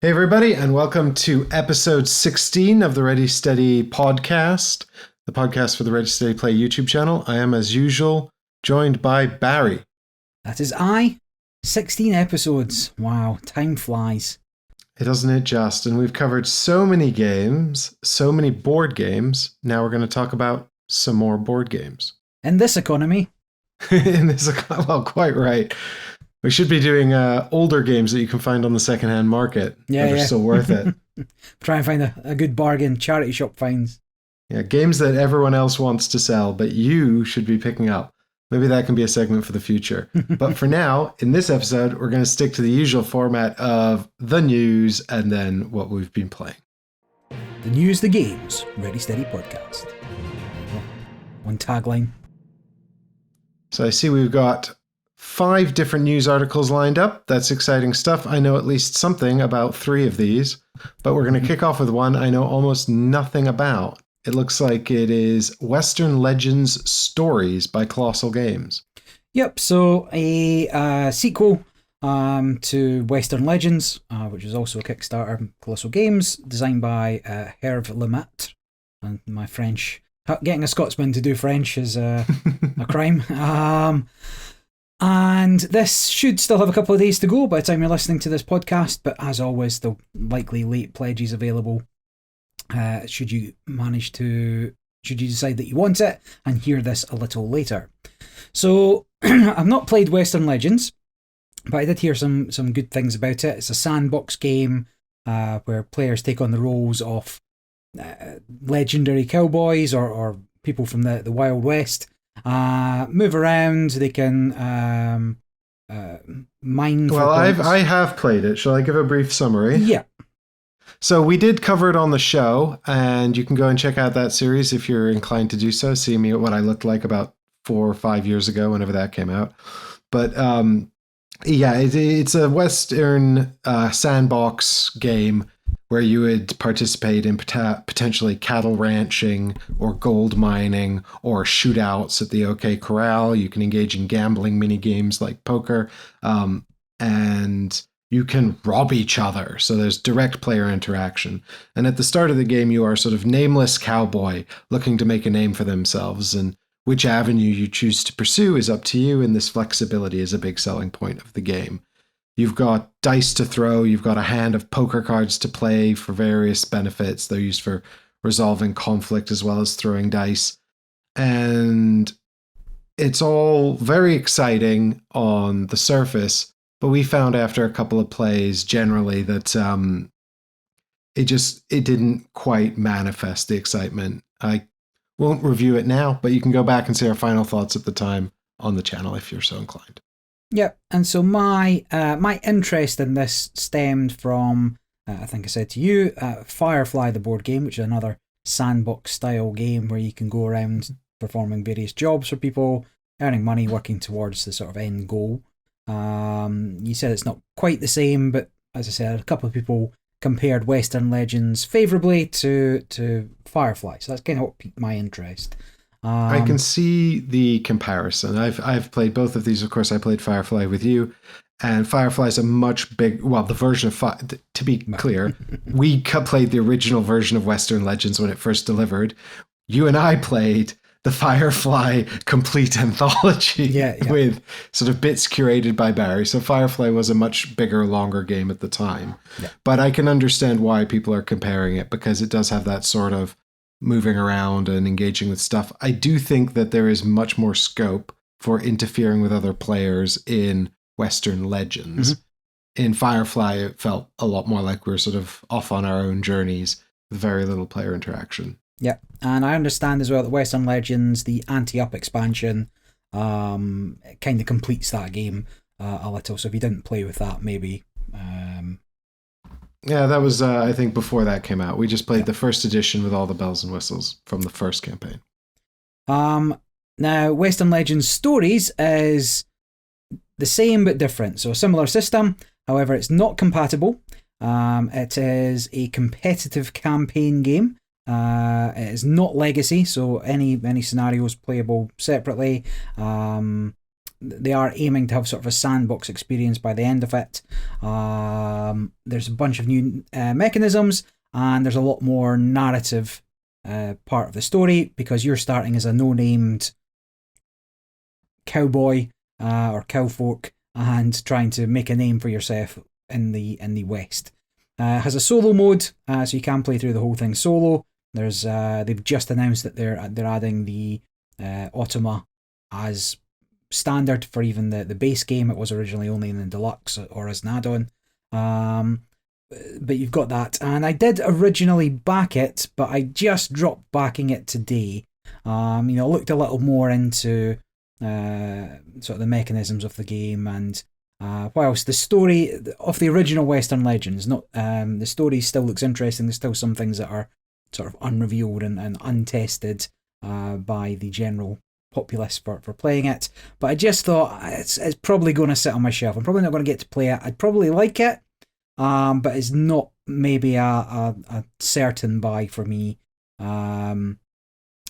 Hey, everybody, and welcome to episode 16 of the Ready Steady podcast, the podcast for the Ready Steady Play YouTube channel. I am, as usual, joined by Barry. That is I. 16 episodes. Wow, time flies. Doesn't it just? And we've covered so many games, so many board games. Now we're going to talk about some more board games. In this economy. Well, quite right. We should be doing older games that you can find on the secondhand market that are still worth it. Try and find a good bargain. Charity shop finds. Yeah, games that everyone else wants to sell, but you should be picking up. Maybe that can be a segment for the future. But for now, in this episode, we're going to stick to the usual format of the news and then what we've been playing. The news, the games, Ready Steady podcast. One tagline. So I see we've got 5 different news articles lined up. That's exciting stuff. I know at least something about 3 of these, but we're going to kick off with one I know almost nothing about. It looks like it is Western Legends Stories by Colossal Games. Yep, so a sequel to Western Legends, which is also a Kickstarter, Colossal Games, designed by Hervé Lemaitre. And my French, getting a Scotsman to do French is a crime. And this should still have a couple of days to go by the time you're listening to this podcast, but as always, the likely late pledges available should you decide that you want it and hear this a little later. So I've not played Western Legends, but I did hear some good things about it. It's a sandbox game where players take on the roles of legendary cowboys or people from the Wild West. Move around. They can mine. Well, I have played it. Shall I give a brief summary? Yeah. So we did cover it on the show, and you can go and check out that series if you're inclined to do so. See me what I looked like about 4 or 5 years ago, whenever that came out. But it's a Western sandbox game where you would participate in potentially cattle ranching or gold mining or shootouts at the OK Corral. You can engage in gambling mini games like poker, and you can rob each other. So there's direct player interaction. And at the start of the game, you are sort of nameless cowboy looking to make a name for themselves. And which avenue you choose to pursue is up to you. And this flexibility is a big selling point of the game. You've got dice to throw. You've got a hand of poker cards to play for various benefits. They're used for resolving conflict as well as throwing dice. And it's all very exciting on the surface, but we found after a couple of plays generally that it didn't quite manifest the excitement. I won't review it now, but you can go back and see our final thoughts at the time on the channel if you're so inclined. Yep, and so my interest in this stemmed from, I think I said to you, Firefly, the board game, which is another sandbox-style game where you can go around performing various jobs for people, earning money, working towards the sort of end goal. You said it's not quite the same, but as I said, a couple of people compared Western Legends favourably to Firefly, so that's kind of what piqued my interest. I can see the comparison. I've played both of these. Of course, I played Firefly with you, and Firefly is a much the version of to be clear, we played the original version of Western Legends when it first delivered. You and I played the Firefly complete anthology with sort of bits curated by Barry. So Firefly was a much bigger, longer game at the time. Yeah. But I can understand why people are comparing it, because it does have that sort of moving around and engaging with stuff. I do think that there is much more scope for interfering with other players in Western Legends. Mm-hmm. In Firefly, it felt a lot more like we're sort of off on our own journeys with very little player interaction. Yeah, and I understand as well that Western Legends, the Anti-Up expansion, kind of completes that game a little. So if you didn't play with that, maybe... Yeah, that was, I think, before that came out. We just played the first edition with all the bells and whistles from the first campaign. Now, Western Legends Stories is the same but different. So a similar system, however, it's not compatible. It is a competitive campaign game. It is not legacy, so any scenarios playable separately. they are aiming to have sort of a sandbox experience by the end of it. There's a bunch of new mechanisms, and there's a lot more narrative part of the story, because you're starting as a no-named cowboy or cowfolk and trying to make a name for yourself in the West. Has a solo mode, so you can play through the whole thing solo. There's they've just announced that they're adding the automa as standard for even the base game. It was originally only in the deluxe or as an add-on. But you've got that, and I did originally back it, but I just dropped backing it today. I looked a little more into sort of the mechanisms of the game, and whilst the story of the original Western Legends, not the story still looks interesting. There's still some things that are sort of unrevealed and untested by the general populace for playing it. But I just thought it's probably going to sit on my shelf. I'm probably not going to get to play it. I'd probably like it, but it's not maybe a certain buy for me. The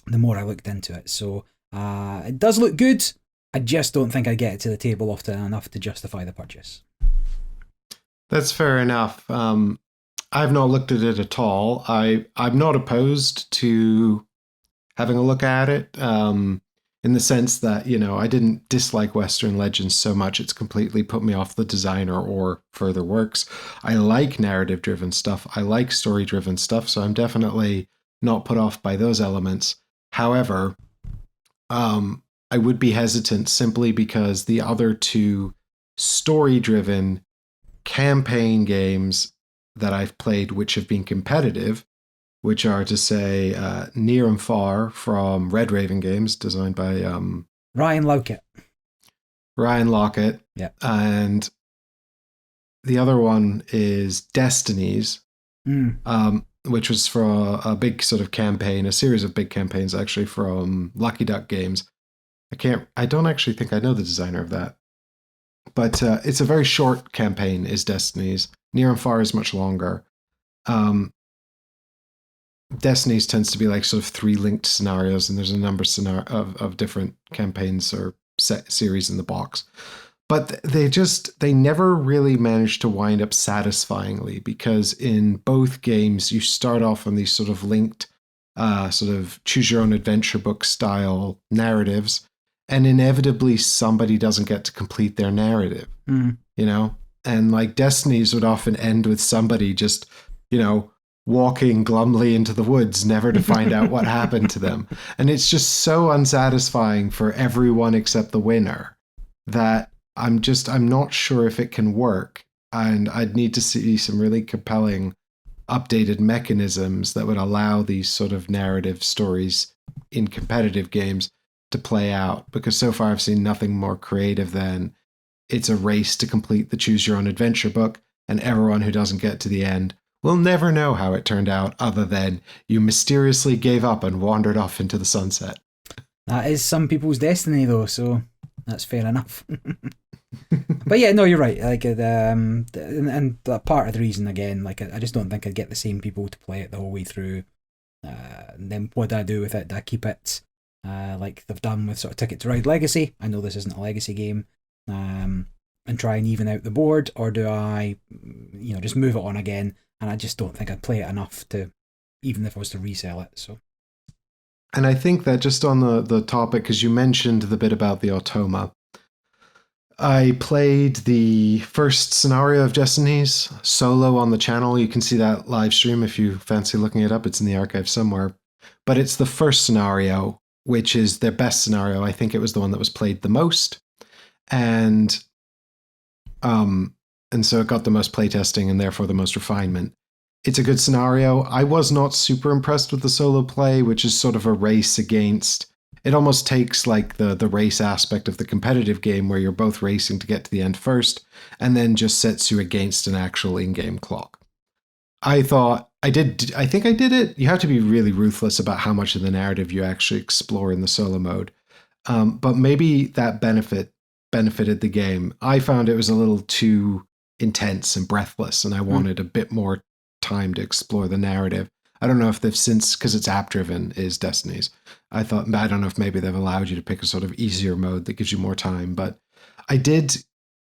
more I looked into it, so it does look good. I just don't think I get it to the table often enough to justify the purchase. That's fair enough. I've not looked at it at all. I'm not opposed to having a look at it, in the sense that, I didn't dislike Western Legends so much it's completely put me off the designer or further works. I like narrative-driven stuff. I like story-driven stuff, so I'm definitely not put off by those elements. However, I would be hesitant simply because the other two story-driven campaign games that I've played, which have been competitive, which are to say Near and Far from Red Raven Games, designed by Ryan Lockett. Yeah. And the other one is Destinies, which was for a big sort of campaign, a series of big campaigns actually from Lucky Duck Games. I don't actually think I know the designer of that. But it's a very short campaign, is Destinies. Near and Far is much longer. Destinies tends to be like sort of 3 linked scenarios, and there's a number of different campaigns or set series in the box. But they never really managed to wind up satisfyingly, because in both games you start off on these sort of linked, sort of choose your own adventure book style narratives, and inevitably somebody doesn't get to complete their narrative, and like Destinies would often end with somebody just, walking glumly into the woods, never to find out what happened to them. And it's just so unsatisfying for everyone except the winner that I'm not sure if it can work. And I'd need to see some really compelling updated mechanisms that would allow these sort of narrative stories in competitive games to play out. Because so far I've seen nothing more creative than it's a race to complete the choose your own adventure book, and everyone who doesn't get to the end will never know how it turned out, other than you mysteriously gave up and wandered off into the sunset. That is some people's destiny, though, so that's fair enough. But yeah, no, you're right. Like, and part of the reason, again, like, I just don't think I'd get the same people to play it the whole way through. And then what do I do with it? Do I keep it like they've done with sort of Ticket to Ride Legacy? I know this isn't a legacy game. And try and even out the board, or do I, just move it on again? And I just don't think I'd play it enough to, even if I was to resell it. So, and I think that just on the topic, because you mentioned the bit about the automa, I played the first scenario of Destinies solo on the channel. You can see that live stream if you fancy looking it up. It's in the archive somewhere. But it's the first scenario, which is their best scenario. I think it was the one that was played the most. And so it got the most playtesting and therefore the most refinement. It's a good scenario. I was not super impressed with the solo play, which is sort of a race against... It almost takes like the race aspect of the competitive game where you're both racing to get to the end first, and then just sets you against an actual in-game clock. I think I did it. You have to be really ruthless about how much of the narrative you actually explore in the solo mode. But maybe that benefited the game. I found it was a little too intense and breathless, and I wanted a bit more time to explore the narrative. I don't know if they've since, because it's app driven, is Destiny's. I don't know if maybe they've allowed you to pick a sort of easier mode that gives you more time. But I did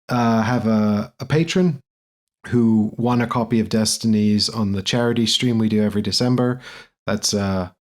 have a patron who won a copy of Destiny's on the charity stream we do every December. That's a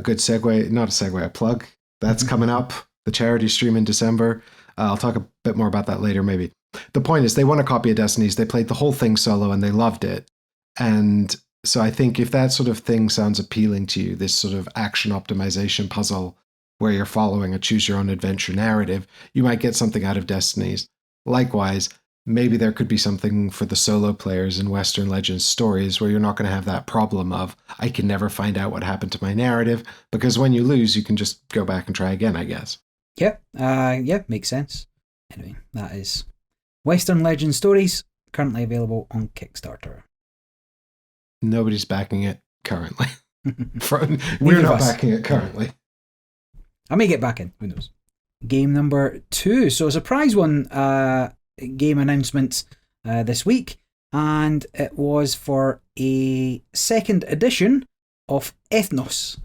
good segue, not a segue, a plug. That's coming up, the charity stream in December. I'll talk a bit more about that later, maybe. The point is, they won a copy of Destiny's. They played the whole thing solo and they loved it. And so I think if that sort of thing sounds appealing to you, this sort of action optimization puzzle where you're following a choose your own adventure narrative, you might get something out of Destiny's. Likewise, maybe there could be something for the solo players in Western Legends stories where you're not going to have that problem of, I can never find out what happened to my narrative, because when you lose, you can just go back and try again, I guess. Yeah, makes sense. Anyway, that is Western Legend Stories, currently available on Kickstarter. Nobody's backing it currently. We're not backing it currently. I may get back in, who knows. Game number 2. So a surprise one, game announcement this week, and it was for a second edition of Ethnos.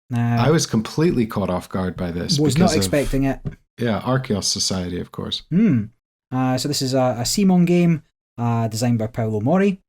Now, I was completely caught off guard by this. Was not expecting it. Yeah, Archaeos Society, of course. So this is a Simon game designed by Paolo Mori.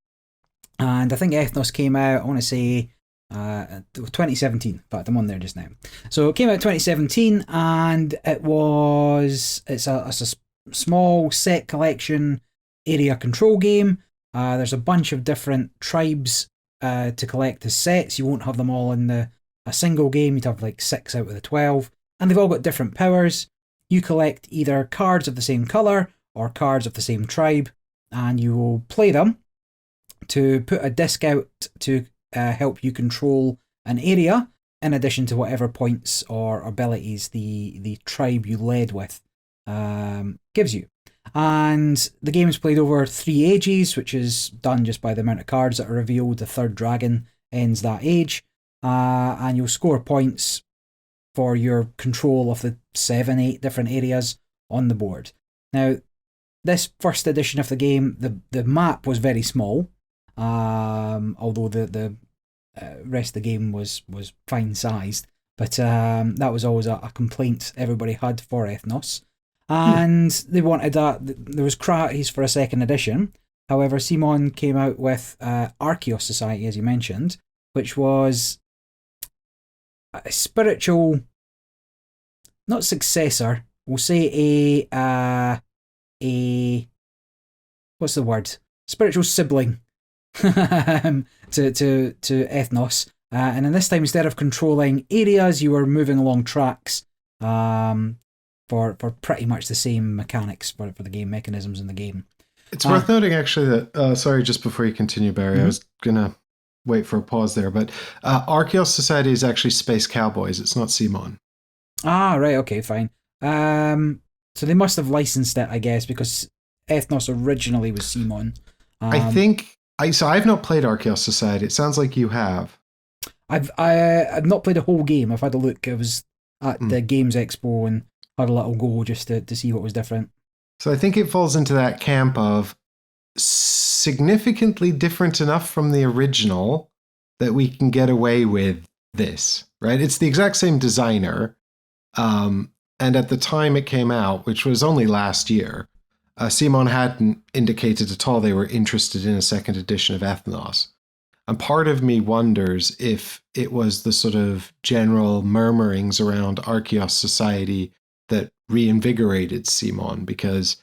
And I think Ethnos came out, I want to say, 2017. In fact, I'm on there just now. So it came out 2017, and it's a small set collection area control game. There's a bunch of different tribes to collect as sets. You won't have them all in a single game. You'd have like 6 out of the 12. And they've all got different powers. You collect either cards of the same colour or cards of the same tribe, and you will play them to put a disc out to help you control an area, in addition to whatever points or abilities the tribe you led with gives you. And the game's played over 3 ages, which is done just by the amount of cards that are revealed. The third dragon ends that age. And you'll score points for your control of the 7-8 different areas on the board. Now, this first edition of the game, the map was very small, although the rest of the game was fine sized. But that was always a complaint everybody had for Ethnos. And they wanted that. There was cries for a second edition. However, Simon came out with Archaeos Society, as you mentioned, which was a spiritual, not successor, we'll say a what's the word? Spiritual sibling to Ethnos. And then this time, instead of controlling areas, you were moving along tracks for pretty much the same mechanics for the game, mechanisms in the game. It's worth noting, actually, that, sorry, just before you continue, Barry, I was going to wait for a pause there, but Archaeos Society is actually Space Cowboys. It's not Simon. Ah, right, okay, fine. So they must have licensed it, I guess, because Ethnos originally was Simon. I think... I've not played Archaeos Society. It sounds like you have. I've not played a whole game. I've had a look. I was at the Games Expo and had a little go just to see what was different. So I think it falls into that camp of significantly different enough from the original that we can get away with this, right? It's the exact same designer. And at the time it came out, which was only last year, Simon hadn't indicated at all they were interested in a second edition of Ethnos. And part of me wonders if it was the sort of general murmurings around Archaeos Society that reinvigorated Simon, because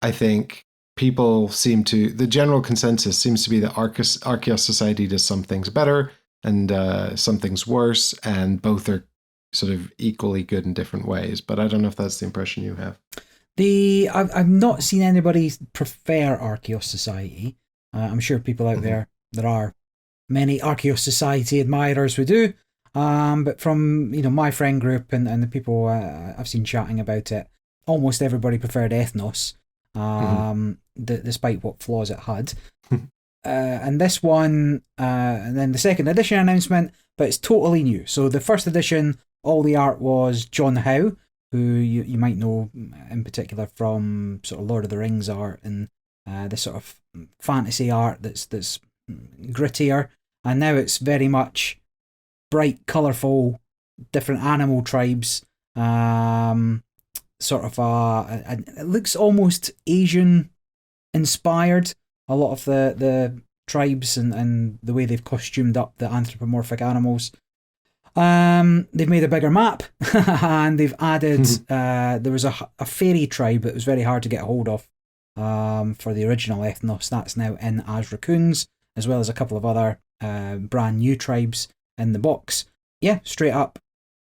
I think the general consensus seems to be that Archaeos Society does some things better and some things worse, and both are sort of equally good in different ways. But I don't know if that's the impression you have. I've not seen anybody prefer Archaeos Society. I'm sure people out there are many Archaeos Society admirers who do. But from my friend group and the people I've seen chatting about it, almost everybody preferred Ethnos, despite what flaws it had. And this one, and then the second edition announcement, but it's totally new. So the first edition, all the art was John Howe, who you might know in particular from sort of Lord of the Rings art and this sort of fantasy art that's grittier. and now it's very much bright, colourful, different animal tribes. Sort of it looks almost Asian inspired. A lot of the tribes and the way they've costumed up the anthropomorphic animals. They've made a bigger map and they've added. There was a fairy tribe that was very hard to get a hold of for the original Ethnos. That's now in as raccoons, as well as a couple of other brand new tribes in the box. Yeah, straight up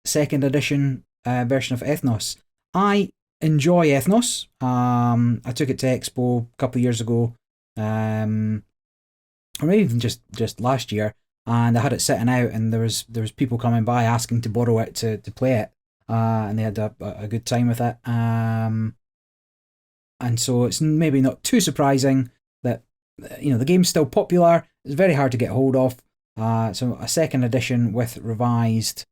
second edition version of Ethnos. I enjoy Ethnos. I took it to Expo a couple of years ago, or maybe even just last year, and I had it sitting out, and there was people coming by asking to borrow it to play it, and they had a good time with it. And so it's maybe not too surprising that the game's still popular. It's very hard to get hold of. So a second edition with revised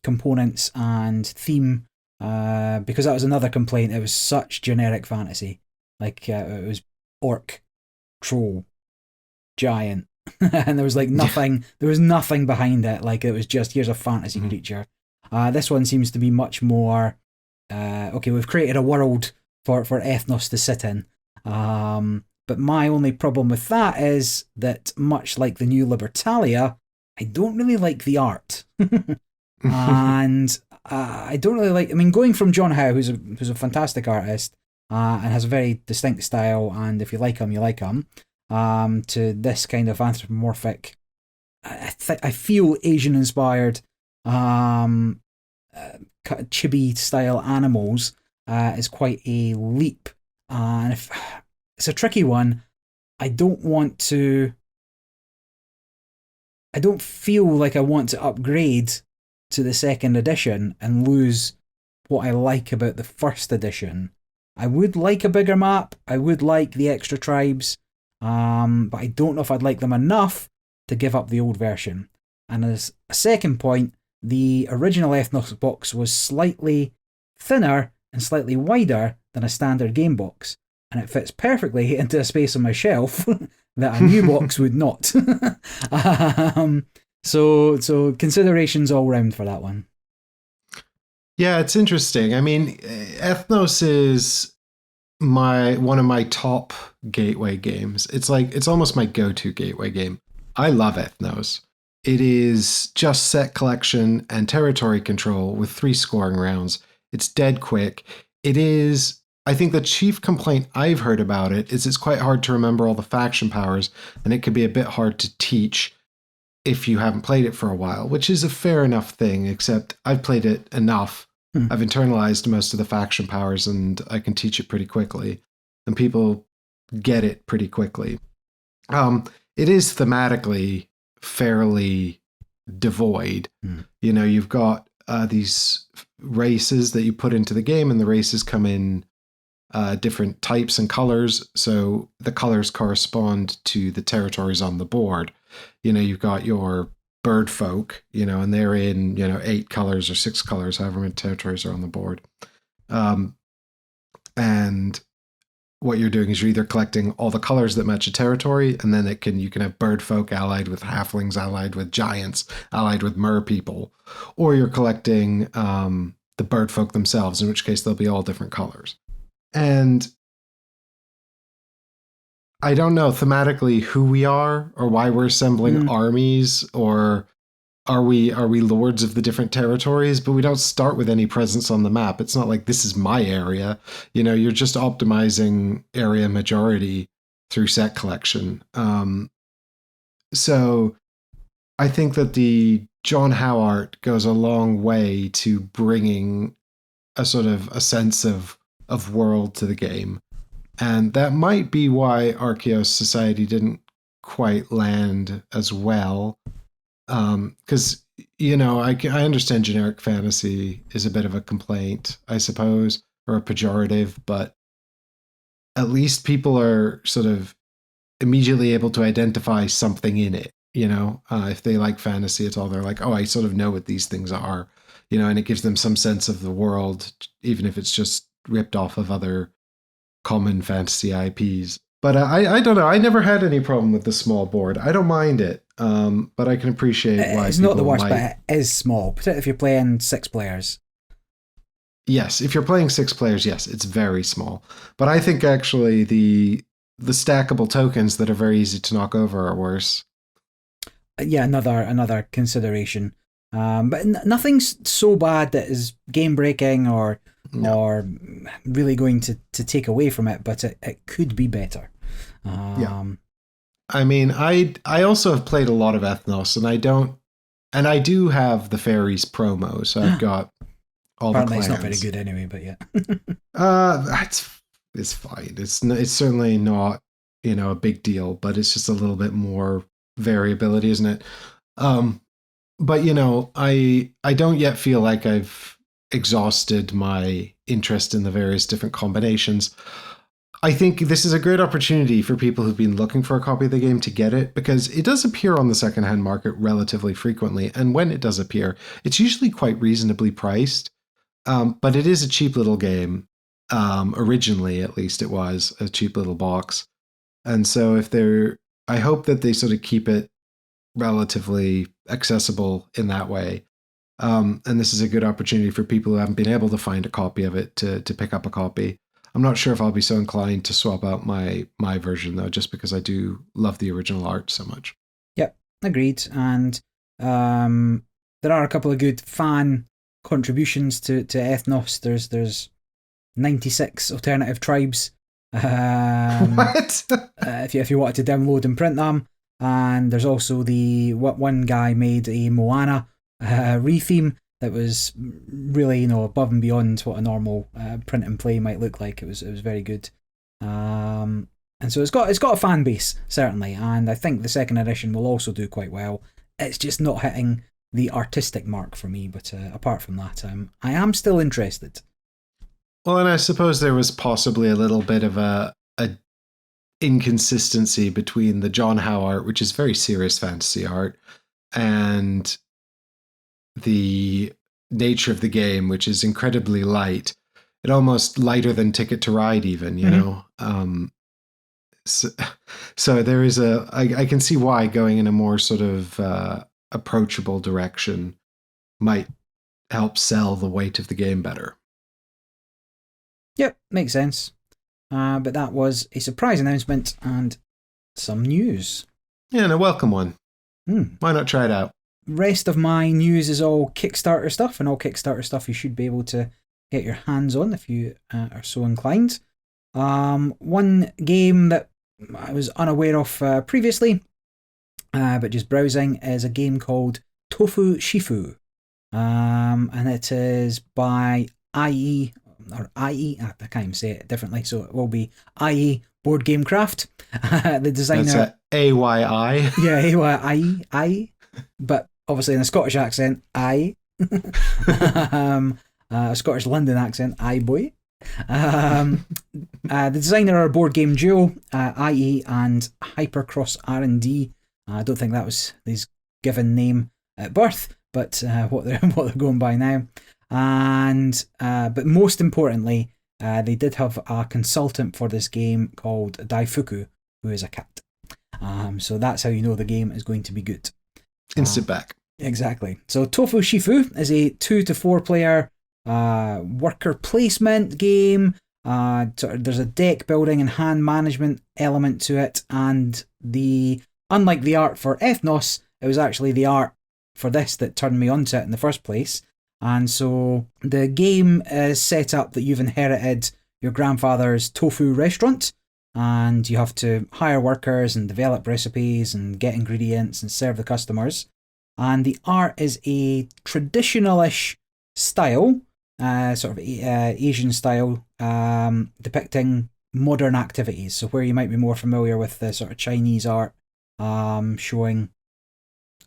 components and theme, because that was another complaint. It was such generic fantasy. Like it was orc, troll, giant, and there was like nothing. There was nothing behind it. Like it was just, here's a fantasy creature. This one seems to be much more. Okay, we've created a world for Ethnos to sit in. But my only problem with that is that, much like the new Libertalia, I don't really like the art. And I don't really like. I mean, going from John Howe, who's a fantastic artist and has a very distinct style, and if you like him, you like him, to this kind of anthropomorphic, I feel Asian inspired, chibi style animals, is quite a leap, and if it's a tricky one. I don't feel like I want to upgrade to the second edition and lose what I like about the first edition. I would like a bigger map. I would like the extra tribes, but I don't know if I'd like them enough to give up the old version. And as a second point, the original Ethnos box was slightly thinner and slightly wider than a standard game box, and it fits perfectly into a space on my shelf that a new box would not. So considerations all round for that one. Yeah, it's interesting. I mean, Ethnos is one of my top gateway games. It's almost my go-to gateway game. I love Ethnos. It is just set collection and territory control with 3 scoring rounds. It's dead quick. It is. I think the chief complaint I've heard about it is it's quite hard to remember all the faction powers, and it can be a bit hard to teach if you haven't played it for a while, which is a fair enough thing, except I've played it enough. I've internalized most of the faction powers, and I can teach it pretty quickly, and people get it pretty quickly. It is thematically fairly devoid. You've got these races that you put into the game, and the races come in different types and colors, so the colors correspond to the territories on the board. You've got your bird folk, and they're in 8 colors or 6 colors, however many territories are on the board. And what you're doing is you're either collecting all the colors that match a territory, and then you can have bird folk allied with halflings, allied with giants, allied with mer people, or you're collecting the bird folk themselves, in which case they'll be all different colors. And I don't know thematically who we are or why we're assembling armies, or are we lords of the different territories, but we don't start with any presence on the map. It's not like this is my area. You're just optimizing area majority through set collection. So I think that the John Howe art goes a long way to bringing a sort of a sense of world to the game. And that might be why Archaeos Society didn't quite land as well. Because, I understand generic fantasy is a bit of a complaint, I suppose, or a pejorative, but at least people are sort of immediately able to identify something in it. If they like fantasy at all, they're like, oh, I sort of know what these things are, and it gives them some sense of the world, even if it's just ripped off of other common fantasy IPs. But I don't know. I never had any problem with the small board. I don't mind it, but I can appreciate why It's people not the worst, might. but it is small, particularly if you're playing 6 players. Yes, if you're playing 6 players, yes, it's very small. But I think actually the stackable tokens that are very easy to knock over are worse. Yeah, another consideration. But nothing's so bad that is game breaking No. or really going to take away from it, but it could be better. Yeah. I mean, I also have played a lot of Ethnos, and I do have the fairies promo, so I've got all the Apparently, clans. it's not very good anyway, but yeah. It's fine. It's certainly not a big deal, but it's just a little bit more variability, isn't it? But I don't yet feel like I've exhausted my interest in the various different combinations. I think this is a great opportunity for people who've been looking for a copy of the game to get it, because it does appear on the secondhand market relatively frequently, and when it does appear, it's usually quite reasonably priced. But it is a cheap little game. Originally, at least, it was a cheap little box. And so I hope that they sort of keep it relatively accessible in that way. And this is a good opportunity for people who haven't been able to find a copy of it to pick up a copy. I'm not sure if I'll be so inclined to swap out my version, though, just because I do love the original art so much. Yep, agreed. And there are a couple of good fan contributions to Ethnos. There's 96 alternative tribes. What? If you wanted to download and print them, and there's also one guy made a Moana retheme that was really above and beyond what a normal print and play might look like. It was very good. And so it's got a fan base, certainly, and I think the second edition will also do quite well. It's just not hitting the artistic mark for me, but apart from that, I am still interested. Well, and I suppose there was possibly a little bit of a inconsistency between the John Howe art, which is very serious fantasy art, and the nature of the game, which is incredibly light. It almost lighter than Ticket to Ride, even, you know. So there is I can see why going in a more sort of approachable direction might help sell the weight of the game better. Yep, makes sense. But that was a surprise announcement and some news. Yeah, and a welcome one. Why not try it out? Rest of my news is all Kickstarter stuff, and all Kickstarter stuff you should be able to get your hands on if you are so inclined. One game that I was unaware of previously, but just browsing, is a game called Tofu Shifu. And it is by IE, or IE, I can't even say it differently, so it will be IE Board Game Craft. The designer... That's AYI? Yeah, AYI, but obviously in a Scottish accent, a Scottish London accent, aye boy. The designer are Board Game Duel, IE, and Hypercross R&D. I don't think that was his given name at birth, but what they're going by now. And but most importantly, they did have a consultant for this game called Daifuku, who is a cat. So that's how you know the game is going to be good. Instant back. Exactly. So Tofu Shifu is a 2 to 4 player worker placement game. There's a deck building and hand management element to it, and unlike the art for Ethnos, it was actually the art for this that turned me onto it in the first place. And so the game is set up that you've inherited your grandfather's tofu restaurant, and you have to hire workers and develop recipes and get ingredients and serve the customers. And the art is a traditionalish style, sort of Asian style, depicting modern activities. So where you might be more familiar with the sort of Chinese art, showing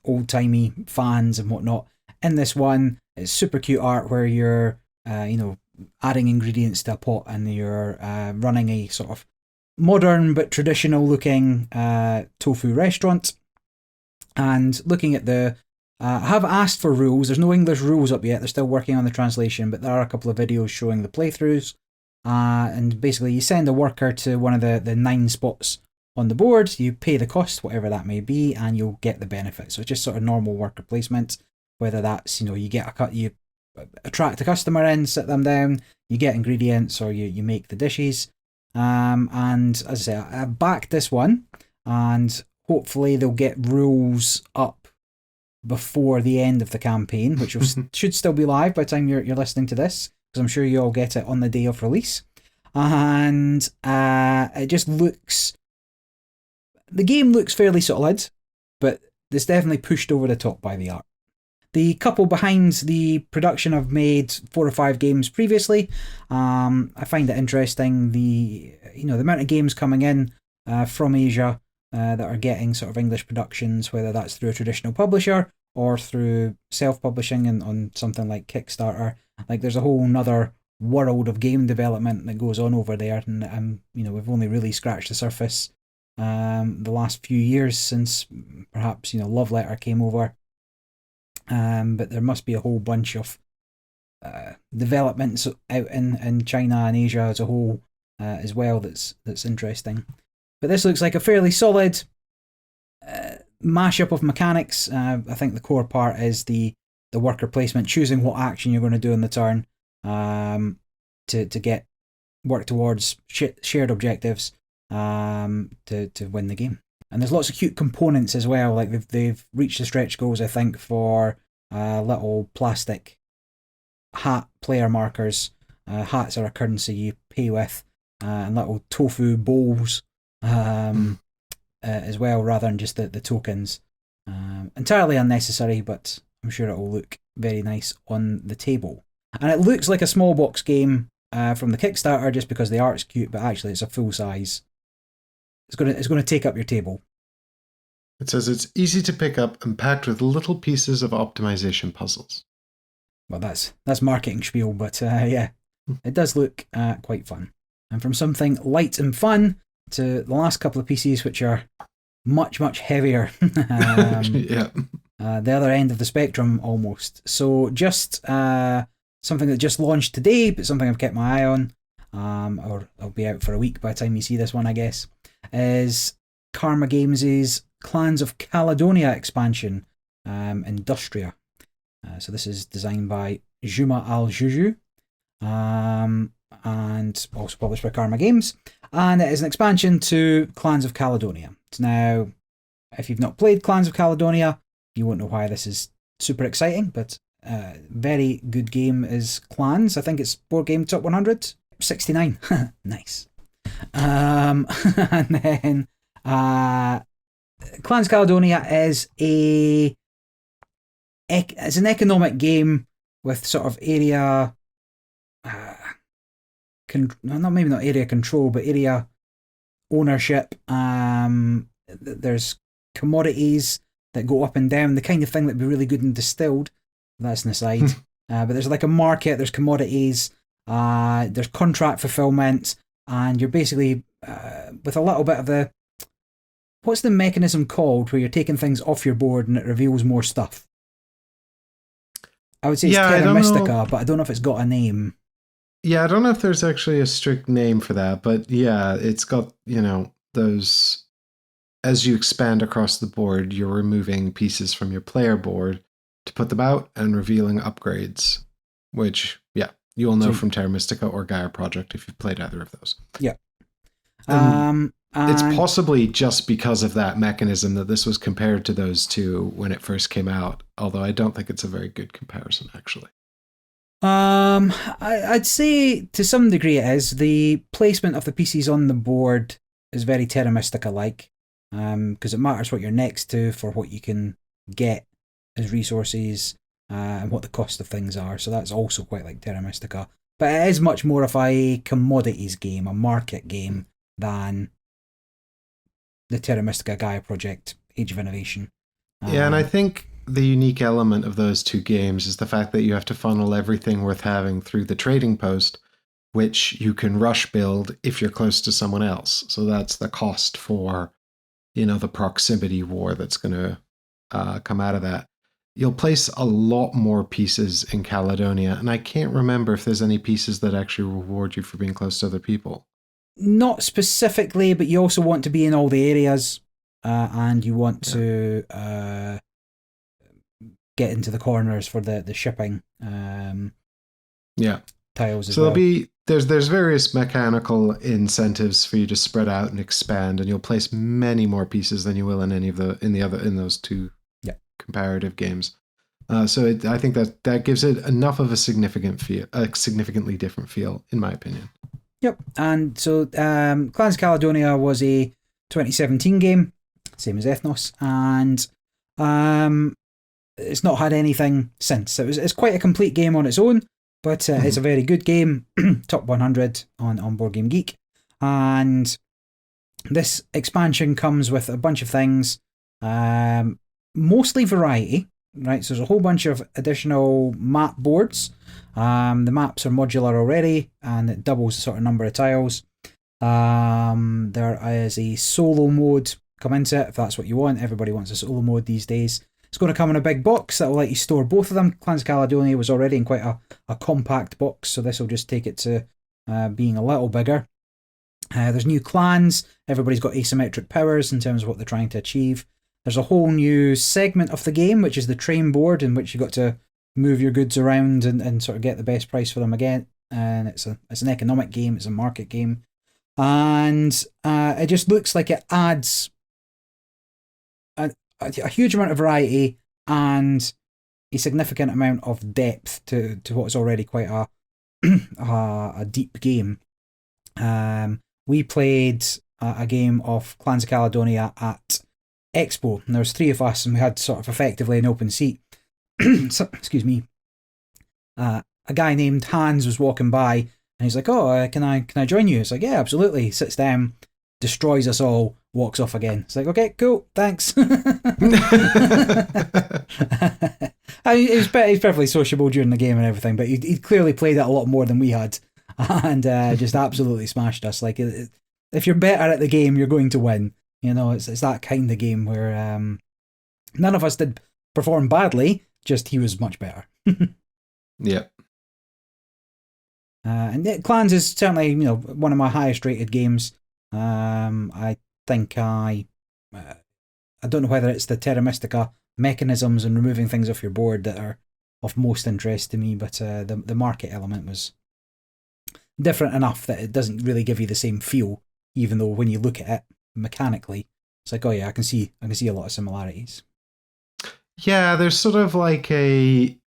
old-timey fans and whatnot. In this one, it's super cute art where you're, adding ingredients to a pot, and you're running a sort of modern but traditional-looking tofu restaurant. And looking at I have asked for rules. There's no English rules up yet. They're still working on the translation, but there are a couple of videos showing the playthroughs. And basically you send a worker to one of the 9 spots on the board, you pay the cost, whatever that may be, and you'll get the benefit. So it's just sort of normal worker placement, whether that's, you get a cut, you attract a customer in, sit them down, you get ingredients, or you make the dishes. And as I say, I backed this one, and hopefully they'll get rules up before the end of the campaign, which should still be live by the time you're listening to this, because I'm sure you all get it on the day of release. And it just looks... The game looks fairly solid, but it's definitely pushed over the top by the art. The couple behind the production have made 4 or 5 games previously. I find it interesting, the amount of games coming in from Asia that are getting sort of English productions, whether that's through a traditional publisher or through self-publishing and on something like Kickstarter. Like, there's a whole nother world of game development that goes on over there, and we've only really scratched the surface the last few years since perhaps Love Letter came over. But there must be a whole bunch of developments out in China and Asia as a whole as well that's interesting. But this looks like a fairly solid mashup of mechanics. I think the core part is the worker placement, choosing what action you're going to do in the turn to work towards shared objectives to win the game. And there's lots of cute components as well. Like they've reached the stretch goals, I think, for little plastic hat player markers. Hats are a currency you pay with, and little tofu bowls as well, rather than just the tokens. Entirely unnecessary, but I'm sure it will look very nice on the table. And it looks like a small box game from the Kickstarter just because the art's cute, but actually it's a full size. It's going to take up your table. It says it's easy to pick up and packed with little pieces of optimization puzzles. Well, that's marketing spiel, but yeah, it does look quite fun. And from something light and fun to the last couple of PCs, which are much, much heavier. Yeah. The other end of the spectrum, almost. So just something that just launched today, but something I've kept my eye on, or I'll be out for a week by the time you see this one, I guess, is Karma Games' Clans of Caledonia expansion, Industria. So this is designed by Juma Al-Juju, and also published by Karma Games. And it is an expansion to Clans of Caledonia. Now, if you've not played Clans of Caledonia, you won't know why this is super exciting, but very good game is Clans. I think it's board game top 100. 69. Nice. And then Clans Caledonia is it's an economic game with sort of area maybe not area control, but area ownership. There's commodities that go up and down, the kind of thing that'd be really good in distilled. That's an aside. But there's like a market, there's commodities, there's contract fulfillment, and you're basically with a little bit of the... What's the mechanism called where you're taking things off your board and it reveals more stuff? I would say it's Terra Mystica, but I don't know if it's got a name. Yeah, I don't know if there's actually a strict name for that, but yeah, it's got, those... As you expand across the board, you're removing pieces from your player board to put them out and revealing upgrades, which, yeah, you'll know from Terra Mystica or Gaia Project if you've played either of those. Yeah. It's possibly just because of that mechanism that this was compared to those two when it first came out, although I don't think it's a very good comparison, actually. I'd say to some degree it is. The placement of the pieces on the board is very Terra Mystica-like, because it matters what you're next to for what you can get as resources and what the cost of things are. So that's also quite like Terra Mystica. But it is much more of a commodities game, a market game, than the Terra Mystica Gaia Project Age of Innovation. Yeah, and I think the unique element of those two games is the fact that you have to funnel everything worth having through the trading post, which you can rush build if you're close to someone else. So that's the cost for, the proximity war that's going to come out of that. you'll place a lot more pieces in Caledonia, and I can't remember if there's any pieces that actually reward you for being close to other people. Not specifically, but you also want to be in all the areas, and you want to get into the corners for the shipping. Tiles as well. There's various mechanical incentives for you to spread out and expand, and you'll place many more pieces than you will in any of in those two comparative games. I think that gives it enough of a significantly different feel, in my opinion. Yep, and so Clans of Caledonia was a 2017 game, same as Ethnos, and it's not had anything since. It's quite a complete game on its own, but it's a very good game, top 100 on Board Game Geek, and this expansion comes with a bunch of things, mostly variety, right? So there's a whole bunch of additional map boards. The maps are modular already, and it doubles the sort of number of tiles. There is a solo mode come into it, if that's what you want. Everybody wants a solo mode these days. It's going to come in a big box that will let you store both of them. Clans of Caledonia was already in quite a compact box, so this will just take it to being a little bigger. There's new clans. Everybody's got asymmetric powers in terms of what they're trying to achieve. There's a whole new segment of the game, which is the train board, in which you've got to move your goods around and sort of get the best price for them again. And it's an economic game, it's a market game. And it just looks like it adds a huge amount of variety and a significant amount of depth to what is already quite a deep game. We played a game of Clans of Caledonia at Expo, and there was 3 of us, and we had sort of effectively an open seat. So, excuse me. A guy named Hans was walking by, and he's like, "Oh, can I join you?" It's like, "Yeah, absolutely." Sits down, destroys us all, walks off again. It's like, "Okay, cool, thanks." He's perfectly sociable during the game and everything, but he clearly played it a lot more than we had, and just absolutely smashed us. Like, if you're better at the game, you're going to win. You know, it's that kind of game where none of us did perform badly, just he was much better. Yeah. And Clans is certainly, one of my highest rated games. I think I don't know whether it's the Terra Mystica mechanisms and removing things off your board that are of most interest to me, but the market element was different enough that it doesn't really give you the same feel, even though when you look at it mechanically, it's like, oh yeah, I can see a lot of similarities. Yeah, there's sort of like a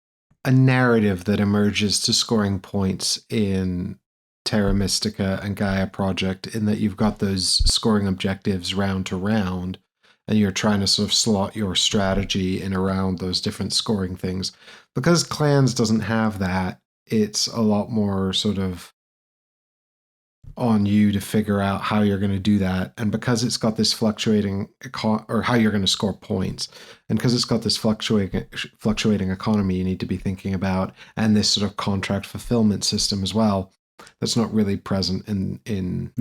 narrative that emerges to scoring points in Terra Mystica and Gaia Project, in that you've got those scoring objectives round to round, and you're trying to sort of slot your strategy in around those different scoring things. Because Clans doesn't have that, it's a lot more sort of on you to figure out how you're going to do that. And because it's got this fluctuating or how you're going to score points, and because it's got this fluctuating economy you need to be thinking about, and this sort of contract fulfillment system as well, that's not really present in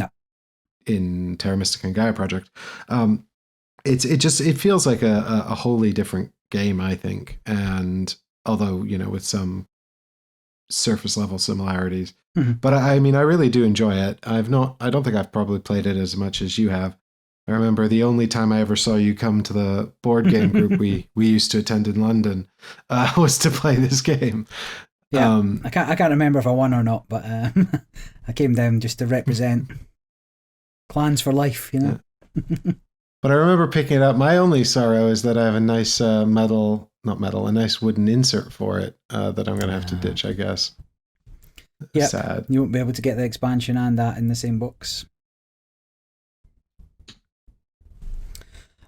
Terra Mystica and Gaia Project. It feels like a wholly different game, I think. And although, with some surface level similarities, but I mean, I really do enjoy it. I don't think I've probably played it as much as you have. I remember the only time I ever saw you come to the board game group we used to attend in London was to play this game. Yeah, I can't remember if I won or not, but I came down just to represent Clans for life, Yeah. But I remember picking it up. My only sorrow is that I have a nice a nice wooden insert for it that I'm going to have to ditch, I guess. Yeah, sad. You won't be able to get the expansion and that in the same box.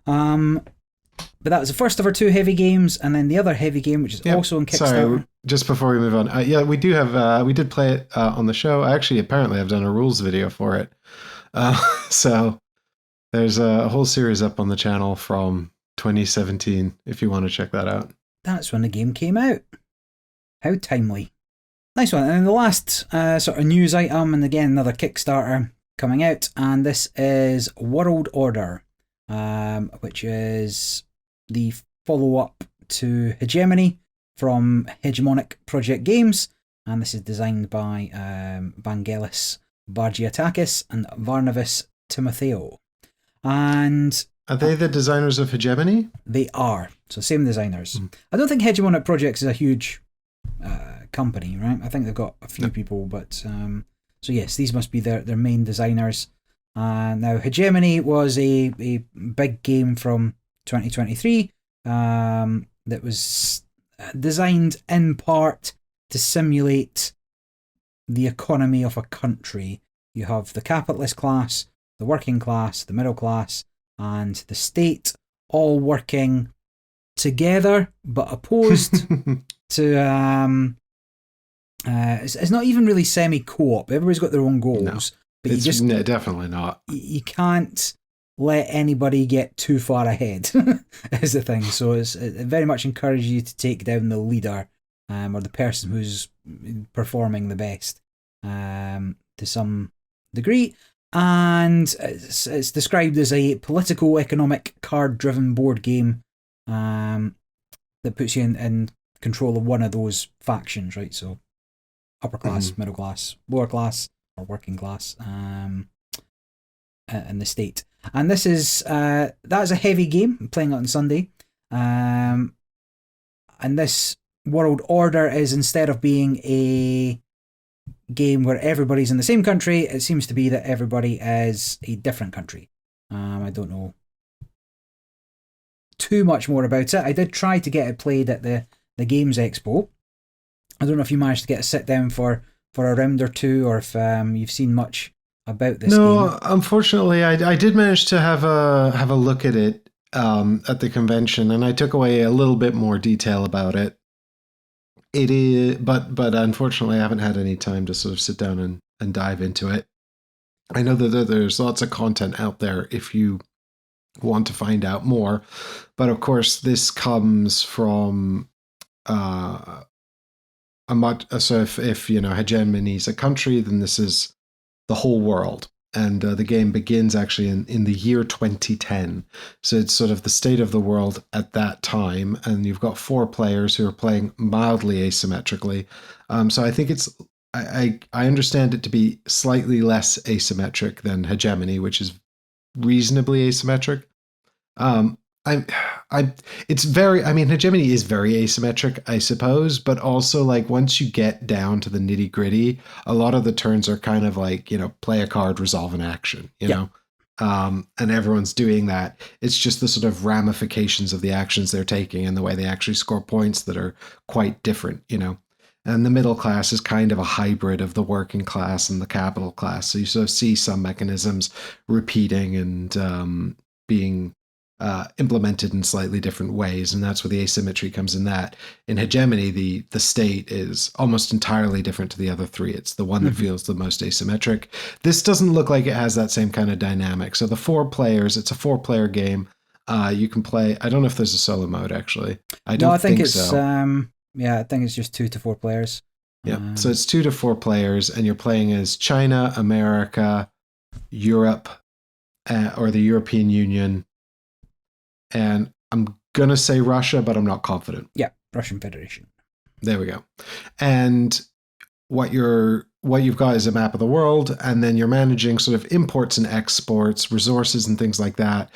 But that was the first of our 2 heavy games, and then the other heavy game, which is also on Kickstarter. Sorry, just before we move on, we do have we did play it on the show. Apparently I've done a rules video for it, so there's a whole series up on the channel from 2017 if you want to check that out. That's when the game came out. How timely. Nice one. And then the last sort of news item, and again another Kickstarter coming out, and this is World Order, which is the follow-up to Hegemony from Hegemonic Project Games, and this is designed by Vangelis Bargiatakis and Varnavas Timotheo. And are they the designers of Hegemony? They are. So same designers. I don't think Hegemonic Projects is a huge company, right? I think they've got a few people, but so yes, these must be their main designers. Now, Hegemony was a big game from 2023 that was designed in part to simulate the economy of a country. You have the capitalist class, the working class, the middle class, and the state all working together but opposed to it's not even really semi-co-op. Everybody's got their own goals. No, but it's definitely not. You can't let anybody get too far ahead is the thing. So it very much encourages you to take down the leader or the person who's performing the best to some degree. And it's described as a political, economic, card-driven board game that puts you in control of one of those factions, right? So upper class, middle class, lower class, or working class, in the state. And this is that's a heavy game. I'm playing it on Sunday, and this World Order is, instead of being a game where everybody's in the same country, it seems to be that everybody is a different country. I don't know too much more about it. I did try to get it played at the Games Expo. I don't know if you managed to get a sit down for a round or two, or if you've seen much about this game. No, unfortunately, I did manage to have a look at it at the convention, and I took away a little bit more detail about it. It is, but unfortunately, I haven't had any time to sort of sit down and dive into it. I know that there's lots of content out there if you want to find out more, but of course, this comes from so if you know hegemony is a country, then this is the whole world. And the game begins actually in the year 2010. So it's sort of the state of the world at that time. And you've got 4 players who are playing mildly asymmetrically. So I think I understand it to be slightly less asymmetric than Hegemony, which is reasonably asymmetric. Hegemony is very asymmetric, I suppose, but also like once you get down to the nitty gritty, a lot of the turns are kind of like, you know, play a card, resolve an action, you know, and everyone's doing that. It's just the sort of ramifications of the actions they're taking and the way they actually score points that are quite different, you know. And the middle class is kind of a hybrid of the working class and the capital class. So you sort of see some mechanisms repeating and being implemented in slightly different ways, and that's where the asymmetry comes in. That in Hegemony, the state is almost entirely different to the other 3. It's the one that feels the most asymmetric. This doesn't look like it has that same kind of dynamic. So the 4 players, it's a 4-player game. You can play. I don't know if there's a solo mode actually. I think it's so. I think it's just 2 to 4 players. Yeah, so it's 2 to 4 players, and you're playing as China, America, Europe, or the European Union. And I'm going to say Russia, but I'm not confident. Yeah, Russian Federation. There we go. And what you've got is a map of the world, and then you're managing sort of imports and exports, resources and things like that.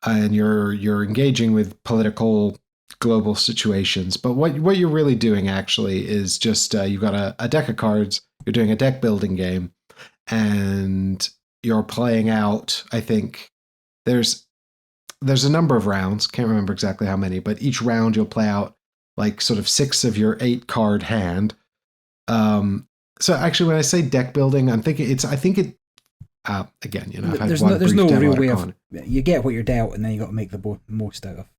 And you're engaging with political global situations. But what you're really doing actually is just you've got a deck of cards, you're doing a deck building game, and you're playing out, I think there's a number of rounds, can't remember exactly how many, but each round you'll play out like sort of 6 of your 8 card hand. So actually when I say deck building, again, you know, there's no real way of, you get what you're dealt and then you got to make the most out of.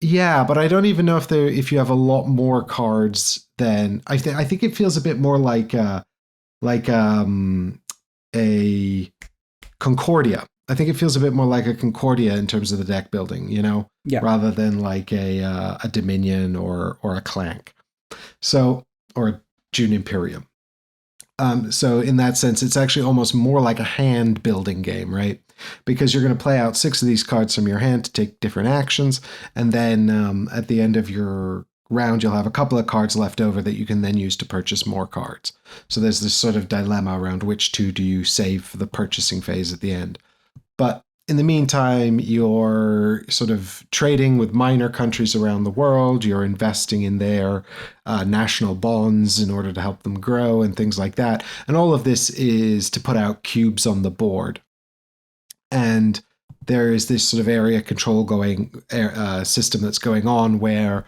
Yeah, but I don't even know if you have a lot more cards than I think it feels a bit more like a Concordia. I think it feels a bit more like a Concordia in terms of the deck building, you know, rather than like a Dominion or a Clank, so, or a June Imperium. So in that sense, it's actually almost more like a hand building game, right? because you're going to play out 6 of these cards from your hand to take different actions. And then at the end of your round, you'll have a couple of cards left over that you can then use to purchase more cards. So there's this sort of dilemma around which 2 do you save for the purchasing phase at the end. But in the meantime, you're sort of trading with minor countries around the world. You're investing in their national bonds in order to help them grow and things like that. And all of this is to put out cubes on the board. And there is this sort of area control system that's going on where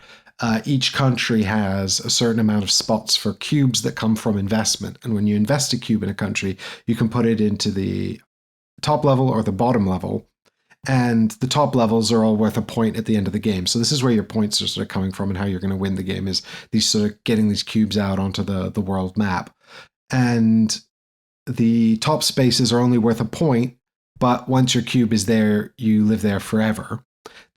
each country has a certain amount of spots for cubes that come from investment. And when you invest a cube in a country, you can put it into the top level or the bottom level, and the top levels are all worth a point at the end of the game. So this is where your points are sort of coming from and how you're going to win the game, is these sort of getting these cubes out onto the world map. And the top spaces are only worth a point, but once your cube is there, you live there forever.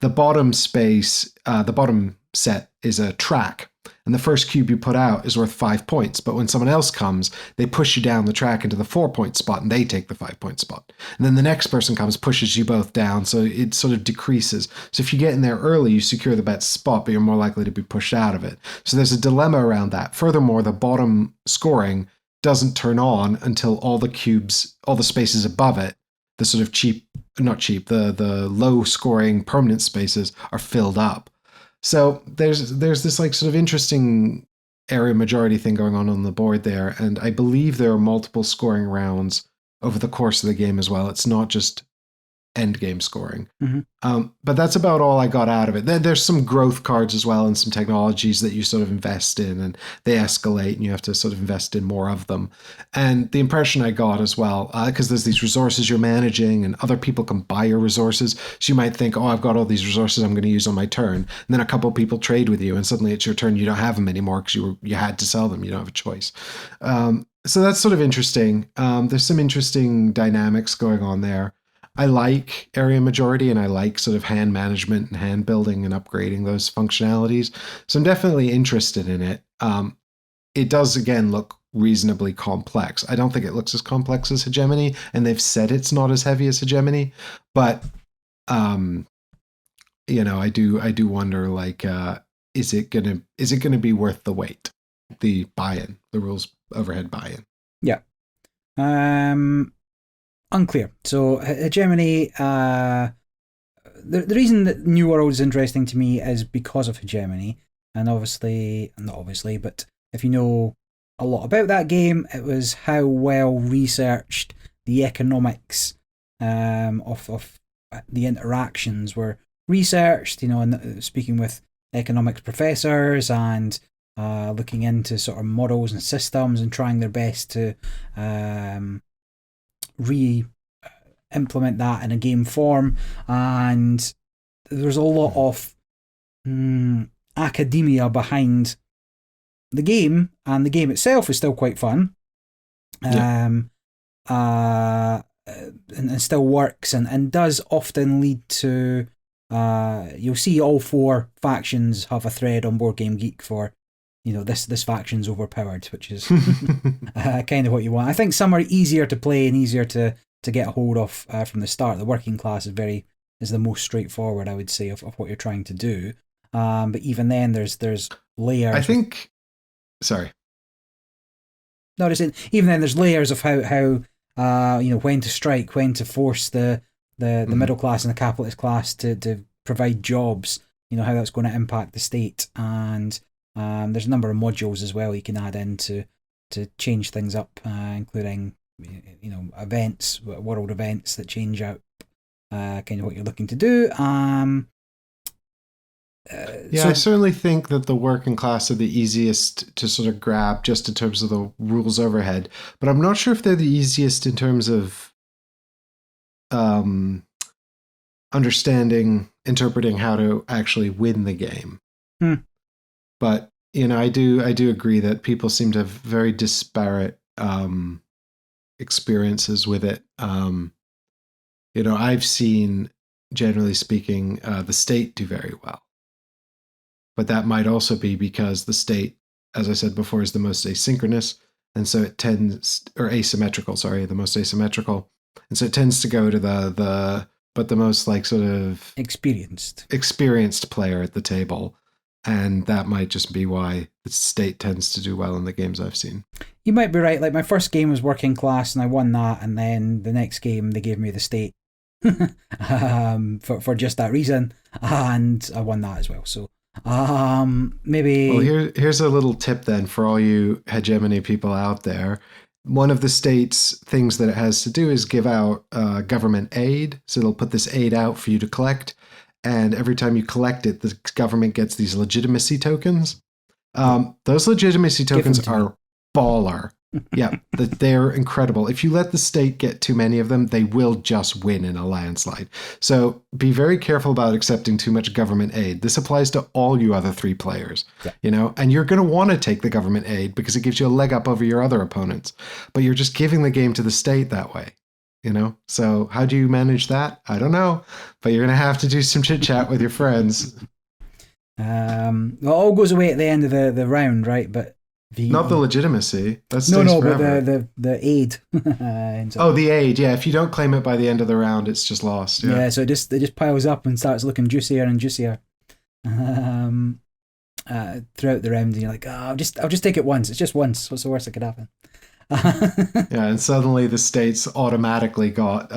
The bottom space, the bottom set is a track, and the first cube you put out is worth 5 points. But when someone else comes, they push you down the track into the 4-point spot, and they take the 5-point spot. And then the next person comes, pushes you both down, so it sort of decreases. So if you get in there early, you secure the best spot, but you're more likely to be pushed out of it. So there's a dilemma around that. Furthermore, the bottom scoring doesn't turn on until all the cubes, all the spaces above it, the sort of the low scoring permanent spaces are filled up. So there's this like sort of interesting area majority thing going on the board there, and I believe there are multiple scoring rounds over the course of the game as well. It's not just end game scoring. But that's about all I got out of it. There's some growth cards as well and some technologies that you sort of invest in, and they escalate and you have to sort of invest in more of them. And the impression I got as well, because there's these resources you're managing and other people can buy your resources. So you might think, oh, I've got all these resources I'm going to use on my turn. And then a couple of people trade with you and suddenly it's your turn. You don't have them anymore because you had to sell them. You don't have a choice. So that's sort of interesting. There's some interesting dynamics going on there. I like area majority and I like sort of hand management and hand building and upgrading those functionalities. So I'm definitely interested in it. It does, again, look reasonably complex. I don't think it looks as complex as Hegemony, and they've said it's not as heavy as Hegemony, but I do wonder, like, is it gonna be worth the wait? The buy-in, the rules overhead buy-in. Yeah. Unclear. So Hegemony, the reason that New World is interesting to me is because of Hegemony, and not obviously, but if you know a lot about that game, it was how well researched the economics of the interactions were researched, and speaking with economics professors and looking into sort of models and systems and trying their best to re-implement that in a game form. And there's a lot of academia behind the game, and the game itself is still quite fun. And still works and does often lead to you'll see all 4 factions have a thread on Board Game Geek for this faction's overpowered, which is kind of what you want. I think some are easier to play and easier to get a hold of from the start. The working class is the most straightforward, I would say, of what you're trying to do. But even then, there's layers. I think. Sorry. No, even then there's layers of how when to strike, when to force the middle class and the capitalist class to provide jobs. How that's going to impact the state, and there's a number of modules as well you can add in to change things up, including events, world events that change out kind of what you're looking to do. I certainly think that the working class are the easiest to sort of grab just in terms of the rules overhead, but I'm not sure if they're the easiest in terms of interpreting how to actually win the game. But I do agree that people seem to have very disparate experiences with it. I've seen, generally speaking, the state do very well. But that might also be because the state, as I said before, is the most asynchronous, and so it tends, or asymmetrical, sorry, the most asymmetrical. And so it tends to go to the most like sort of experienced player at the table. And that might just be why the state tends to do well in the games I've seen. You might be right. Like my first game was working class and I won that, and then the next game they gave me the state for just that reason, and I won that as well. So maybe. Well, here's a little tip then for all you hegemony people out there. One of the state's things that it has to do is give out government aid. So it'll put this aid out for you to collect. And every time you collect it, the government gets these legitimacy tokens. Those legitimacy tokens are baller. Yeah, they're incredible. If you let the state get too many of them, they will just win in a landslide. So be very careful about accepting too much government aid. This applies to all you other 3 players, and you're going to want to take the government aid because it gives you a leg up over your other opponents. But you're just giving the game to the state that way. So how do you manage that? I don't know, but you're going to have to do some chit chat with your friends. It all goes away at the end of the round, right? But not the legitimacy. That stays forever. But the aid. The aid. Yeah, if you don't claim it by the end of the round, it's just lost. Yeah. So it just piles up and starts looking juicier and juicier throughout the round. And you're like, I'll just take it once. It's just once. What's the worst that could happen? Yeah, and suddenly the states automatically got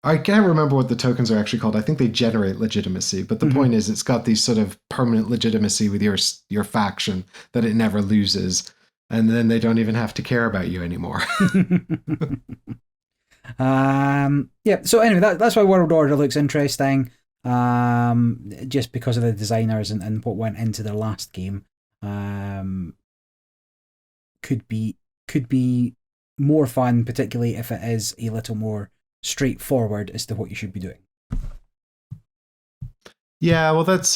I can't remember what the tokens are actually called. I think they generate legitimacy, but the point is it's got these sort of permanent legitimacy with your faction that it never loses, and then they don't even have to care about you anymore. So anyway, that's why World Order looks interesting, just because of the designers and what went into their last game. Could be more fun, particularly if it is a little more straightforward as to what you should be doing. Yeah, well, that's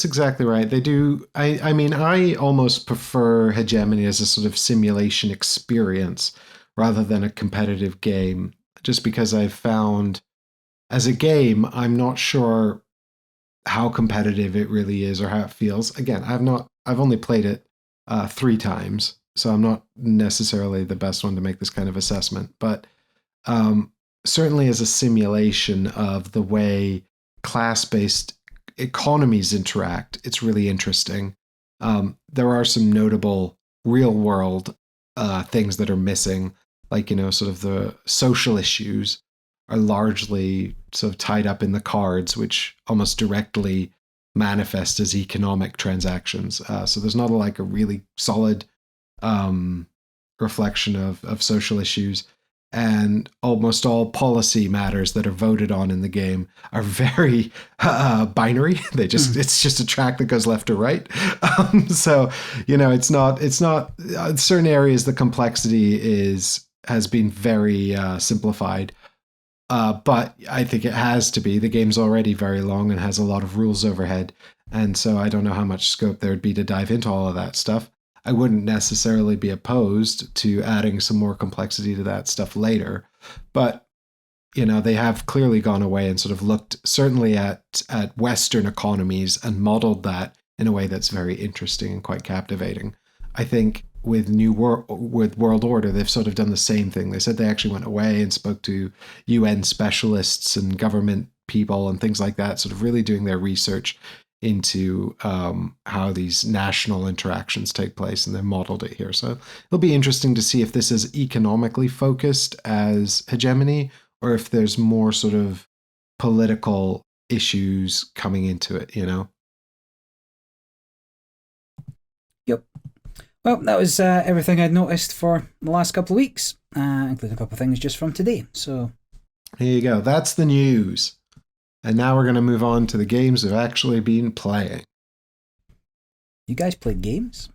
exactly right. They do. I mean, I almost prefer Hegemony as a sort of simulation experience rather than a competitive game, just because I've found as a game, I'm not sure how competitive it really is or how it feels. Again, I've only played it 3 times. So I'm not necessarily the best one to make this kind of assessment, but certainly as a simulation of the way class-based economies interact, it's really interesting. There are some notable real-world things that are missing, like, sort of the social issues are largely sort of tied up in the cards, which almost directly manifest as economic transactions. So there's not a really solid reflection of social issues, and almost all policy matters that are voted on in the game are very binary. It's just a track that goes left or right. So it's not certain areas the complexity has been very simplified. But I think it has to be. The game's already very long and has a lot of rules overhead, and so I don't know how much scope there would be to dive into all of that stuff. I wouldn't necessarily be opposed to adding some more complexity to that stuff later. But, they have clearly gone away and sort of looked certainly at Western economies and modeled that in a way that's very interesting and quite captivating. I think with World Order, they've sort of done the same thing. They said they actually went away and spoke to UN specialists and government people and things like that, sort of really doing their research into how these national interactions take place, and they modeled it here. So it'll be interesting to see if this is economically focused as Hegemony, or if there's more sort of political issues coming into it, Yep. Well, that was everything I'd noticed for the last couple of weeks, including a couple of things just from today. So here you go. That's the news. And now we're going to move on to the games we've actually been playing. You guys play games?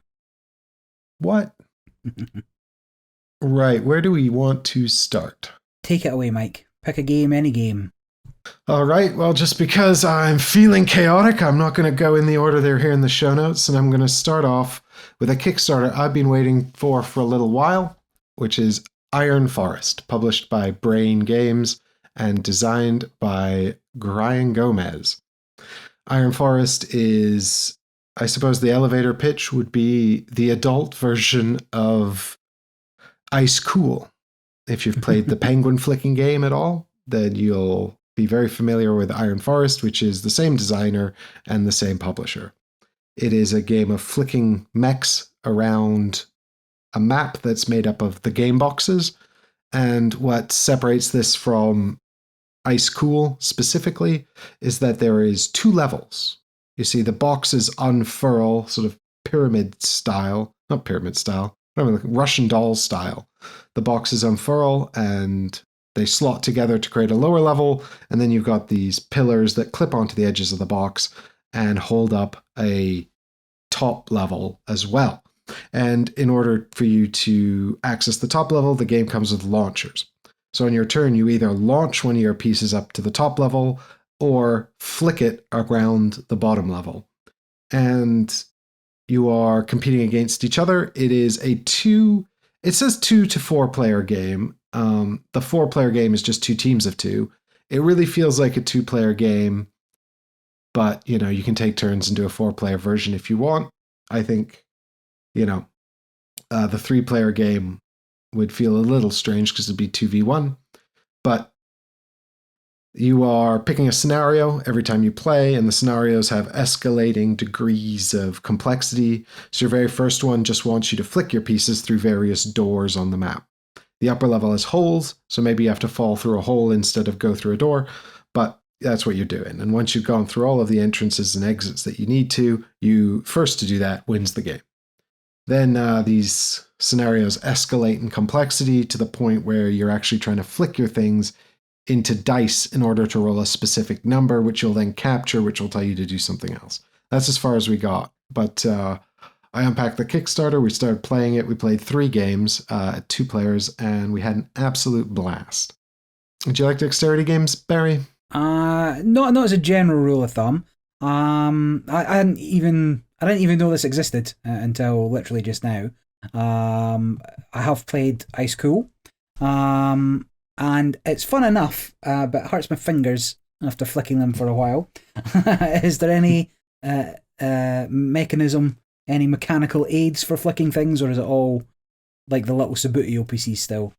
What? Right, where do we want to start? Take it away, Mike. Pick a game, any game. All right, well, just because I'm feeling chaotic, I'm not going to go in the order they're here in the show notes, and I'm going to start off with a Kickstarter I've been waiting for a little while, which is Iron Forest, published by Brain Games and designed by Brian Gomez. Iron Forest is, I suppose the elevator pitch would be the adult version of Ice Cool. If you've played the penguin flicking game at all, then you'll be very familiar with Iron Forest, which is the same designer and the same publisher. It is a game of flicking mechs around a map that's made up of the game boxes. And what separates this from Ice Cool specifically is that there is 2 levels. You see, the boxes unfurl, sort of pyramid style, not pyramid style, Russian doll style. The boxes unfurl and they slot together to create a lower level, and then you've got these pillars that clip onto the edges of the box and hold up a top level as well. And in order for you to access the top level, the game comes with launchers. So on your turn, you either launch one of your pieces up to the top level or flick it around the bottom level. And you are competing against each other. It says 2 to 4 player game. The 4-player game is just 2 teams of 2. It really feels like a 2-player game, but you can take turns and do a 4-player version if you want. I think, the 3-player game would feel a little strange because it'd be 2v1, but you are picking a scenario every time you play, and the scenarios have escalating degrees of complexity. So your very first one just wants you to flick your pieces through various doors on the map. The upper level has holes, so maybe you have to fall through a hole instead of go through a door, but that's what you're doing. And once you've gone through all of the entrances and exits that you need to, you first to do that wins the game. Then these scenarios escalate in complexity to the point where you're actually trying to flick your things into dice in order to roll a specific number, which you'll then capture, which will tell you to do something else. That's as far as we got. But I unpacked the Kickstarter. We started playing it. We played 3 games at 2 players, and we had an absolute blast. Would you like dexterity games, Barry? Not as a general rule of thumb. I didn't even know this existed until literally just now. I have played Ice Cool, and it's fun enough, but it hurts my fingers after flicking them for a while. Is there any mechanism, any mechanical aids for flicking things, or is it all like the little Sabutio pieces still?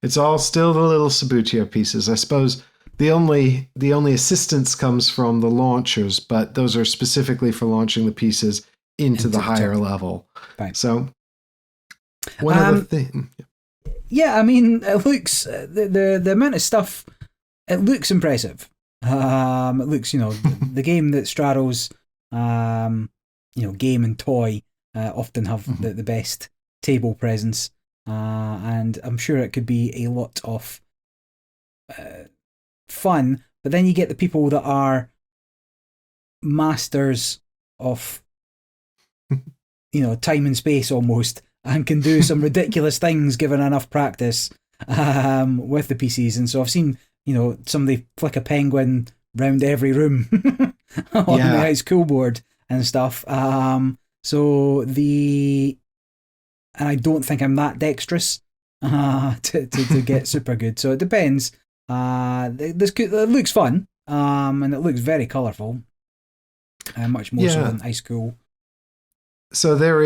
It's all still the little Sabutio pieces. I suppose the only assistance comes from the launchers, but those are specifically for launching the pieces into the higher level. Right. So one other thing. Yeah, I mean, it looks the amount of stuff. It looks impressive. It looks, the game that straddles, game and toy often have the best table presence, and I'm sure it could be a lot of fun. But then you get the people that are masters of, time and space almost, and can do some ridiculous things given enough practice with the PCs. And so I've seen, somebody flick a penguin round every room on the Ice Cool board and stuff. And I don't think I'm that dexterous to get super good. So it depends. It looks fun, and it looks very colourful, much more so than Ice Cool. So there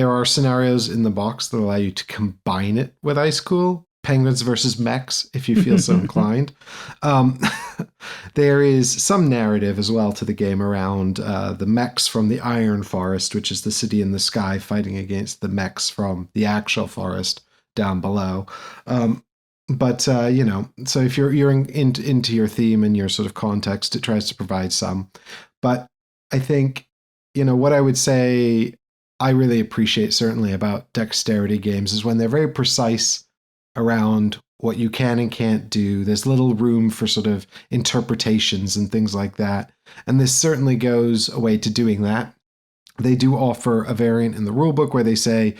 are scenarios in the box that allow you to combine it with Ice Cool, penguins versus mechs, if you feel so inclined. There is some narrative as well to the game around the mechs from the Iron Forest, which is the city in the sky, fighting against the mechs from the actual forest down below. So if you're into your theme and your sort of context, it tries to provide some. But I think, what I would say I really appreciate certainly about dexterity games is when they're very precise around what you can and can't do. There's little room for sort of interpretations and things like that. And this certainly goes a way to doing that. They do offer a variant in the rulebook where they say,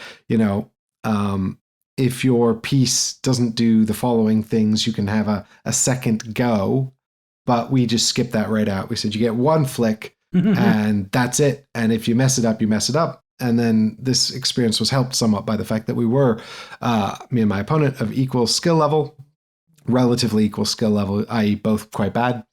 if your piece doesn't do the following things, you can have a second go, but we just skipped that right out. We said you get one flick and that's it. And if you mess it up, you mess it up. And then this experience was helped somewhat by the fact that we were, me and my opponent, of equal skill level, relatively equal skill level, i.e. both quite bad.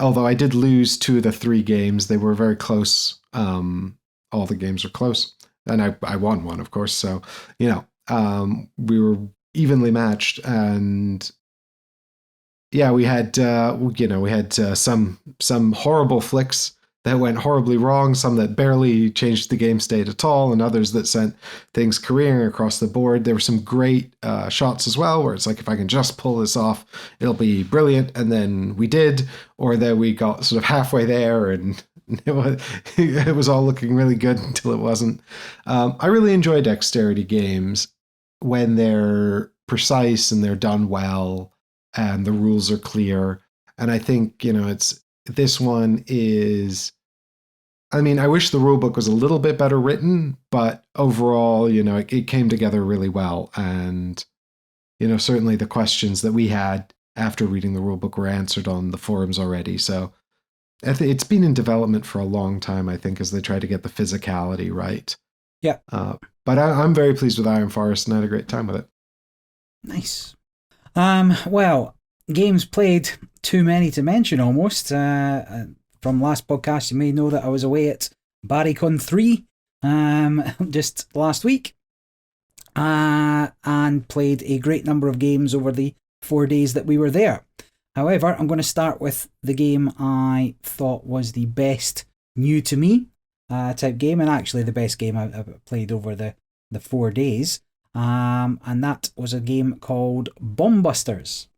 Although I did lose 2 of the 3 games. They were very close. All the games are close. And I won one, of course. So, We were evenly matched, and yeah, we had some horrible flicks that went horribly wrong, some that barely changed the game state at all, and others that sent things careering across the board. There were some great shots as well, where it's like, if I can just pull this off, it'll be brilliant. And then we did, or then we got sort of halfway there, and it was all looking really good until it wasn't. I really enjoy dexterity games when they're precise and they're done well and the rules are clear. And I think, this one is, I mean, I wish the rule book was a little bit better written, but overall, it came together really well. And, certainly the questions that we had after reading the rule book were answered on the forums already. So it's been in development for a long time, I think, as they try to get the physicality right. Yeah. But I'm very pleased with Iron Forest, and I had a great time with it. Nice. Well, games played, too many to mention almost. From last podcast, you may know that I was away at Barrycon 3 just last week, and played a great number of games over the 4 days that we were there. However, I'm going to start with the game I thought was the best new to me type game, and actually the best game I've played over the 4 days. And that was a game called Bombbusters.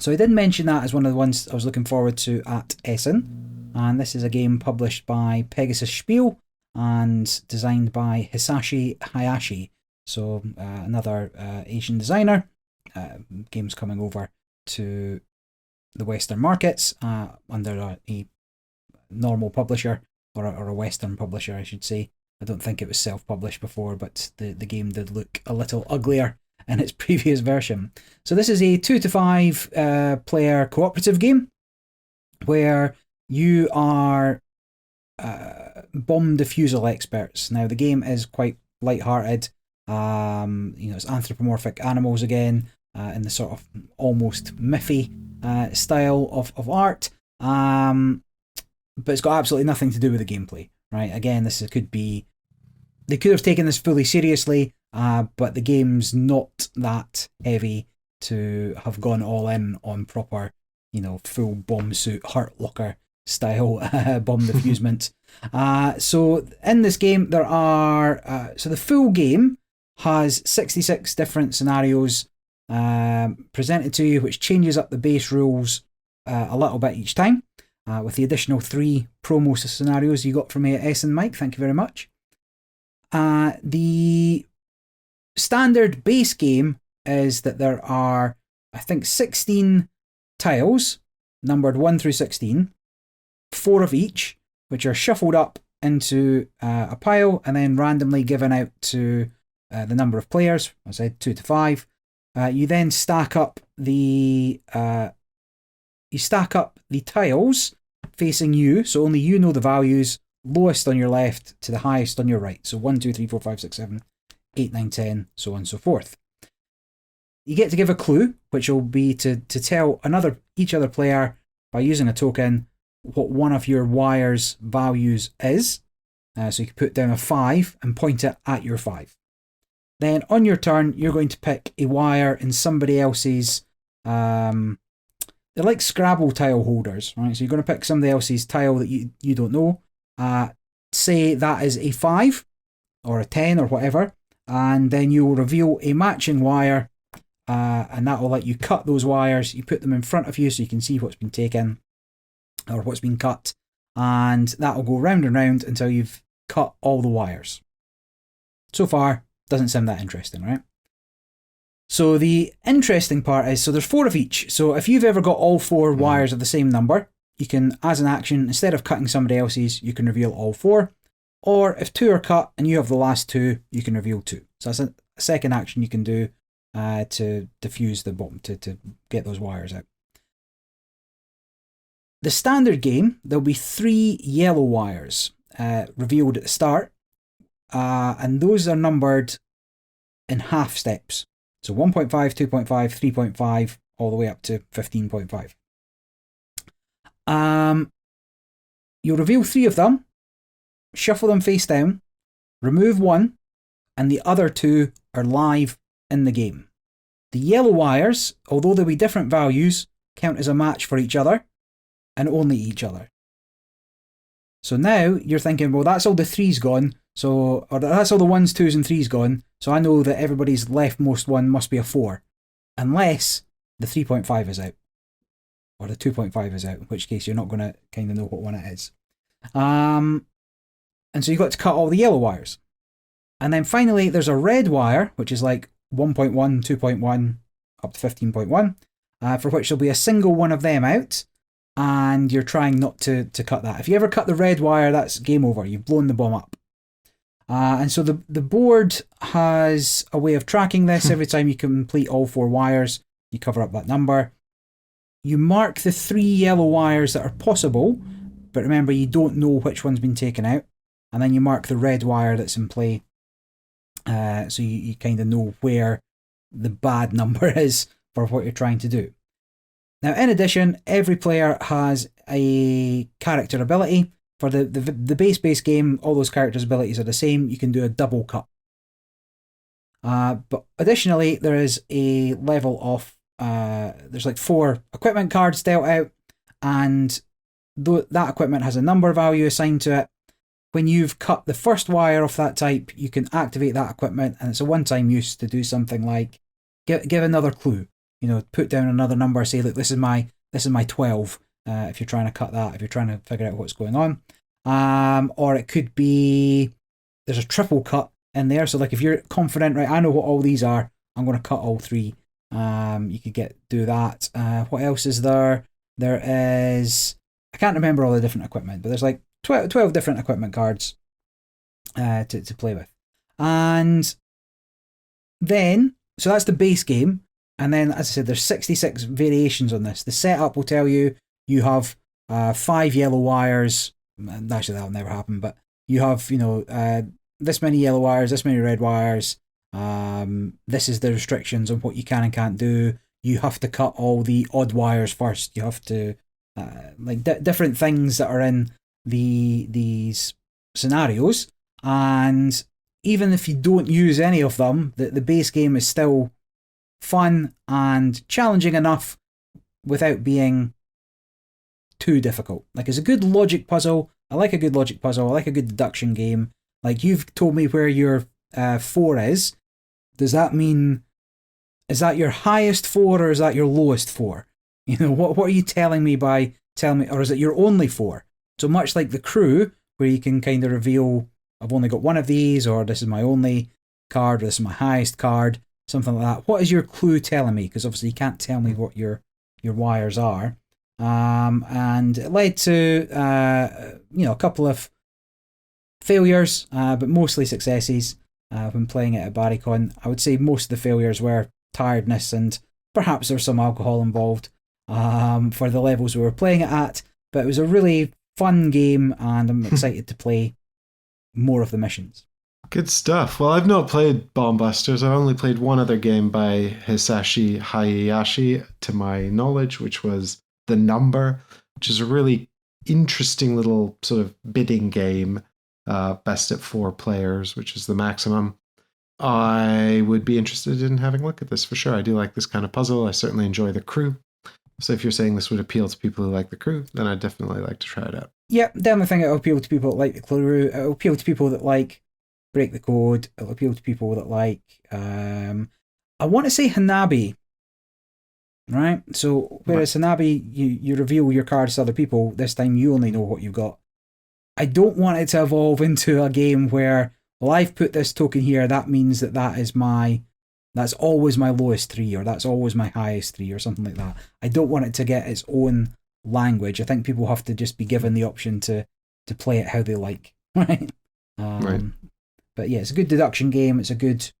So I did mention that as one of the ones I was looking forward to at Essen. And this is a game published by Pegasus Spiel and designed by Hisashi Hayashi. So another Asian designer. Games coming over to the Western markets under a normal publisher, or a Western publisher, I should say. I don't think it was self-published before, but the game did look a little uglier in its previous version. So this is a 2 to 5 player cooperative game where you are bomb defusal experts. Now the game is quite light-hearted. It's anthropomorphic animals again, in the sort of almost Miffy style of art. But it's got absolutely nothing to do with the gameplay. Right, again, they could have taken this fully seriously, but the game's not that heavy to have gone all in on proper, full bomb suit, Hurt Locker style bomb defusement. So in this game, there are, so the full game has 66 different scenarios presented to you, which changes up the base rules a little bit each time. With the additional 3 promo scenarios you got from me at Essen, Mike. Thank you very much. The standard base game is that there are, I think, 16 tiles, numbered 1 through 16, 4 of each, which are shuffled up into a pile and then randomly given out to the number of players. I said 2 to 5. You then stack up the tiles facing you, so only you know the values, lowest on your left to the highest on your right. So 1, 2, 3, 4, 5, 6, 7, 8, 9, 10, so on and so forth. You get to give a clue, which will be to tell each other player by using a token what one of your wires' values is. So you can put down a 5 and point it at your 5. Then on your turn, you're going to pick a wire in somebody else's. They're like Scrabble tile holders, right? So you're going to pick somebody else's tile that you don't know. Say that is a 5 or a 10 or whatever, and then you will reveal a matching wire, and that will let you cut those wires. You put them in front of you so you can see what's been taken or what's been cut, and that will go round and round until you've cut all the wires. So far, doesn't sound that interesting, right? So the interesting part is, so there's 4 of each. So if you've ever got all 4 wires of the same number, you can, as an action, instead of cutting somebody else's, you can reveal all 4. Or if 2 are cut and you have the last 2, you can reveal 2. So that's a second action you can do to defuse the bomb, to get those wires out. The standard game, there'll be 3 yellow wires revealed at the start, and those are numbered in half steps. So 1.5, 2.5, 3.5, all the way up to 15.5. You'll reveal 3 of them, shuffle them face down, remove 1, and the other 2 are live in the game. The yellow wires, although there'll be different values, count as a match for each other and only each other. So now you're thinking, well, that's all the 3s gone, so, or that's all the 1s, 2s, and 3s gone, so I know that everybody's leftmost one must be a 4, unless the 3.5 is out, or the 2.5 is out, in which case you're not going to kind of know what one it is. And so you've got to cut all the yellow wires. And then finally, there's a red wire, which is like 1.1, 2.1, up to 15.1, for which there'll be a single one of them out, and you're trying not to cut that. If you ever cut the red wire, that's game over. You've blown the bomb up. And so the board has a way of tracking this. Every time you complete all 4 wires, you cover up that number. You mark the 3 yellow wires that are possible, but remember, you don't know which one's been taken out. And then you mark the red wire that's in play, so you kind of know where the bad number is for what you're trying to do. Now, in addition, every player has a character ability. For the base game, all those characters' abilities are the same. You can do a double cut. But additionally, there is a level of, there's like 4 equipment cards dealt out, and that equipment has a number value assigned to it. When you've cut the first wire off that type, you can activate that equipment, and it's a one-time use to do something like give another clue. Put down another number, say, look, this is my 12. If you're trying to cut that, if you're trying to figure out what's going on. Or it could be there's a triple cut in there. So like if you're confident, right, I know what all these are, I'm going to cut all 3. You could do that. What else is there? There is, I can't remember all the different equipment, but there's like 12 different equipment cards to play with. And then, so that's the base game. And then, as I said, there's 66 variations on this. The setup will tell you have 5 yellow wires. Actually, that'll never happen, but you have, this many yellow wires, this many red wires. This is the restrictions on what you can and can't do. You have to cut all the odd wires first. You have to, different things that are in these scenarios. And even if you don't use any of them, the base game is still fun and challenging enough without being too difficult. Like, it's a good logic puzzle. I like a good logic puzzle. I like a good deduction game. Like, you've told me where your 4 is. Does that mean, is that your highest 4 or is that your lowest 4? What are you telling me by telling me, or is it your only 4? So much like the crew, where you can kind of reveal, I've only got one of these, or this is my only card, or this is my highest card, something like that. What is your clue telling me? Because obviously you can't tell me what your wires are. And it led to a couple of failures, but mostly successes when playing it at Barrycon. I would say most of the failures were tiredness, and perhaps there's some alcohol involved for the levels we were playing it at. But it was a really fun game, and I'm excited to play more of the missions. Good stuff. Well, I've not played Bomb Busters. I've only played one other game by Hisashi Hayashi, to my knowledge, which was The Number, which is a really interesting little sort of bidding game, best at 4 players, which is the maximum. I would be interested in having a look at this for sure. I do like this kind of puzzle. I certainly enjoy the crew. So if you're saying this would appeal to people who like the crew, then I'd definitely like to try it out. Yeah, definitely think it'll appeal to people that like the crew. It'll appeal to people that like Break the Code. It'll appeal to people that like, I want to say Hanabi, right? So whereas Hanabi, you reveal your cards to other people, this time you only know what you've got. I don't want it to evolve into a game where, well, I've put this token here, that means that's always my lowest 3, or that's always my highest 3, or something like that. I don't want it to get its own language. I think people have to just be given the option to play it how they like, right? Right. But yeah, it's a good deduction game. It's a good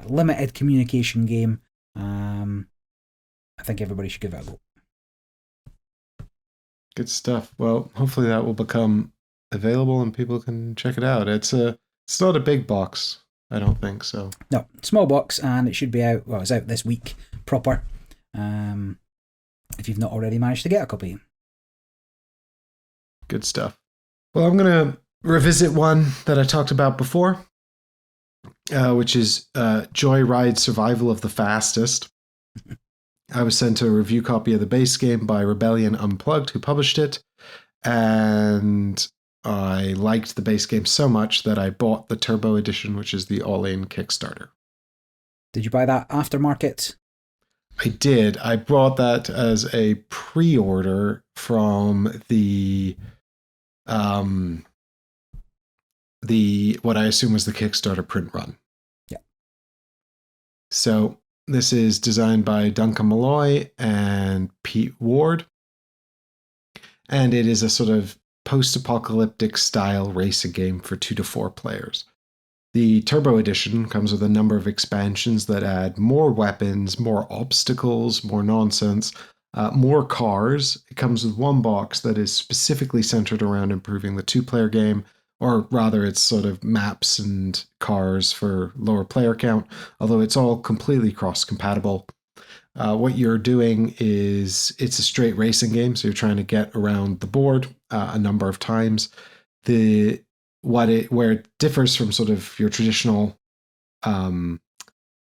limited communication game. I think everybody should give it a go. Good stuff. Well, hopefully that will become available and people can check it out. It's not a big box, I don't think so. No, small box, and it should be out. Well, it's out this week proper. If you've not already managed to get a copy. Good stuff. Well, I'm going to revisit one that I talked about before. which is Joyride Survival of the Fastest. I was sent a review copy of the base game by Rebellion Unplugged, who published it, and I liked the base game so much that I bought the Turbo Edition, which is the all-in Kickstarter. Did you buy that aftermarket? I did. I bought that as a pre-order from the what I assume was the Kickstarter print run. Yeah. So this is designed by Duncan Malloy and Pete Ward, and it is a sort of post-apocalyptic style racing game for 2 to 4 players. The Turbo Edition comes with a number of expansions that add more weapons, more obstacles, more nonsense, more cars. It comes with one box that is specifically centered around improving the 2-player game, or rather it's sort of maps and cars for lower player count, although it's all completely cross-compatible. What you're doing is it's a straight racing game, so you're trying to get around the board a number of times. Where it differs from sort of your traditional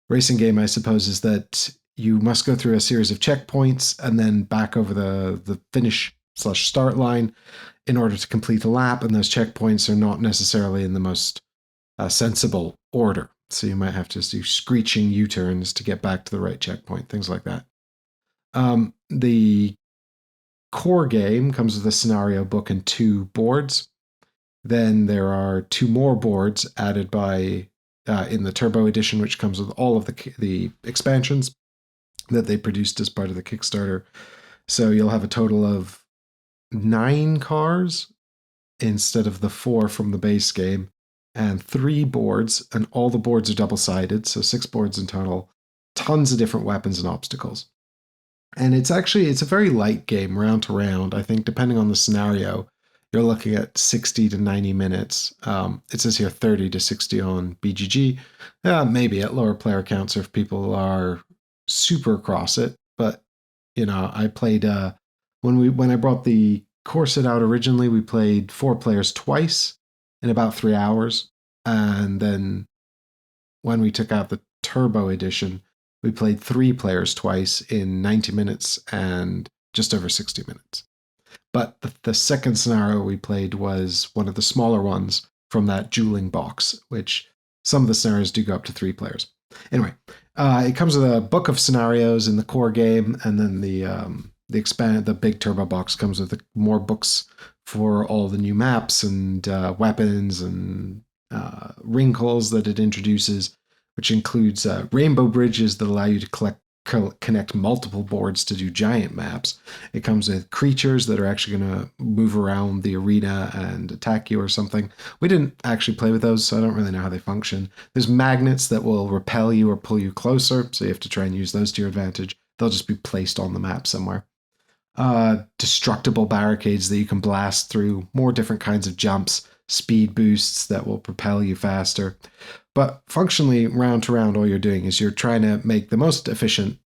racing game, I suppose, is that you must go through a series of checkpoints and then back over the finish/start line in order to complete a lap, and those checkpoints are not necessarily in the most sensible order. So you might have to do screeching U-turns to get back to the right checkpoint, things like that. The core game comes with a scenario book and 2 boards. Then there are 2 more boards added by in the Turbo Edition, which comes with all of the expansions that they produced as part of the Kickstarter. So you'll have a total of 9 cars instead of the 4 from the base game, and 3 boards, and all the boards are double-sided, so 6 boards in total, tons of different weapons and obstacles. And it's a very light game, round to round. I think depending on the scenario, you're looking at 60 to 90 minutes. It says here 30 to 60 on BGG. Maybe at lower player counts if people are super across it. But, I played, when I brought the core set out originally, we played 4 players twice in about 3 hours. And then when we took out the Turbo Edition, we played 3 players twice in 90 minutes and just over 60 minutes. But the second scenario we played was one of the smaller ones from that dueling box, which some of the scenarios do go up to 3 players. Anyway, it comes with a book of scenarios in the core game, and then the big turbo box comes with more books for all the new maps and weapons and wrinkles that it introduces, which includes rainbow bridges that allow you to connect multiple boards to do giant maps. It comes with creatures that are actually going to move around the arena and attack you or something. We didn't actually play with those, so I don't really know how they function. There's magnets that will repel you or pull you closer, so you have to try and use those to your advantage. They'll just be placed on the map somewhere. Destructible barricades that you can blast through, more different kinds of jumps, speed boosts that will propel you faster. But functionally, round to round, all you're doing is you're trying to make the most efficient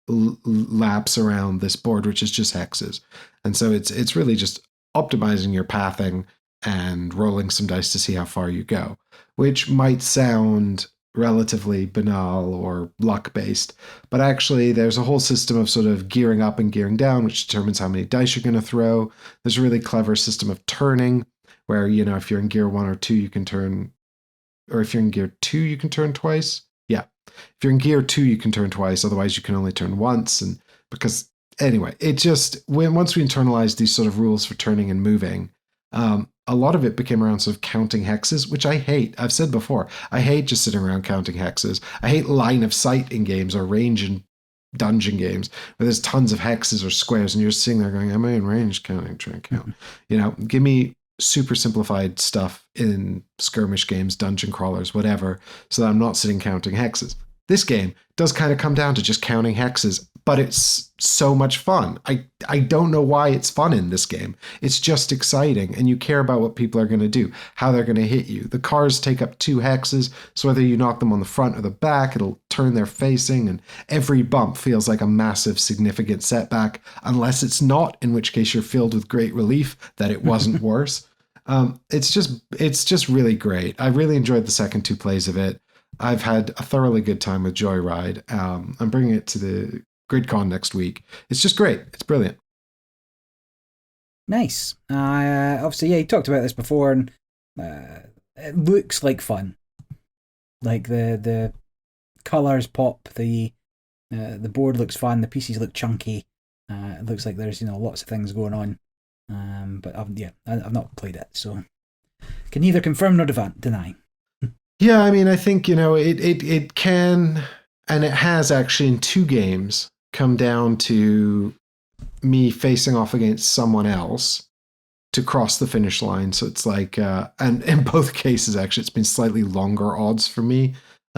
laps around this board, which is just hexes. And so it's really just optimizing your pathing and rolling some dice to see how far you go, which might sound relatively banal or luck-based, but actually there's a whole system of sort of gearing up and gearing down, which determines how many dice you're going to throw. There's a really clever system of turning, where, if you're in gear 1 or 2, you can turn, or if you're in gear 2, you can turn twice. Yeah. If you're in gear 2, you can turn twice. Otherwise, you can only turn once. And because, anyway, once we internalized these sort of rules for turning and moving, a lot of it became around sort of counting hexes, which I hate. I've said before, I hate just sitting around counting hexes. I hate line of sight in games or range in dungeon games where there's tons of hexes or squares and you're sitting there going, am I in range trying to count? Give me super simplified stuff in skirmish games, dungeon crawlers, whatever, so that I'm not sitting counting hexes. This game does kind of come down to just counting hexes, but it's so much fun. I don't know why it's fun in this game. It's just exciting, and you care about what people are going to do, how they're going to hit you. The cars take up 2 hexes, so whether you knock them on the front or the back, it'll turn their facing, and every bump feels like a massive, significant setback, unless it's not, in which case you're filled with great relief that it wasn't worse. It's just really great. I really enjoyed the second 2 plays of it. I've had a thoroughly good time with Joyride. I'm bringing it to the GridCon next week. It's just great. It's brilliant. Nice. Obviously, yeah, you talked about this before, and it looks like fun. Like the colors pop, the board looks fun, the pieces look chunky. It looks like there's lots of things going on. But I've not played it, so can neither confirm nor deny. Yeah, I mean, I think it can, and it has actually in two games come down to me facing off against someone else to cross the finish line. So it's like, and in both cases, actually, it's been slightly longer odds for me.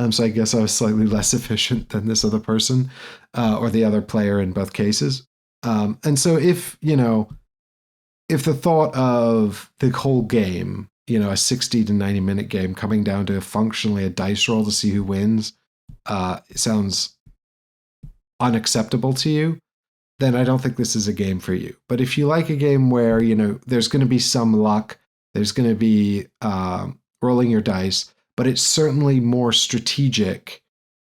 So I guess I was slightly less efficient than this other person or the other player in both cases. And so if the thought of the whole game, a 60 to 90-minute game coming down to functionally a dice roll to see who wins, sounds unacceptable to you, then I don't think this is a game for you. But if you like a game where, there's going to be some luck, there's going to be rolling your dice, but it's certainly more strategic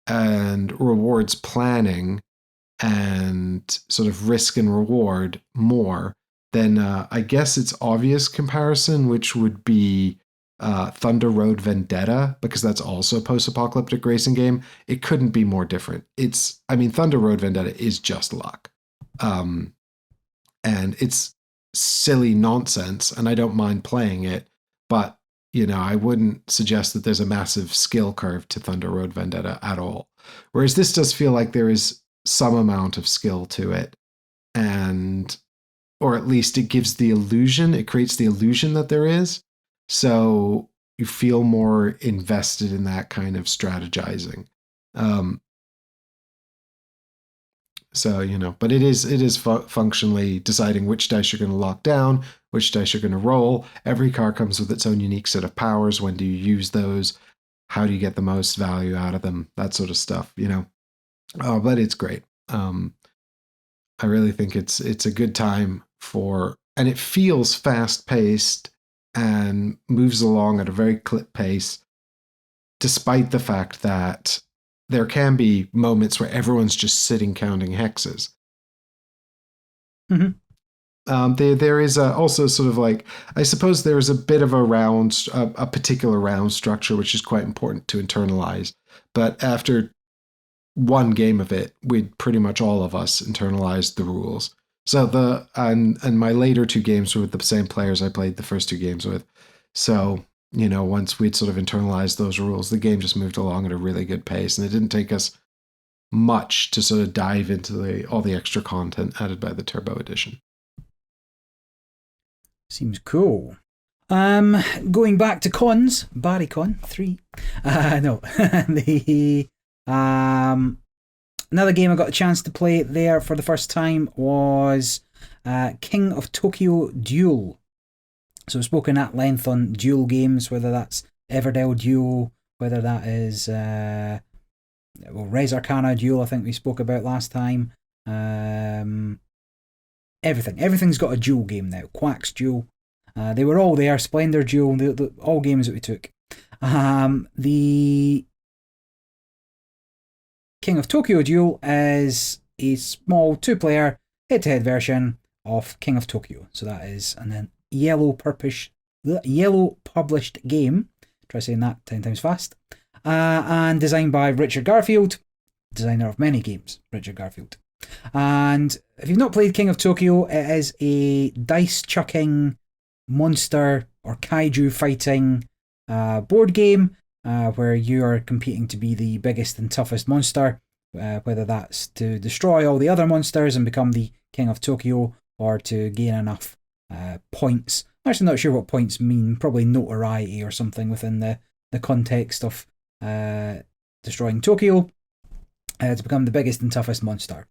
and rewards planning and sort of risk and reward more, then I guess its obvious comparison, which would be Thunder Road Vendetta, because that's also a post-apocalyptic racing game. It couldn't be more different. Thunder Road Vendetta is just luck. And it's silly nonsense, and I don't mind playing it, but I wouldn't suggest that there's a massive skill curve to Thunder Road Vendetta at all. Whereas this does feel like there is some amount of skill to it, or at least it creates the illusion that there is. So you feel more invested in that kind of strategizing. But it is functionally deciding which dice you're going to lock down, which dice you're going to roll. Every car comes with its own unique set of powers. When do you use those? How do you get the most value out of them? That sort of stuff, but it's great. I really think it's a good time and it feels fast paced and moves along at a very clip pace, despite the fact that there can be moments where everyone's just sitting counting hexes. Mm-hmm. There is also sort of like, I suppose there is a bit of a particular round structure, which is quite important to internalize. But after one game of it, we'd pretty much all of us internalized the rules. So and my later two games were with the same players I played the first two games with. So, once we'd sort of internalized those rules, the game just moved along at a really good pace, and it didn't take us much to sort of dive into all the extra content added by the Turbo Edition. Seems cool. Going back to cons, BarryCon 3. No, another game I got a chance to play there for the first time was King of Tokyo Duel. So we've spoken at length on Duel games, whether that's Everdell Duel, whether that is Res Arcana Duel, I think we spoke about last time. Everything's got a Duel game now. Quack's Duel. They were all there. Splendor Duel, all games that we took. The King of Tokyo Duel is a small 2-player head-to-head version of King of Tokyo. So that is an yellow published game. Try saying that 10 times fast. And designed by Richard Garfield, designer of many games, Richard Garfield. And if you've not played King of Tokyo, it is a dice-chucking monster or kaiju fighting board game where you are competing to be the biggest and toughest monster, whether that's to destroy all the other monsters and become the King of Tokyo, or to gain enough points. I'm actually not sure what points mean, probably notoriety or something within the context of destroying Tokyo, to become the biggest and toughest monster.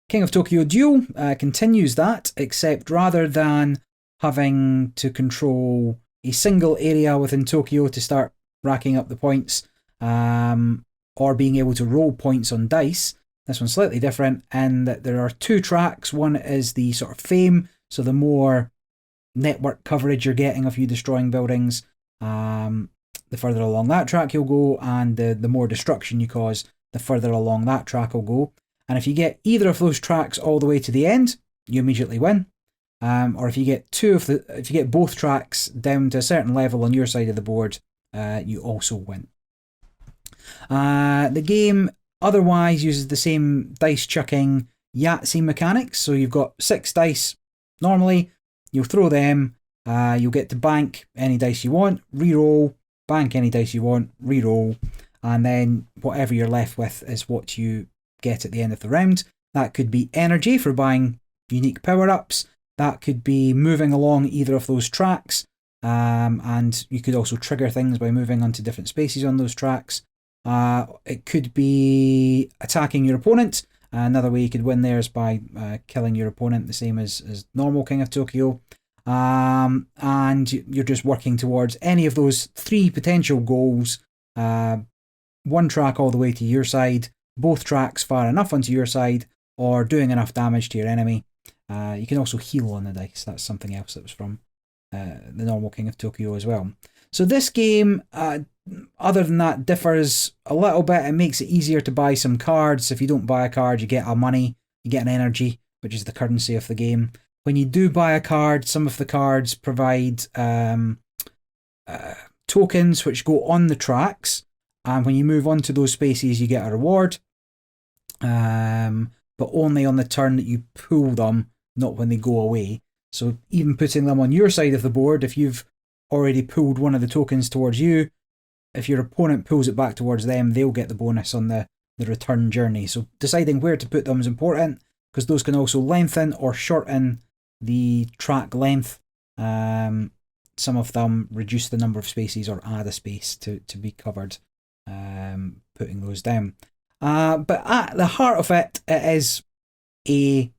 King of Tokyo Duel continues that, except rather than having to control a single area within Tokyo to start racking up the points, or being able to roll points on dice, this one's slightly different in that there are 2 tracks. One is the sort of fame, so the more network coverage you're getting of you destroying buildings, the the further along that track you'll go, and the more destruction you cause, the further along that track will go. And if you get either of those tracks all the way to the end, you immediately win. Or if you get both tracks down to a certain level on your side of the board, you also win. The game otherwise uses the same dice chucking Yahtzee mechanics. So you've got 6 dice. Normally, you'll throw them. You'll get to bank any dice you want, re-roll, bank any dice you want, re-roll, and then whatever you're left with is what you get at the end of the round. That could be energy for buying unique power-ups. That could be moving along either of those tracks. And you could also trigger things by moving onto different spaces on those tracks. It could be attacking your opponent. Another way you could win there is by killing your opponent, the same as normal King of Tokyo. And you're just working towards any of those 3 potential goals. One track all the way to your side, both tracks far enough onto your side, or doing enough damage to your enemy. You can also heal on the dice. That's something else that was from the normal King of Tokyo as well. So this game, other than that, differs a little bit. It makes it easier to buy some cards. If you don't buy a card, you get a money, you get an energy, which is the currency of the game. When you do buy a card, some of the cards provide tokens which go on the tracks, and when you move on to those spaces, you get a reward, but only on the turn that you pull them, not when they go away. So even putting them on your side of the board, if you've already pulled one of the tokens towards you, if your opponent pulls it back towards them, they'll get the bonus on the return journey. So deciding where to put them is important, because those can also lengthen or shorten the track length. Some of them reduce the number of spaces or add a space to be covered, putting those down. But at the heart of it, it is a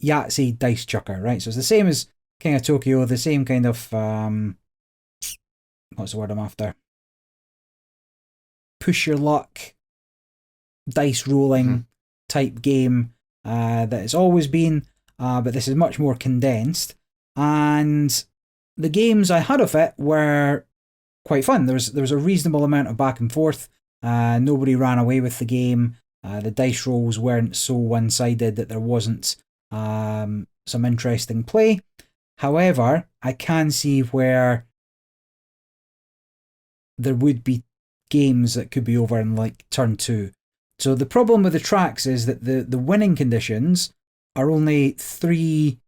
Yahtzee dice chucker, right? So it's the same as King of Tokyo, the same kind of what's the word I'm after? Push your luck, dice rolling type game that it's always been, but this is much more condensed. And the games I had of it were quite fun. There was a reasonable amount of back and forth. Nobody ran away with the game. The dice rolls weren't so one-sided that there wasn't some interesting play. However, I can see where there would be games that could be over in like turn 2. So the problem with the tracks is that the winning conditions are only 3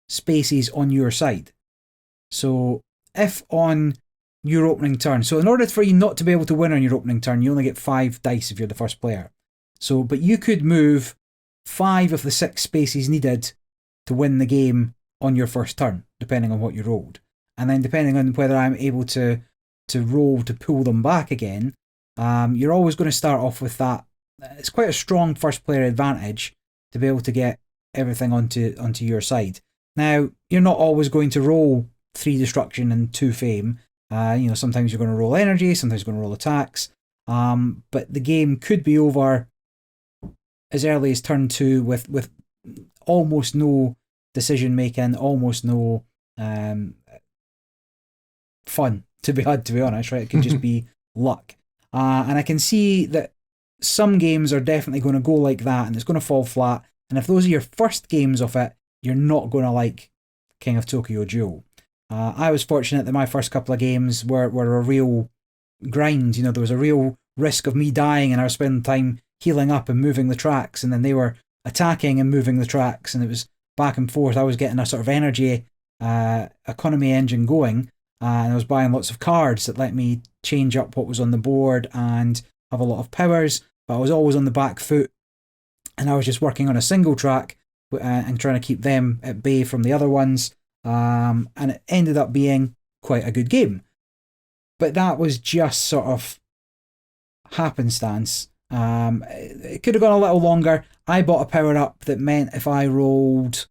spaces on your side. So if on your opening turn, so in order for you not to be able to win on your opening turn, you only get 5 dice if you're the first player. So, but you could move 5 of the 6 spaces needed to win the game on your first turn, depending on what you rolled. And then depending on whether I'm able to roll to pull them back again, you're always going to start off with that. It's quite a strong first player advantage to be able to get everything onto your side. Now, you're not always going to roll 3 destruction and 2 fame. Sometimes you're going to roll energy, sometimes you're going to roll attacks. But the game could be over as early as turn 2 with almost no decision making, almost no fun to be honest, right? It could just be luck. And I can see that some games are definitely going to go like that and it's going to fall flat. And if those are your first games of it, you're not going to like King of Tokyo Duel. I was fortunate that my first couple of games were a real grind. There was a real risk of me dying and I was spending time healing up and moving the tracks, and then they were attacking and moving the tracks, and it was back and forth. I was getting a sort of energy economy engine going, and I was buying lots of cards that let me change up what was on the board and have a lot of powers, but I was always on the back foot, and I was just working on a single track and trying to keep them at bay from the other ones, and it ended up being quite a good game. But that was just sort of happenstance. It could have gone a little longer. I bought a power up that meant if I rolled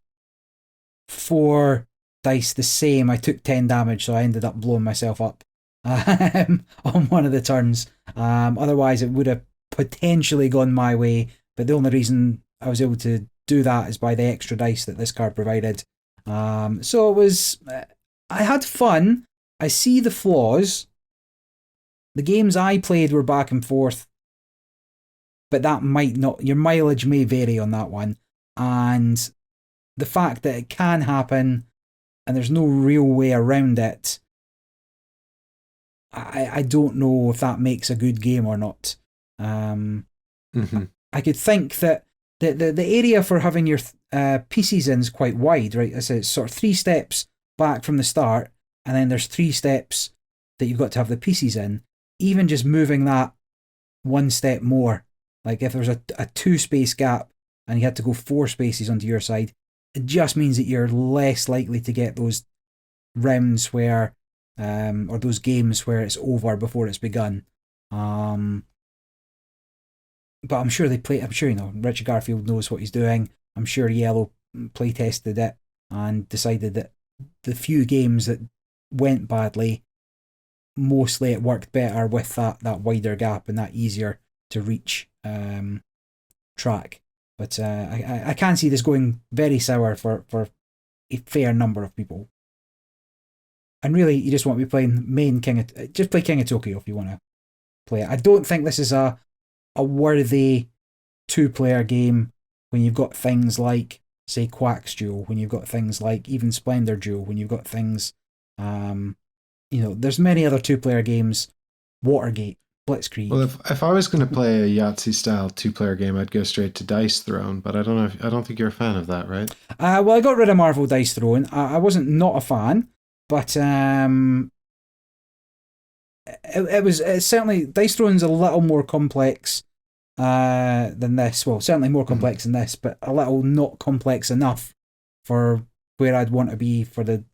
4 dice the same, I took 10 damage, so I ended up blowing myself up on one of the turns. Otherwise, it would have potentially gone my way, but the only reason I was able to do that is by the extra dice that this card provided. So it was, I had fun. I see the flaws, The games I played were back and forth, but that might not, your mileage may vary on that one. And the fact that it can happen and there's no real way around it, I don't know if that makes a good game or not. I could think that the area for having your pieces in is quite wide, right? It's sort of 3 steps back from the start, and then there's 3 steps that you've got to have the pieces in. Even just moving that 1 step more, like if there's a 2 space gap and you had to go 4 spaces onto your side, it just means that you're less likely to get those rounds where, or those games where it's over before it's begun. But I'm sure Richard Garfield knows what he's doing. I'm sure Yellow play tested it and decided that the few games that went badly, mostly it worked better with that wider gap and that easier to reach track. But I can see this going very sour for a fair number of people. And really, you just want to be playing just play King of Tokyo if you want to play it. I don't think this is a worthy 2-player game when you've got things like, say, Quack's Duel, when you've got things like even Splendor Duel, when you've got things, there's many other 2-player games, Watergate, Blitzkrieg. Well, if I was going to play a Yahtzee-style 2-player game, I'd go straight to Dice Throne, but I don't think you're a fan of that, right? Well, I got rid of Marvel Dice Throne. I wasn't not a fan, but it's certainly, Dice Throne's a little more complex than this. Well, certainly more complex than this, but a little not complex enough for where I'd want to be for the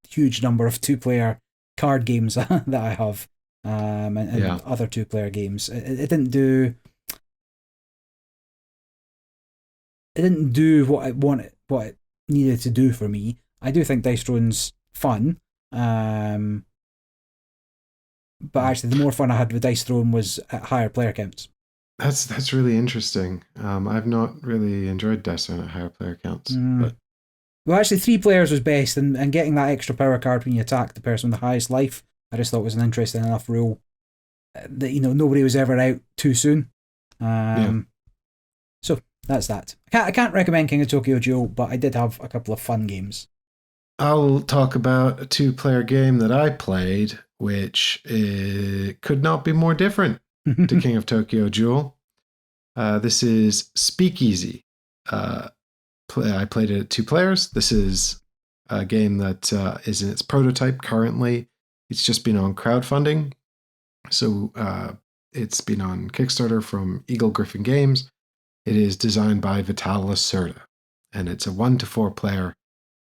huge number of 2-player card games that I have, and other 2-player games. It didn't do what it needed to do for me. I do think Dice Throne's fun, but actually the more fun I had with Dice Throne was at higher player counts. That's really interesting. I've not really enjoyed Dice Throne at higher player counts. But well, actually 3 players was best, and getting that extra power card when you attack the person with the highest life, I just thought was an interesting enough rule that nobody was ever out too soon. So that's that. I can't recommend King of Tokyo Duel, but I did have a couple of fun games. I'll talk about a 2-player game that I played, which could not be more different to King of Tokyo Duel. This is Speakeasy. I played it at 2 players. This is a game that is in its prototype currently. It's just been on crowdfunding. So it's been on Kickstarter from Eagle Griffin Games. It is designed by Vital Lacerda, and it's a 1 to 4 player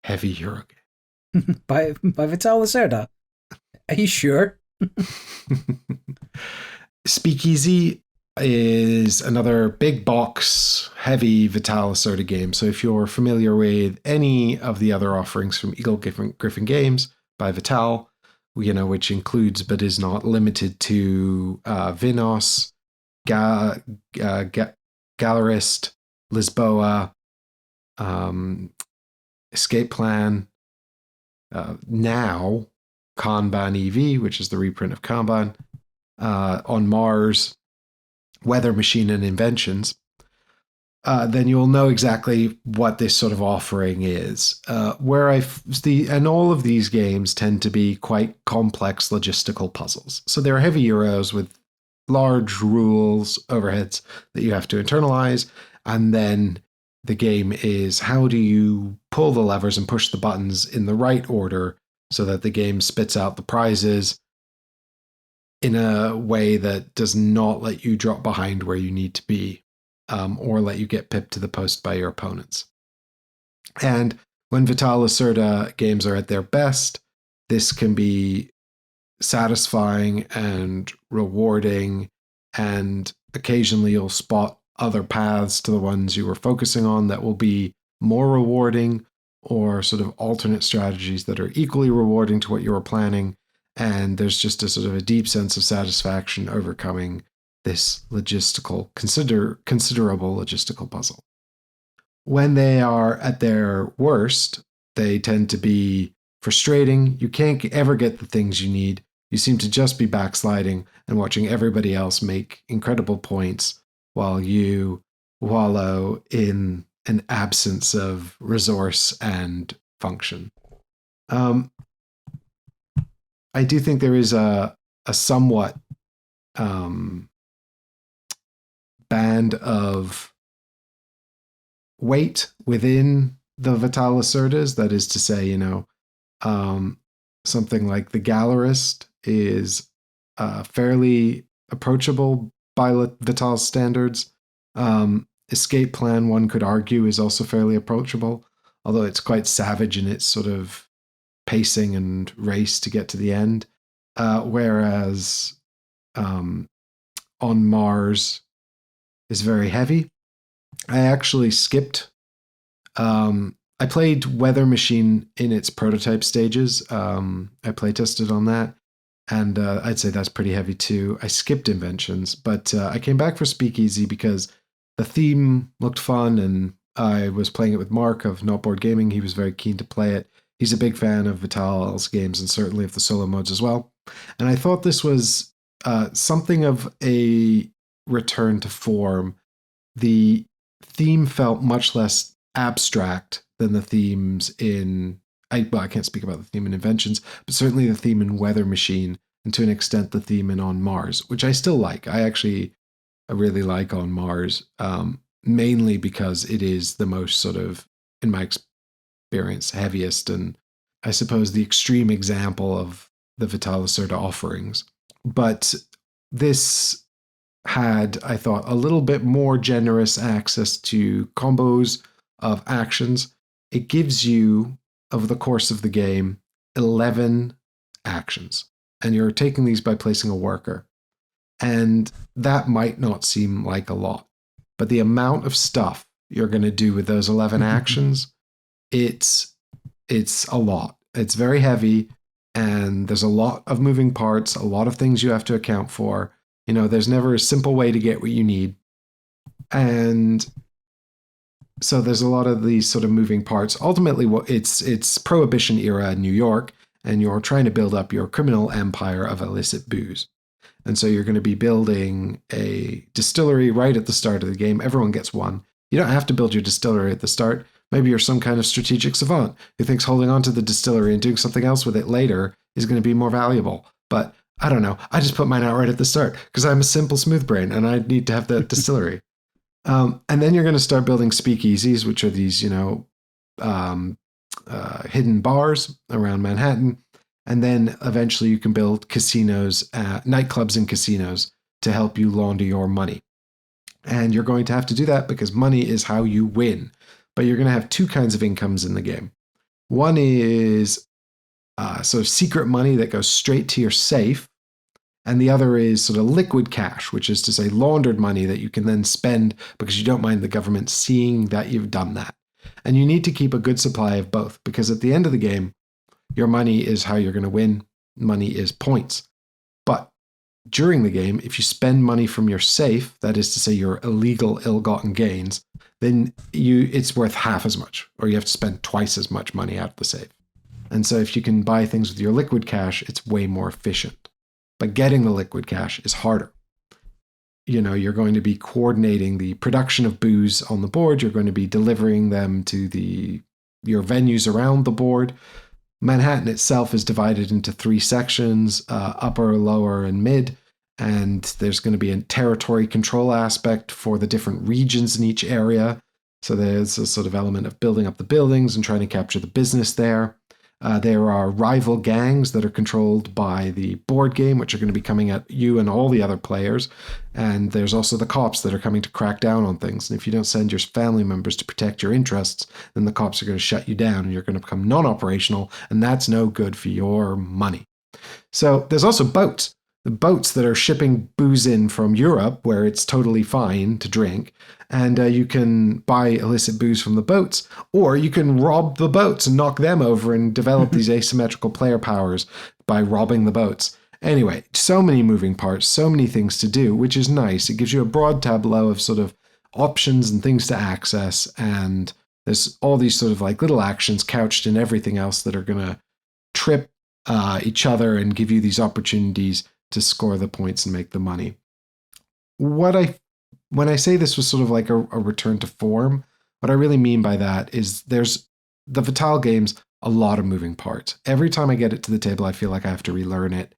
heavy Euro game. by Vital Lacerda? Are you sure? Speakeasy is another big box, heavy Vital Lacerda game. So if you're familiar with any of the other offerings from Eagle Griffin Games by Vital, which includes but is not limited to Ethnos, Gallerist, Lisboa, Escape Plan, now Kanban EV, which is the reprint of Kanban, On Mars, Weather Machine and Inventions, then you'll know exactly what this sort of offering is. And all of these games tend to be quite complex logistical puzzles. So they're heavy Euros with large rules, overheads that you have to internalize. And then the game is, how do you pull the levers and push the buttons in the right order so that the game spits out the prizes in a way that does not let you drop behind where you need to be, or let you get pipped to the post by your opponents. And when Vital Lacerda games are at their best, this can be satisfying and rewarding, and occasionally you'll spot other paths to the ones you were focusing on that will be more rewarding, or sort of alternate strategies that are equally rewarding to what you were planning. And there's just a sort of a deep sense of satisfaction overcoming this considerable logistical puzzle. When they are at their worst, they tend to be frustrating. You can't ever get the things you need. You seem to just be backsliding and watching everybody else make incredible points while you wallow in an absence of resource and function. I do think there is a somewhat band of weight within the Vital Asserters. That is to say, something like the Gallerist is fairly approachable by Vital's standards. Escape Plan, one could argue, is also fairly approachable, although it's quite savage in its sort of pacing and race to get to the end. Whereas On Mars is very heavy. I actually skipped. I played Weather Machine in its prototype stages. I play tested on that, and I'd say that's pretty heavy too. I skipped Inventions, but I came back for Speakeasy because the theme looked fun, and I was playing it with Mark of Not Board Gaming. He was very keen to play it. He's a big fan of Vital's games and certainly of the solo modes as well. And I thought this was something of a return to form. The theme felt much less abstract than the themes in... I can't speak about the theme in Inventions, but certainly the theme in Weather Machine, and to an extent the theme in On Mars, which I still like. I really like On Mars, mainly because it is the most sort of, in my experience, heaviest and I suppose the extreme example of the Vital Asserta offerings. But this had, I thought, a little bit more generous access to combos of actions. It gives you, over the course of the game, 11 actions. And you're taking these by placing a worker. And that might not seem like a lot. But the amount of stuff you're going to do with those 11 actions, it's a lot. It's very heavy. And there's a lot of moving parts, a lot of things you have to account for. There's never a simple way to get what you need. And so there's a lot of these sort of moving parts. Ultimately, it's Prohibition era New York, and you're trying to build up your criminal empire of illicit booze. And so you're going to be building a distillery right at the start of the game. Everyone gets one. You don't have to build your distillery at the start. Maybe you're some kind of strategic savant who thinks holding on to the distillery and doing something else with it later is going to be more valuable. But I don't know. I just put mine out right at the start because I'm a simple smooth brain and I need to have that distillery. And then you're going to start building speakeasies, which are these, hidden bars around Manhattan. And then eventually you can build casinos, nightclubs and casinos to help you launder your money. And you're going to have to do that because money is how you win. But you're going to have two kinds of incomes in the game. One is sort of secret money that goes straight to your safe. And the other is sort of liquid cash, which is to say laundered money that you can then spend because you don't mind the government seeing that you've done that. And you need to keep a good supply of both because at the end of the game, your money is how you're going to win. Money is points. But during the game, if you spend money from your safe, that is to say your illegal, ill-gotten gains, then it's worth half as much, or you have to spend twice as much money out of the safe. And so if you can buy things with your liquid cash, it's way more efficient. But getting the liquid cash is harder. You're going to be coordinating the production of booze on the board. You're going to be delivering them to your venues around the board. Manhattan itself is divided into 3 sections, upper, lower, and mid. And there's going to be a territory control aspect for the different regions in each area. So there's a sort of element of building up the buildings and trying to capture the business there. There are rival gangs that are controlled by the board game, which are going to be coming at you and all the other players. And there's also the cops that are coming to crack down on things. And if you don't send your family members to protect your interests, then the cops are going to shut you down and you're going to become non-operational. And that's no good for your money. So there's also boats. The boats that are shipping booze in from Europe, where it's totally fine to drink. And you can buy illicit booze from the boats, or you can rob the boats and knock them over and develop these asymmetrical player powers by robbing the boats. Anyway, so many moving parts, so many things to do, which is nice. It gives you a broad tableau of sort of options and things to access. And there's all these sort of like little actions couched in everything else that are going to trip each other and give you these opportunities to score the points and make the money. When I say this was sort of like a return to form, what I really mean by that is there's the Vital games, a lot of moving parts. Every time I get it to the table, I feel like I have to relearn it,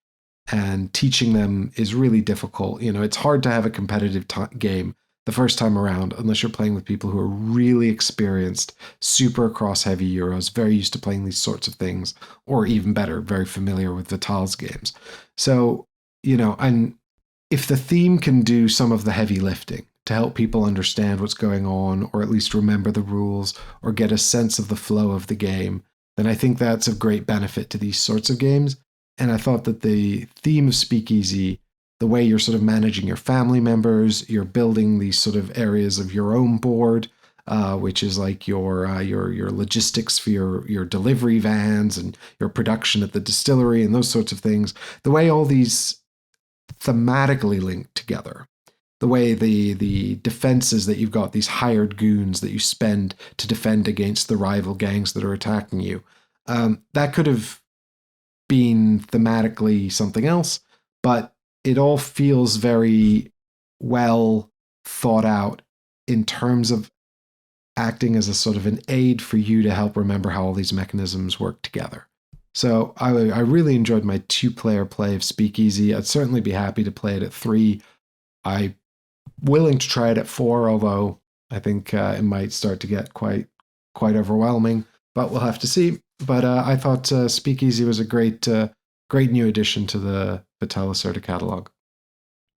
and teaching them is really difficult. It's hard to have a competitive game the first time around unless you're playing with people who are really experienced, super cross heavy Euros, very used to playing these sorts of things, or even better, very familiar with Vital's games. So, and if the theme can do some of the heavy lifting to help people understand what's going on, or at least remember the rules, or get a sense of the flow of the game, then I think that's of great benefit to these sorts of games. And I thought that the theme of Speakeasy, the way you're sort of managing your family members, you're building these sort of areas of your own board, which is like your logistics for your delivery vans and your production at the distillery and those sorts of things. The way all these thematically link together, the way the defenses that you've got, these hired goons that you spend to defend against the rival gangs that are attacking you, that could have been thematically something else, but it all feels very well thought out in terms of acting as a sort of an aid for you to help remember how all these mechanisms work together. So I really enjoyed my 2-player play of Speakeasy. I'd certainly be happy to play it at 3. I'm willing to try it at 4, although I think it might start to get quite overwhelming, but we'll have to see. But I thought Speakeasy was a great new addition to the Vital Lacerda catalog.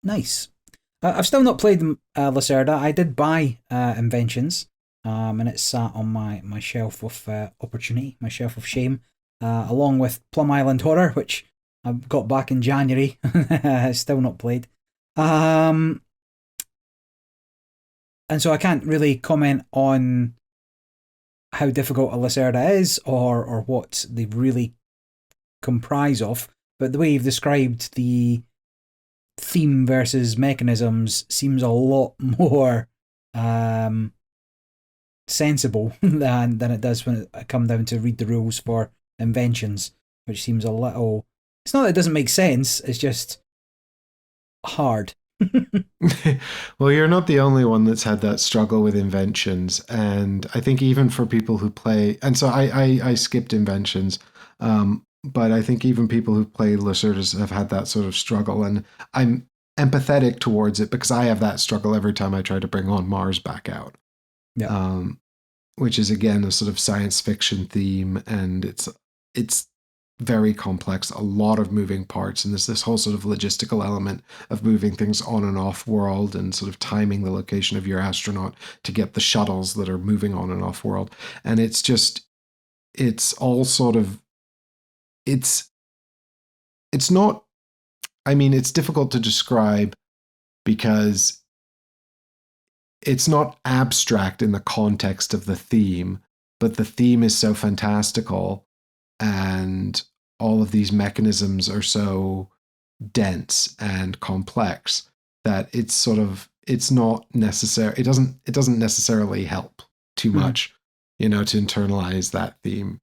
Nice. I've still not played Lacerda. I did buy Inventions, and it's sat on my shelf of opportunity, my shelf of shame, along with Plum Island Horror, which I got back in January. Still not played. And so I can't really comment on how difficult a Lacerda is or what they really comprise of, but the way you've described the theme versus mechanisms seems a lot more sensible than it does when it comes down to read the rules for Inventions, which seems a little... It's not that it doesn't make sense, it's just hard. Well, you're not the only one that's had that struggle with Inventions, and I think even for people who play, and so I skipped Inventions, but I think even people who play Lacerdas have had that sort of struggle, and I'm empathetic towards it because I have that struggle every time I try to bring On Mars back out. Yeah. Which is again a sort of science fiction theme, and it's very complex, a lot of moving parts, and there's this whole sort of logistical element of moving things on and off world and sort of timing the location of your astronaut to get the shuttles that are moving on and off world. And it's all sort of, it's not, I mean, it's difficult to describe because it's not abstract in the context of the theme, but the theme is so fantastical and all of these mechanisms are so dense and complex that it's not necessary. It doesn't necessarily help too much, to internalize that theme.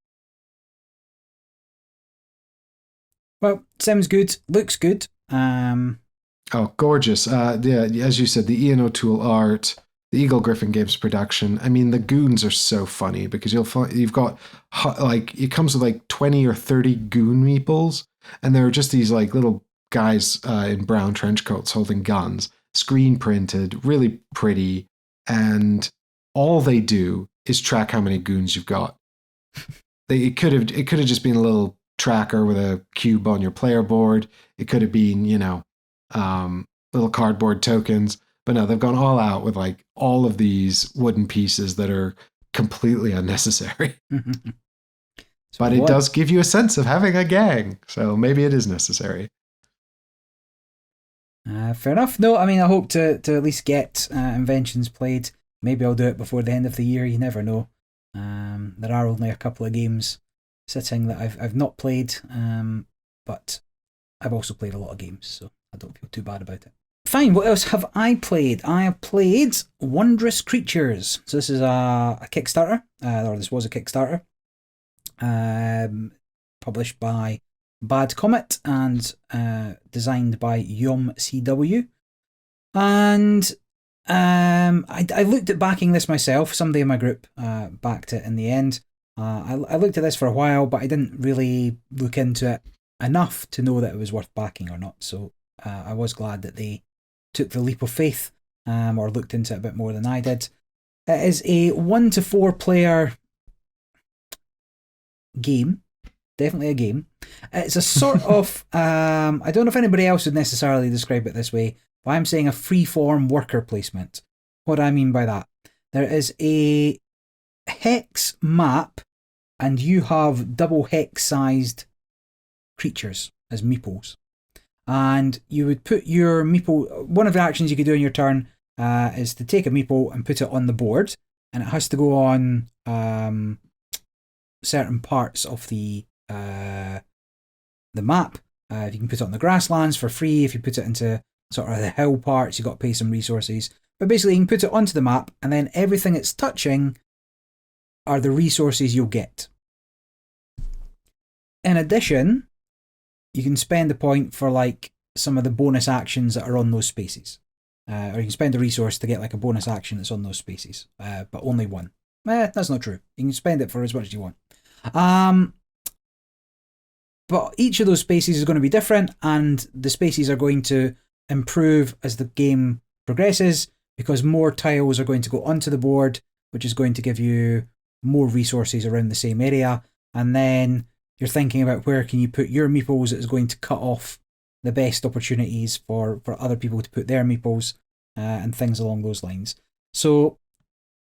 Well, sounds good. Looks good. Oh, gorgeous. Yeah, as you said, the Ian O'Toole art, the Eagle Griffin Games production. I mean, the goons are so funny because you've got it comes with like 20 or 30 goon meeples, and they're just these like little guys in brown trench coats holding guns, screen printed, really pretty, and all they do is track how many goons you've got. It could have just been a little tracker with a cube on your player board. It could have been, little cardboard tokens. But no, they've gone all out with like all of these wooden pieces that are completely unnecessary. But it does give you a sense of having a gang. So maybe it is necessary. Fair enough. No, I mean, I hope to at least get Inventions played. Maybe I'll do it before the end of the year. You never know. There are only a couple of games sitting that I've not played, but I've also played a lot of games, so I don't feel too bad about it. Fine, what else have I played? I have played Wondrous Creatures. So this is a Kickstarter, or this was a Kickstarter, published by Bad Comet and designed by Yom CW. And I looked at backing this myself. Somebody in my group backed it in the end. I looked at this for a while, but I didn't really look into it enough to know that it was worth backing or not. So I was glad that they took the leap of faith or looked into it a bit more than I did. It is a 1 to 4 player game. Definitely a game. It's a sort of, I don't know if anybody else would necessarily describe it this way, but I'm saying a free-form worker placement. What do I mean by that? There is a hex map, and you have double hex-sized creatures as meeples. And you would put your meeple, one of the actions you could do in your turn is to take a meeple and put it on the board, and it has to go on certain parts of the map. If you can put it on the grasslands for free, if you put it into sort of the hill parts, you've got to pay some resources. But basically, you can put it onto the map, and then everything it's touching are the resources you'll get. In addition, you can spend a point for like some of the bonus actions that are on those spaces. Or you can spend a resource to get like a bonus action that's on those spaces, but only one. That's not true. You can spend it for as much as you want. But each of those spaces is going to be different, and the spaces are going to improve as the game progresses, because more tiles are going to go onto the board, which is going to give you more resources around the same area. And then you're thinking about where can you put your meeples that is going to cut off the best opportunities for other people to put their meeples and things along those lines. So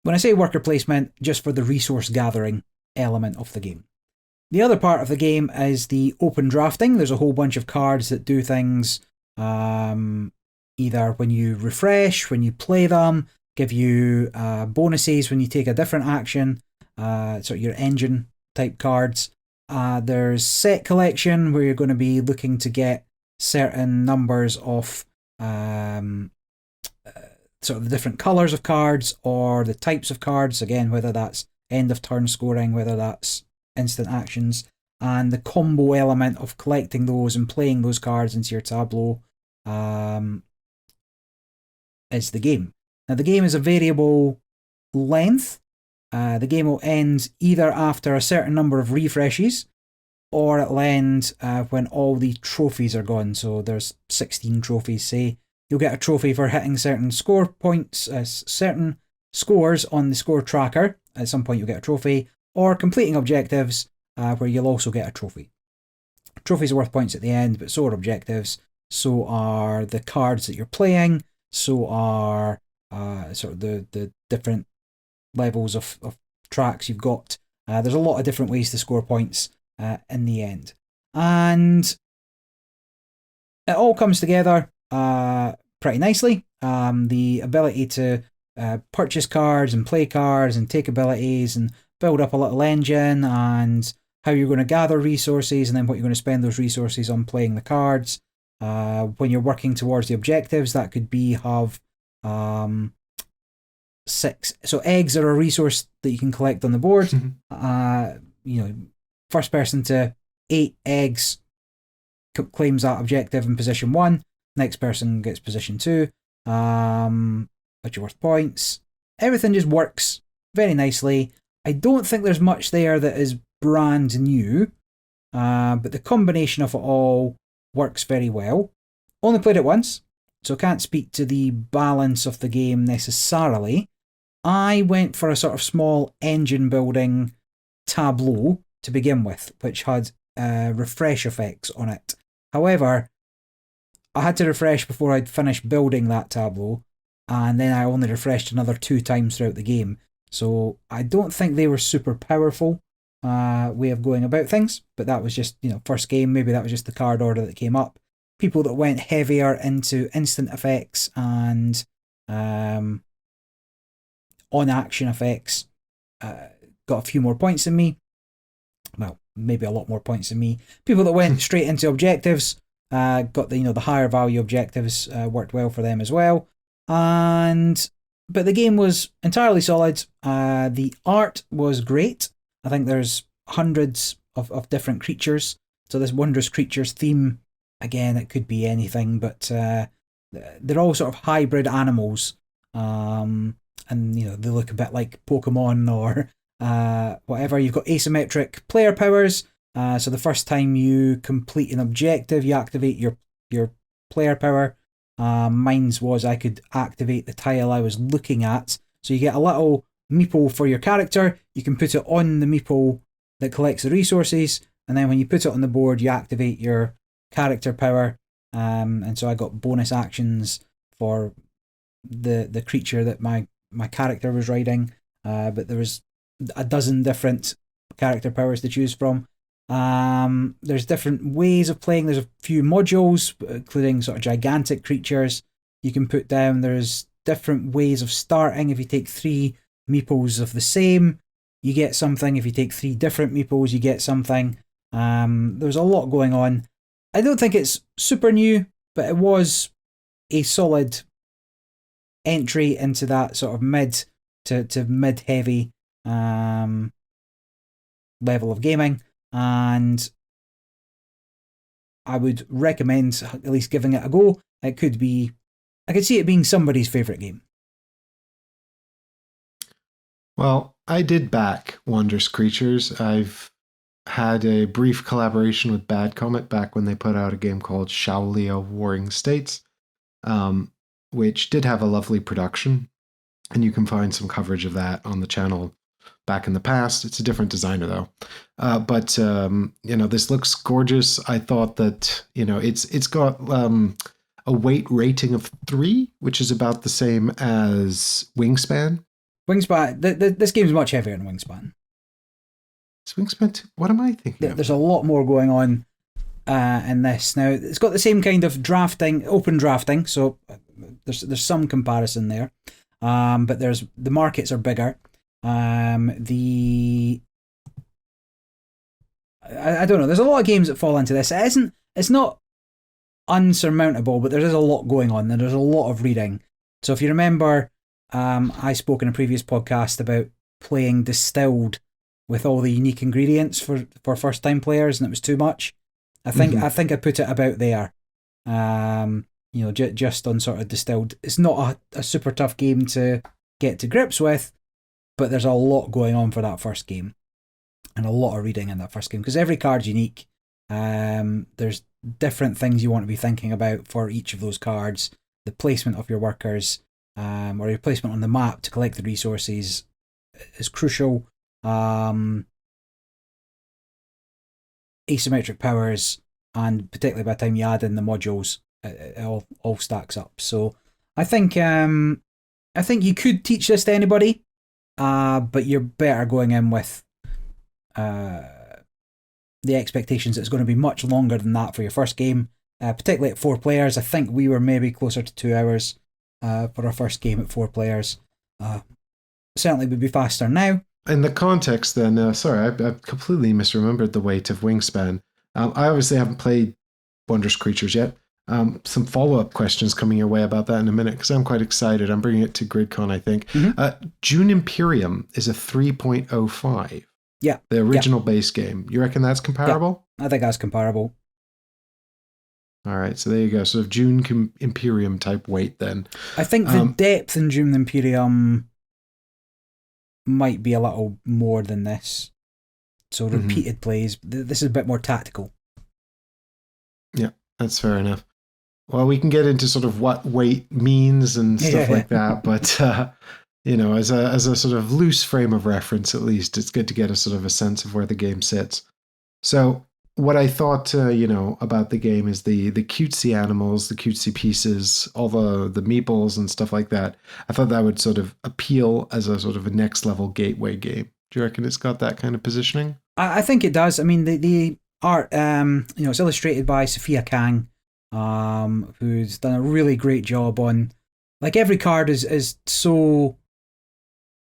when I say worker placement, just for the resource gathering element of the game. The other part of the game is the open drafting. There's a whole bunch of cards that do things either when you refresh, when you play them, give you bonuses when you take a different action, sort of your engine type cards. There's set collection, where you're going to be looking to get certain numbers of sort of the different colours of cards or the types of cards, again, whether that's end of turn scoring, whether that's instant actions, and the combo element of collecting those and playing those cards into your tableau is the game. Now, the game is a variable length. The game will end either after a certain number of refreshes, or it'll end when all the trophies are gone. So there's 16 trophies, say. You'll get a trophy for hitting certain score points, certain scores on the score tracker. At some point you'll get a trophy, or completing objectives where you'll also get a trophy. Trophies are worth points at the end, but so are objectives. So are the cards that you're playing. So are sort of the different levels of tracks you've got. There's a lot of different ways to score points in the end. And it all comes together pretty nicely. The ability to purchase cards and play cards and take abilities and build up a little engine, and how you're going to gather resources, and then what you're going to spend those resources on playing the cards. When you're working towards the objectives, that could be have 6. So eggs are a resource that you can collect on the board. First person to 8 eggs claims that objective in position 1. Next person gets position 2, which are worth points. Everything just works very nicely. I don't think there's much there that is brand new, but the combination of it all works very well. Only played it once, so can't speak to the balance of the game necessarily. I went for a sort of small engine building tableau to begin with, which had refresh effects on it. However, I had to refresh before I'd finished building that tableau, and then I only refreshed another 2 times throughout the game. So I don't think they were super powerful way of going about things, but that was just, first game. Maybe that was just the card order that came up. People that went heavier into instant effects and on-action effects got a few more points than me. Well, maybe a lot more points than me. People that went straight into objectives got the higher value objectives, worked well for them as well. But the game was entirely solid. The art was great. I think there's hundreds of different creatures So this Wondrous Creatures theme, again, it could be anything, but they're all sort of hybrid animals. And they look a bit like Pokemon or whatever. You've got asymmetric player powers. So the first time you complete an objective, you activate your player power. Mine's was I could activate the tile I was looking at. So you get a little meeple for your character. You can put it on the meeple that collects the resources, and then when you put it on the board, you activate your character power. And so I got bonus actions for the creature that my character was riding. But there was a dozen different character powers to choose from. There's different ways of playing. There's a few modules, including sort of gigantic creatures you can put down. There's different ways of starting. If you take 3 meeples of the same, you get something. If you take 3 different meeples, you get something. There's a lot going on. I don't think it's super new, but it was a solid entry into that sort of mid to mid heavy level of gaming. And I would recommend at least giving it a go. I could see it being somebody's favourite game. Well, I did back Wondrous Creatures. I've had a brief collaboration with Bad Comet back when they put out a game called Shaolio Warring States, which did have a lovely production. And you can find some coverage of that on the channel back in the past. It's a different designer though. But this looks gorgeous. I thought that, it's got a weight rating of 3, which is about the same as Wingspan. This game is much heavier than Wingspan. It's Wingspan 2? What am I thinking? There's a lot more going on in this. Now, it's got the same kind of open drafting, so there's some comparison there. But the markets are bigger. I don't know. There's a lot of games that fall into this. It's not unsurmountable, but there is a lot going on, and there's a lot of reading. So if you remember, I spoke in a previous podcast about playing distilled with all the unique ingredients for first time players, and it was too much. I think I put it about there. Just on sort of distilled. It's not a super tough game to get to grips with, but there's a lot going on for that first game, and a lot of reading in that first game, because every card's unique. There's different things you want to be thinking about for each of those cards. The placement of your workers, or your placement on the map to collect the resources is crucial. Asymmetric powers, and particularly by the time you add in the modules, it all stacks up. So I think you could teach this to anybody, but you're better going in with the expectations that it's going to be much longer than that for your first game, particularly at 4 players. I think we were maybe closer to 2 hours for our first game at 4 players. Certainly would be faster now. In the context then, sorry, I completely misremembered the weight of Wingspan. I obviously haven't played Wondrous Creatures yet. Some follow-up questions coming your way about that in a minute, because I'm quite excited. I'm bringing it to GridCon, I think. June Imperium is a 3.05. Yeah. The original base game. You reckon that's comparable? Yeah, I think that's comparable. All right, so there you go. So June Imperium type weight then. I think the depth in June Imperium might be a little more than this. So repeated plays. This is a bit more tactical. Yeah, that's fair enough. Well, we can get into sort of what weight means and stuff like that, but as a sort of loose frame of reference, at least, it's good to get a sort of a sense of where the game sits. So what I thought, about the game is the cutesy animals, the cutesy pieces, all the meeples and stuff like that. I thought that would sort of appeal as a sort of a next level gateway game. Do you reckon it's got that kind of positioning? I think it does. I mean, the art, it's illustrated by Sophia Kang, who's done a really great job on, like, every card is so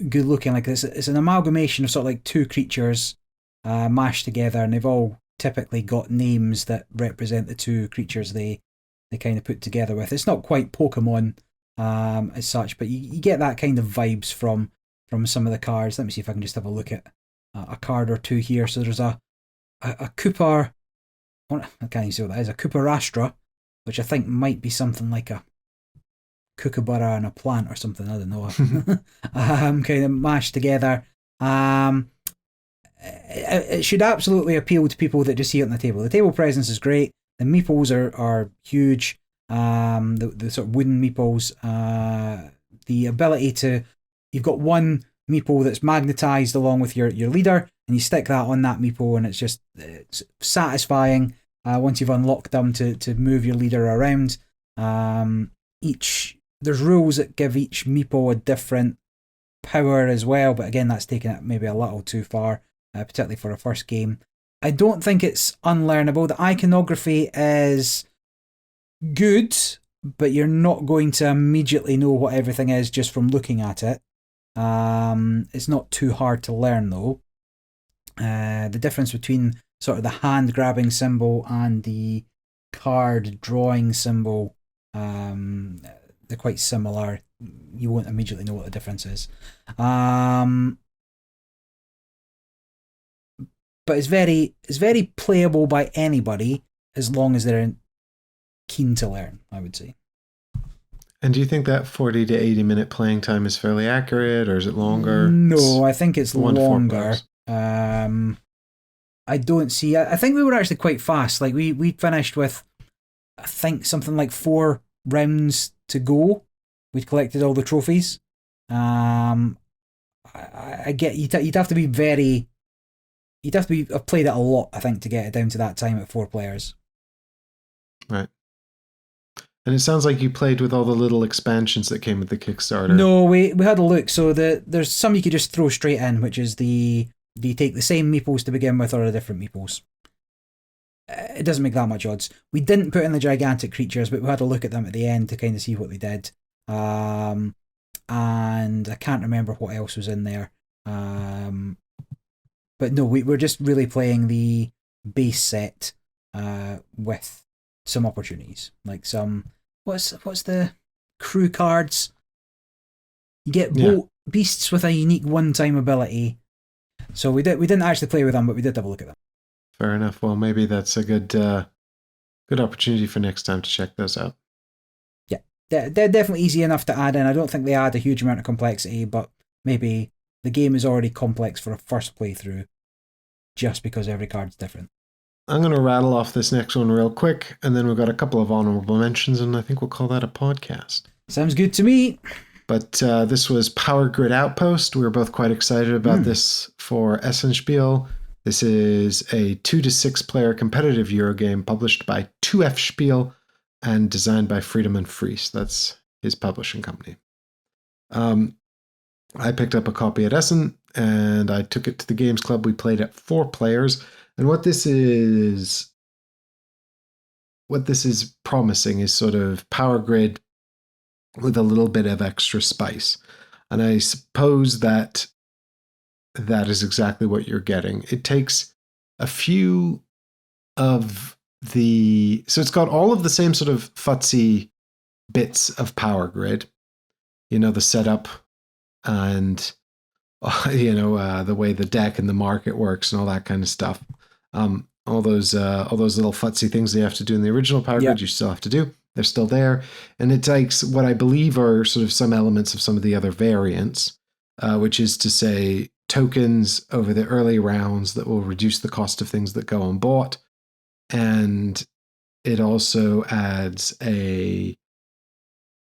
good looking. Like, it's an amalgamation of sort of like 2 creatures mashed together, and they've all typically got names that represent the 2 creatures they kind of put together with. It's not quite Pokemon as such, but you get that kind of vibes from some of the cards. Let me see if I can just have a look at a card or 2 here. So there's a Cooper I can't even say what that is, a Kooparastra, which I think might be something like a kookaburra and a plant or something. I don't know. Kind of mashed together. It should absolutely appeal to people that just see it on the table. The table presence is great. The meeples are huge. The sort of wooden meeples. The ability to, you've got one meeple that's magnetized along with your leader, and you stick that on that meeple, and it's satisfying once you've unlocked them to move your leader around. There's rules that give each meeple a different power as well, but again, that's taking it maybe a little too far, particularly for a first game. I don't think it's unlearnable. The iconography is good, but you're not going to immediately know what everything is just from looking at it. It's not too hard to learn though. The difference between sort of the hand grabbing symbol and the card drawing symbol, they're quite similar. You won't immediately know what the difference is. But it's very playable by anybody as long as they're keen to learn, I would say. And do you think that 40 to 80 minute playing time is fairly accurate, or is it longer? No, I think it's longer. I don't see. I think we were actually quite fast. Like we finished with, I think, something like 4 rounds to go. We'd collected all the trophies. I get you'd have to be very. You'd have to have played it a lot, I think, to get it down to that time at 4 players. Right. And it sounds like you played with all the little expansions that came with the Kickstarter. No, we had a look. So there's some you could just throw straight in, which is do you take the same meeples to begin with or the different meeples? It doesn't make that much odds. We didn't put in the gigantic creatures, but we had a look at them at the end to kind of see what they did. And I can't remember what else was in there. But no, we're just really playing the base set with some opportunities. Like some, what's the crew cards? You get beasts with a unique one-time ability. So we didn't actually play with them, but we did have a look at them. Fair enough. Well, maybe that's a good opportunity for next time to check those out. Yeah, they're definitely easy enough to add in. I don't think they add a huge amount of complexity, but maybe the game is already complex for a first playthrough just because every card's different. I'm going to rattle off this next one real quick, and then we've got a couple of honorable mentions, and I think we'll call that a podcast. Sounds good to me. But this was Power Grid Outpost. We were both quite excited about this for Essenspiel. This is a 2 to 6 player competitive Eurogame published by 2F Spiel and designed by Friedemann Friese. That's his publishing company. I picked up a copy at Essen, and I took it to the Games Club. We played at 4 players. And what this is promising is sort of Power Grid with a little bit of extra spice. And I suppose that is exactly what you're getting. It takes a few of the... So it's got all of the same sort of futzy bits of Power Grid. You know, the setup and, the way the deck and the market works and all that kind of stuff. All those little futzy things they have to do in the original Power Grid, you still have to do. They're still there. And it takes what I believe are sort of some elements of some of the other variants, which is to say tokens over the early rounds that will reduce the cost of things that go unbought. And it also adds a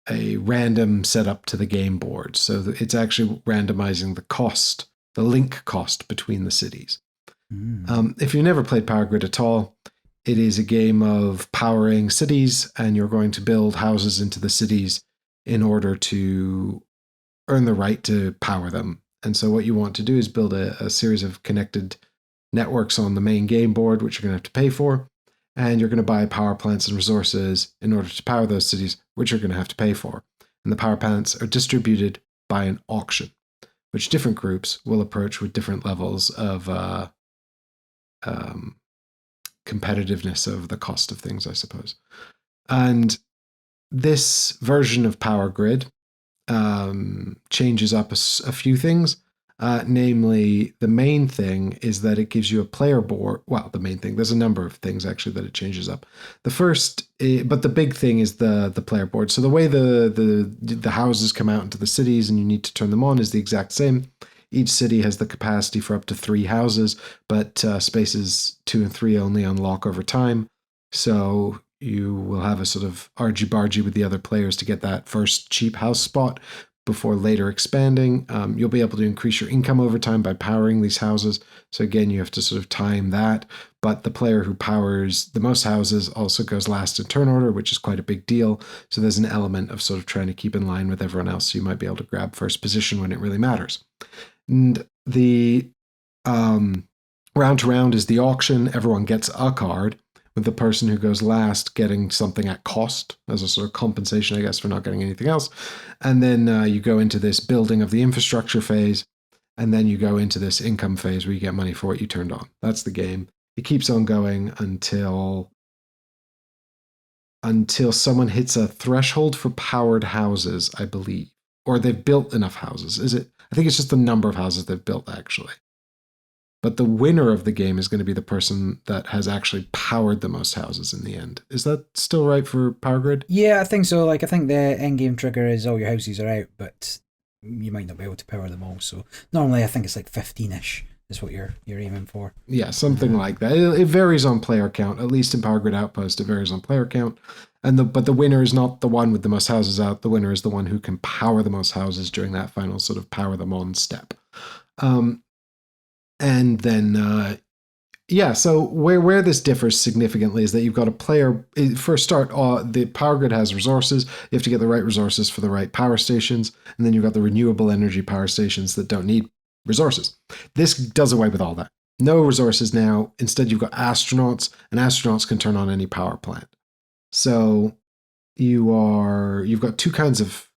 random setup to the game board. So it's actually randomizing the cost, the link cost between the cities. If you've never played Power Grid at all, it is a game of powering cities, and you're going to build houses into the cities in order to earn the right to power them. And so what you want to do is build a series of connected networks on the main game board, which you're going to have to pay for. And you're going to buy power plants and resources in order to power those cities, which you're going to have to pay for. And the power plants are distributed by an auction, which different groups will approach with different levels of competitiveness of the cost of things, I suppose. And this version of Power Grid changes up a few things. Namely, the main thing is that it gives you a player board. Well, the main thing. There's a number of things actually that it changes up. The first, but the big thing is the player board. So the way the houses come out into the cities and you need to turn them on is the exact same. Each city has the capacity for up to 3 houses, but spaces 2 and 3 only unlock over time. So you will have a sort of argy-bargy with the other players to get that first cheap house spot before later expanding. You'll be able to increase your income over time by powering these houses. So again, you have to sort of time that. But the player who powers the most houses also goes last in turn order, which is quite a big deal. So there's an element of sort of trying to keep in line with everyone else. So you might be able to grab first position when it really matters. And the round to round is the auction. Everyone gets a card, with the person who goes last getting something at cost as a sort of compensation, I guess, for not getting anything else. And then you go into this building of the infrastructure phase, and then you go into this income phase where you get money for what you turned on. That's the game. It keeps on going until someone hits a threshold for powered houses, I believe. Or they've built enough houses. Is it? I think it's just the number of houses they've built, actually. But the winner of the game is going to be the person that has actually powered the most houses in the end. Is that still right for Power Grid? Yeah, I think so. Like, I think the end game trigger is all your houses are out, but you might not be able to power them all. So normally I think it's like 15-ish is what you're aiming for. Yeah, something like that. It varies on player count. At least in Power Grid Outpost, it varies on player count. But the winner is not the one with the most houses out. The winner is the one who can power the most houses during that final sort of power them on step. And then, so where this differs significantly is that you've got a player. For a start, the Power Grid has resources. You have to get the right resources for the right power stations. And then you've got the renewable energy power stations that don't need resources. This does away with all that. No resources now. Instead, you've got astronauts, and astronauts can turn on any power plant. So you've got 2 kinds of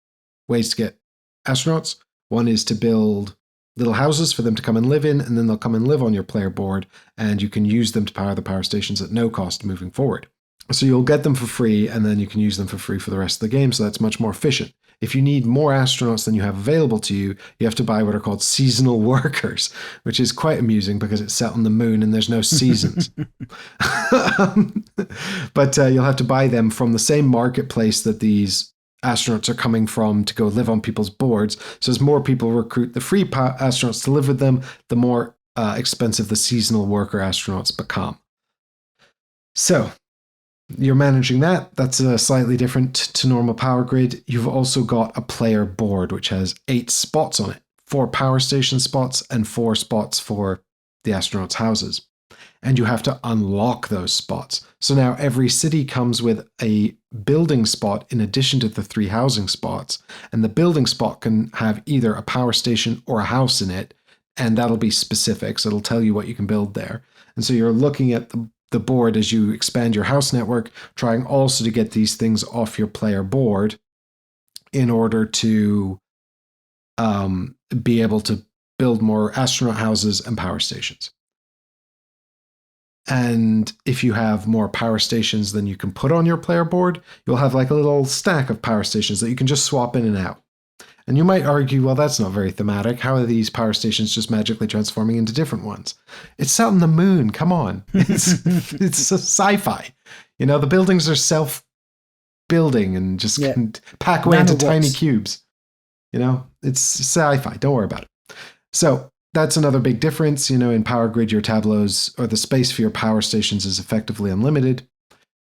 ways to get astronauts. One is to build little houses for them to come and live in, and then they'll come and live on your player board, and you can use them to power the power stations at no cost moving forward. So you'll get them for free, and then you can use them for free for the rest of the game, so that's much more efficient. If you need more astronauts than you have available to you, you have to buy what are called seasonal workers, which is quite amusing because it's set on the moon and there's no seasons. But you'll have to buy them from the same marketplace that these astronauts are coming from to go live on people's boards. So as more people recruit the free astronauts to live with them, the more expensive the seasonal worker astronauts become. So you're managing that. That's slightly different to normal Power Grid. You've also got a player board, which has 8 spots on it, 4 power station spots and 4 spots for the astronauts' houses. And you have to unlock those spots. So now every city comes with a building spot in addition to the 3 housing spots. And the building spot can have either a power station or a house in it. And that'll be specific. So it'll tell you what you can build there. And so you're looking at the board as you expand your house network, trying also to get these things off your player board in order to be able to build more astronaut houses and power stations. And if you have more power stations than you can put on your player board, you'll have like a little stack of power stations that you can just swap in and out. And you might argue, well, that's not very thematic. How are these power stations just magically transforming into different ones? It's set on the moon. Come on. It's a sci-fi. You know, the buildings are self-building and just can pack away into tiny cubes. You know, it's sci-fi. Don't worry about it. So that's another big difference. You know, in Power Grid, your tableaus or the space for your power stations is effectively unlimited.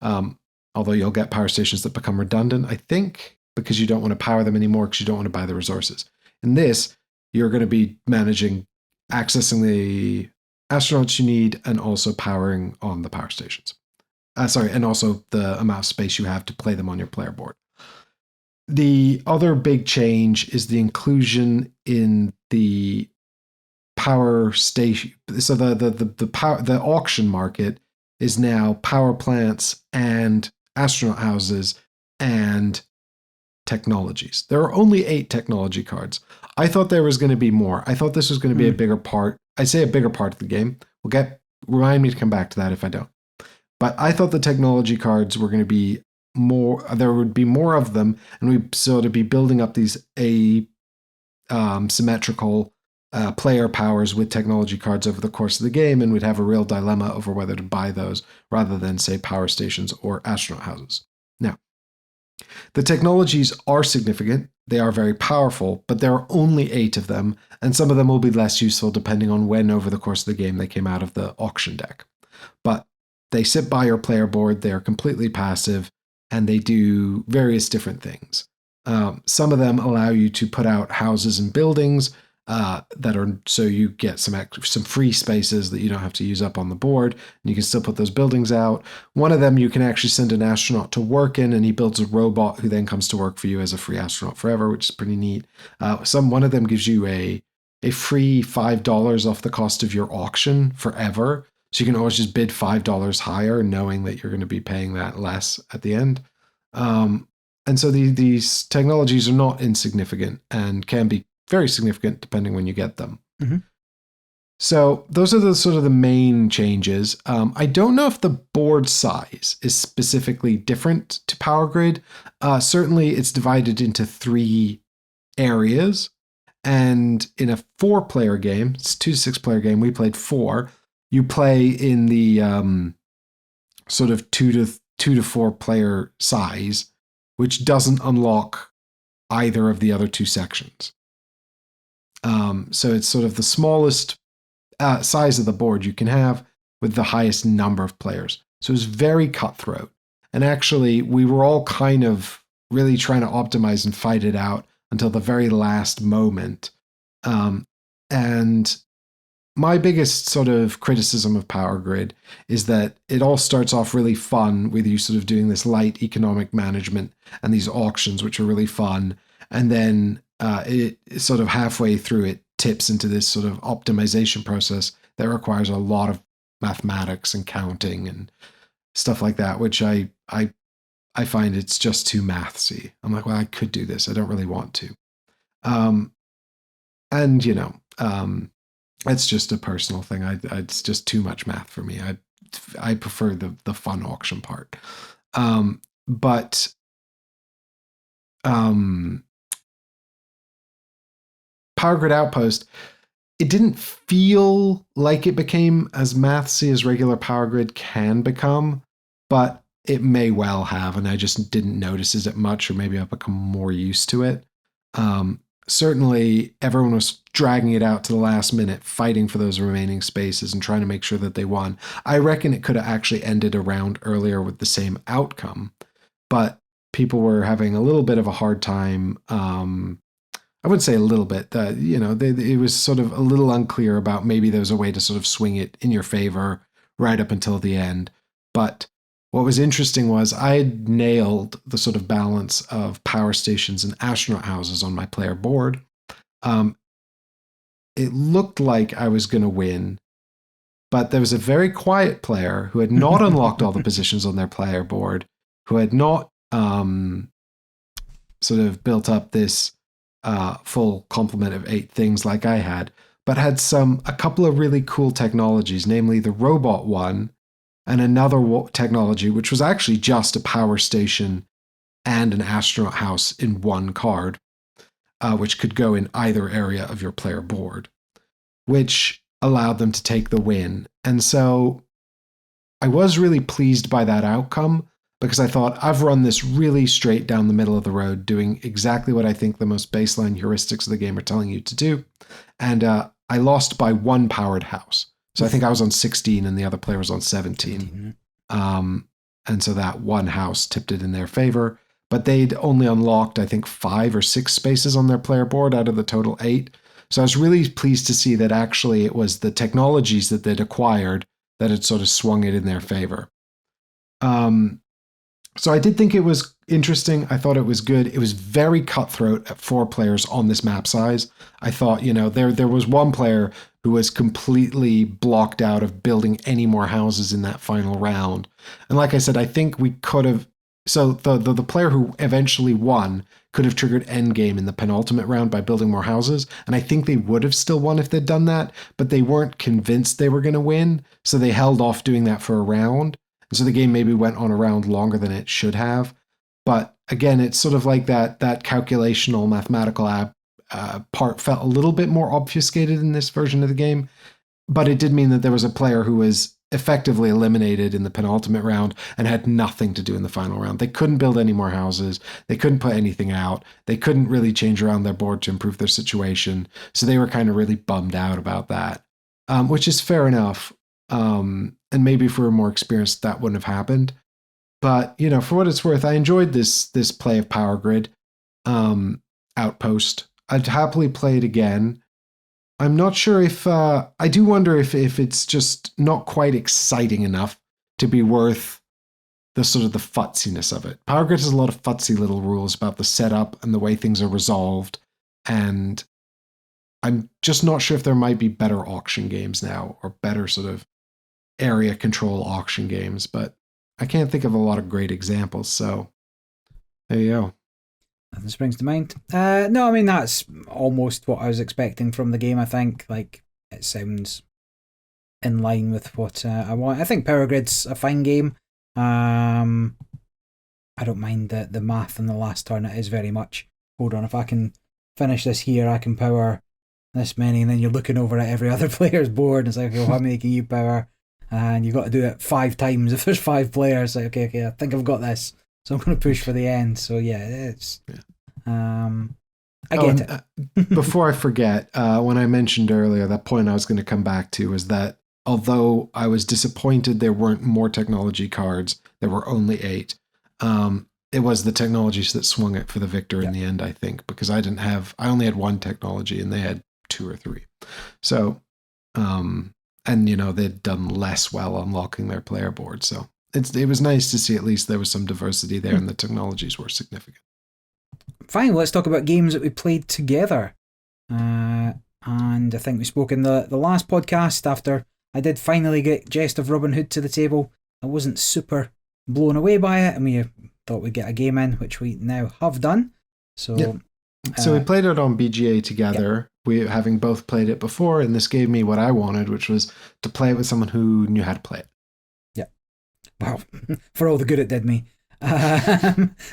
Although you'll get power stations that become redundant, I think, because you don't want to power them anymore because you don't want to buy the resources. In this, you're going to be managing accessing the astronauts you need and also powering on the power stations. And also the amount of space you have to play them on your player board. The other big change is the inclusion in the power station. So the auction market is now power plants and astronaut houses and technologies. There are only 8 technology cards. I thought there was going to be more. I thought this was going to be a bigger part. I say a bigger part of the game. Remind me to come back to that if I don't. But I thought the technology cards were going to be more. There would be more of them, and we'd sort of be building up these symmetrical player powers with technology cards over the course of the game, and we'd have a real dilemma over whether to buy those rather than, say, power stations or astronaut houses. Now, the technologies are significant, they are very powerful, but there are only 8 of them, and some of them will be less useful depending on when over the course of the game they came out of the auction deck. But they sit by your player board, they are completely passive, and they do various different things. Some of them allow you to put out houses and buildings that are, so you get some free spaces that you don't have to use up on the board, and you can still put those buildings out. One of them you can actually send an astronaut to work in, and he builds a robot who then comes to work for you as a free astronaut forever, which is pretty neat. One of them gives you a free $5 off the cost of your auction forever. So you can always just bid $5 higher, knowing that you're going to be paying that less at the end. And so these technologies are not insignificant and can be very significant depending when you get them. Mm-hmm. So those are the sort of the main changes. I don't know if the board size is specifically different to Power Grid. Certainly it's divided into 3 areas. And in a 4-player game, it's a 2 to 6-player game, we played 4. You play in the sort of 2 to 4 player size, which doesn't unlock either of the other 2 sections. So it's sort of the smallest size of the board you can have with the highest number of players. So it's very cutthroat. And actually, we were all kind of really trying to optimize and fight it out until the very last moment. And my biggest sort of criticism of Power Grid is that it all starts off really fun with you sort of doing this light economic management and these auctions, which are really fun. And then it sort of halfway through, it tips into this sort of optimization process that requires a lot of mathematics and counting and stuff like that, which I find it's just too mathsy. I'm like, well, I could do this. I don't really want to. And, you know, it's just a personal thing. It's just too much math for me. I prefer the fun auction part. But Power Grid Outpost, it didn't feel like it became as mathsy as regular Power Grid can become, but it may well have, and I just didn't notice it much, or maybe I've become more used to it. Certainly, everyone was dragging it out to the last minute, fighting for those remaining spaces and trying to make sure that they won. I reckon it could have actually ended a round earlier with the same outcome, but people were having a little bit of a hard time. I would say a little bit. It was sort of a little unclear about maybe there was a way to sort of swing it in your favor right up until the end. But what was interesting was I had nailed the sort of balance of power stations and astronaut houses on my player board. It looked like I was going to win, but there was a very quiet player who had not unlocked all the positions on their player board, who had not sort of built up this full complement of 8 things like I had, but had a couple of really cool technologies, namely the robot one, and another technology, which was actually just a power station and an astronaut house in one card, which could go in either area of your player board, which allowed them to take the win. And so I was really pleased by that outcome, because I thought, I've run this really straight down the middle of the road, doing exactly what I think the most baseline heuristics of the game are telling you to do. And I lost by 1 powered house. So I think I was on 16 and the other player was on 17. And so that 1 house tipped it in their favor. But they'd only unlocked, I think, 5 or 6 spaces on their player board out of the total 8. So I was really pleased to see that actually it was the technologies that they'd acquired that had sort of swung it in their favor. So I did think it was interesting. I thought it was good. It was very cutthroat at 4 players on this map size. I thought, there was one player who was completely blocked out of building any more houses in that final round. And like I said, I think we could have. So the player who eventually won could have triggered endgame in the penultimate round by building more houses. And I think they would have still won if they'd done that, but they weren't convinced they were going to win. So they held off doing that for a round. And so the game maybe went on a round longer than it should have. But again, it's sort of like that calculational mathematical part felt a little bit more obfuscated in this version of the game. But it did mean that there was a player who was effectively eliminated in the penultimate round and had nothing to do in the final round. They couldn't build any more houses. They couldn't put anything out. They couldn't really change around their board to improve their situation. So they were kind of really bummed out about that, which is fair enough. And maybe if we were more experienced, that wouldn't have happened. But, you know, for what it's worth, I enjoyed this play of Power Grid Outpost. I'd happily play it again. I'm not sure if I do wonder if it's just not quite exciting enough to be worth the sort of the futziness of it. Power Grid has a lot of futsy little rules about the setup and the way things are resolved, and I'm just not sure if there might be better auction games now or better sort of area control auction games, but I can't think of a lot of great examples, so there you go. Nothing springs to mind. No, I mean, that's almost what I was expecting from the game, I think. Like, it sounds in line with what I want. I think Power Grid's a fine game. I don't mind the math in the last turn. It is very much, hold on, if I can finish this here, I can power this many, and then you're looking over at every other player's board, and it's like, okay, well, how many can you power? And you've got to do it 5 times if there's 5 players. Like, okay, I think I've got this. So I'm going to push for the end. So yeah, it's. I get it. Before I forget, when I mentioned earlier, that point I was going to come back to was that although I was disappointed there weren't more technology cards, there were only 8. It was the technologies that swung it for the victor in the end, I think, because I only had 1 technology and they had 2 or 3. So, and you know, they'd done less well unlocking their player board. So it was nice to see at least there was some diversity there and the technologies were significant. Fine, let's talk about games that we played together. And I think we spoke in the last podcast after I did finally get Gest of Robin Hood to the table. I wasn't super blown away by it, and we thought we'd get a game in, which we now have done. So, so we played it on BGA together. We having both played it before, and this gave me what I wanted, which was to play it with someone who knew how to play it. Yeah. Wow. For all the good it did me.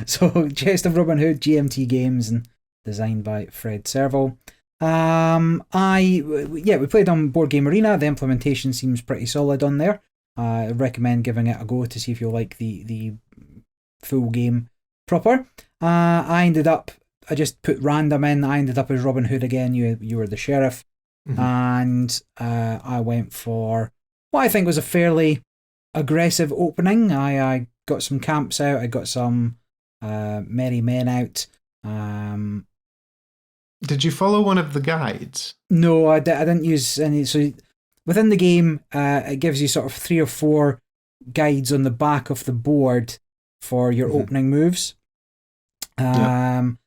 So Gest of Robin Hood, GMT Games, and designed by Fred Serval. We played on Board Game Arena. The implementation seems pretty solid on there. I recommend giving it a go to see if you like the full game proper. I just put random in. I ended up as Robin Hood again. You were the sheriff, and I went for what I think was a fairly aggressive opening. I got some camps out. I got some merry men out. Did you follow one of the guides? No, I didn't use any. So within the game, it gives you sort of 3 or 4 guides on the back of the board for your opening moves. And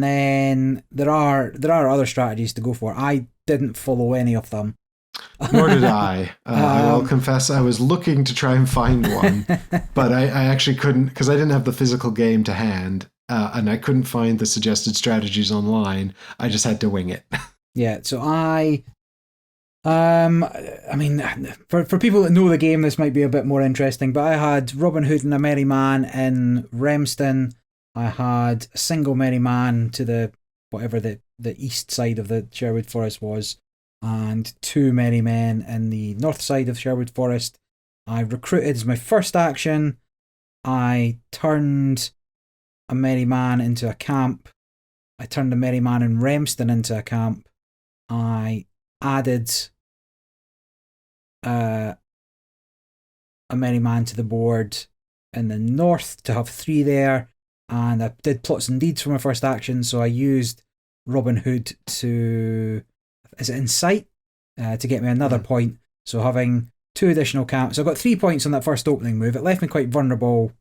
then there are other strategies to go for. I didn't follow any of them. Nor did I. I will confess I was looking to try and find one, but I actually couldn't because I didn't have the physical game to hand, and I couldn't find the suggested strategies online. I just had to wing it. Yeah, so I mean, for people that know the game, this might be a bit more interesting, but I had Robin Hood and a Merry Man in Remston. I had a single Merry Man to the east side of the Sherwood Forest was, and 2 merry men in the north side of Sherwood Forest. I recruited as my first action. I turned a merry man into a camp. I turned a merry man in Remston into a camp. I added a merry man to the board in the north to have 3 there. And I did plots and deeds for my first action, so I used Robin Hood to... Is it Insight? To get me another point. So having 2 additional camps. So I got 3 points on that first opening move. It left me quite vulnerable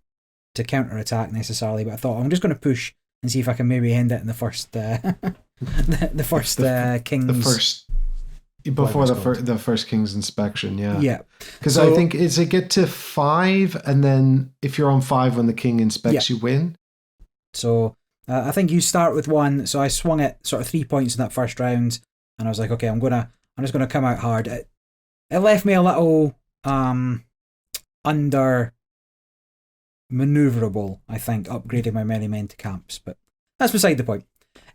to counter-attack necessarily, but I thought I'm just going to push and see if I can maybe end it in the first the first King's... The first... Before the first King's inspection, yeah. Yeah. Because I think, is it get to 5, and then if you're on 5 when the King inspects, you win? So I think you start with 1, so I swung it sort of 3 points in that first round, and I was like, okay, I'm just gonna come out hard. It left me a little under maneuverable, I think, upgrading my merry men to camps, but that's beside the point.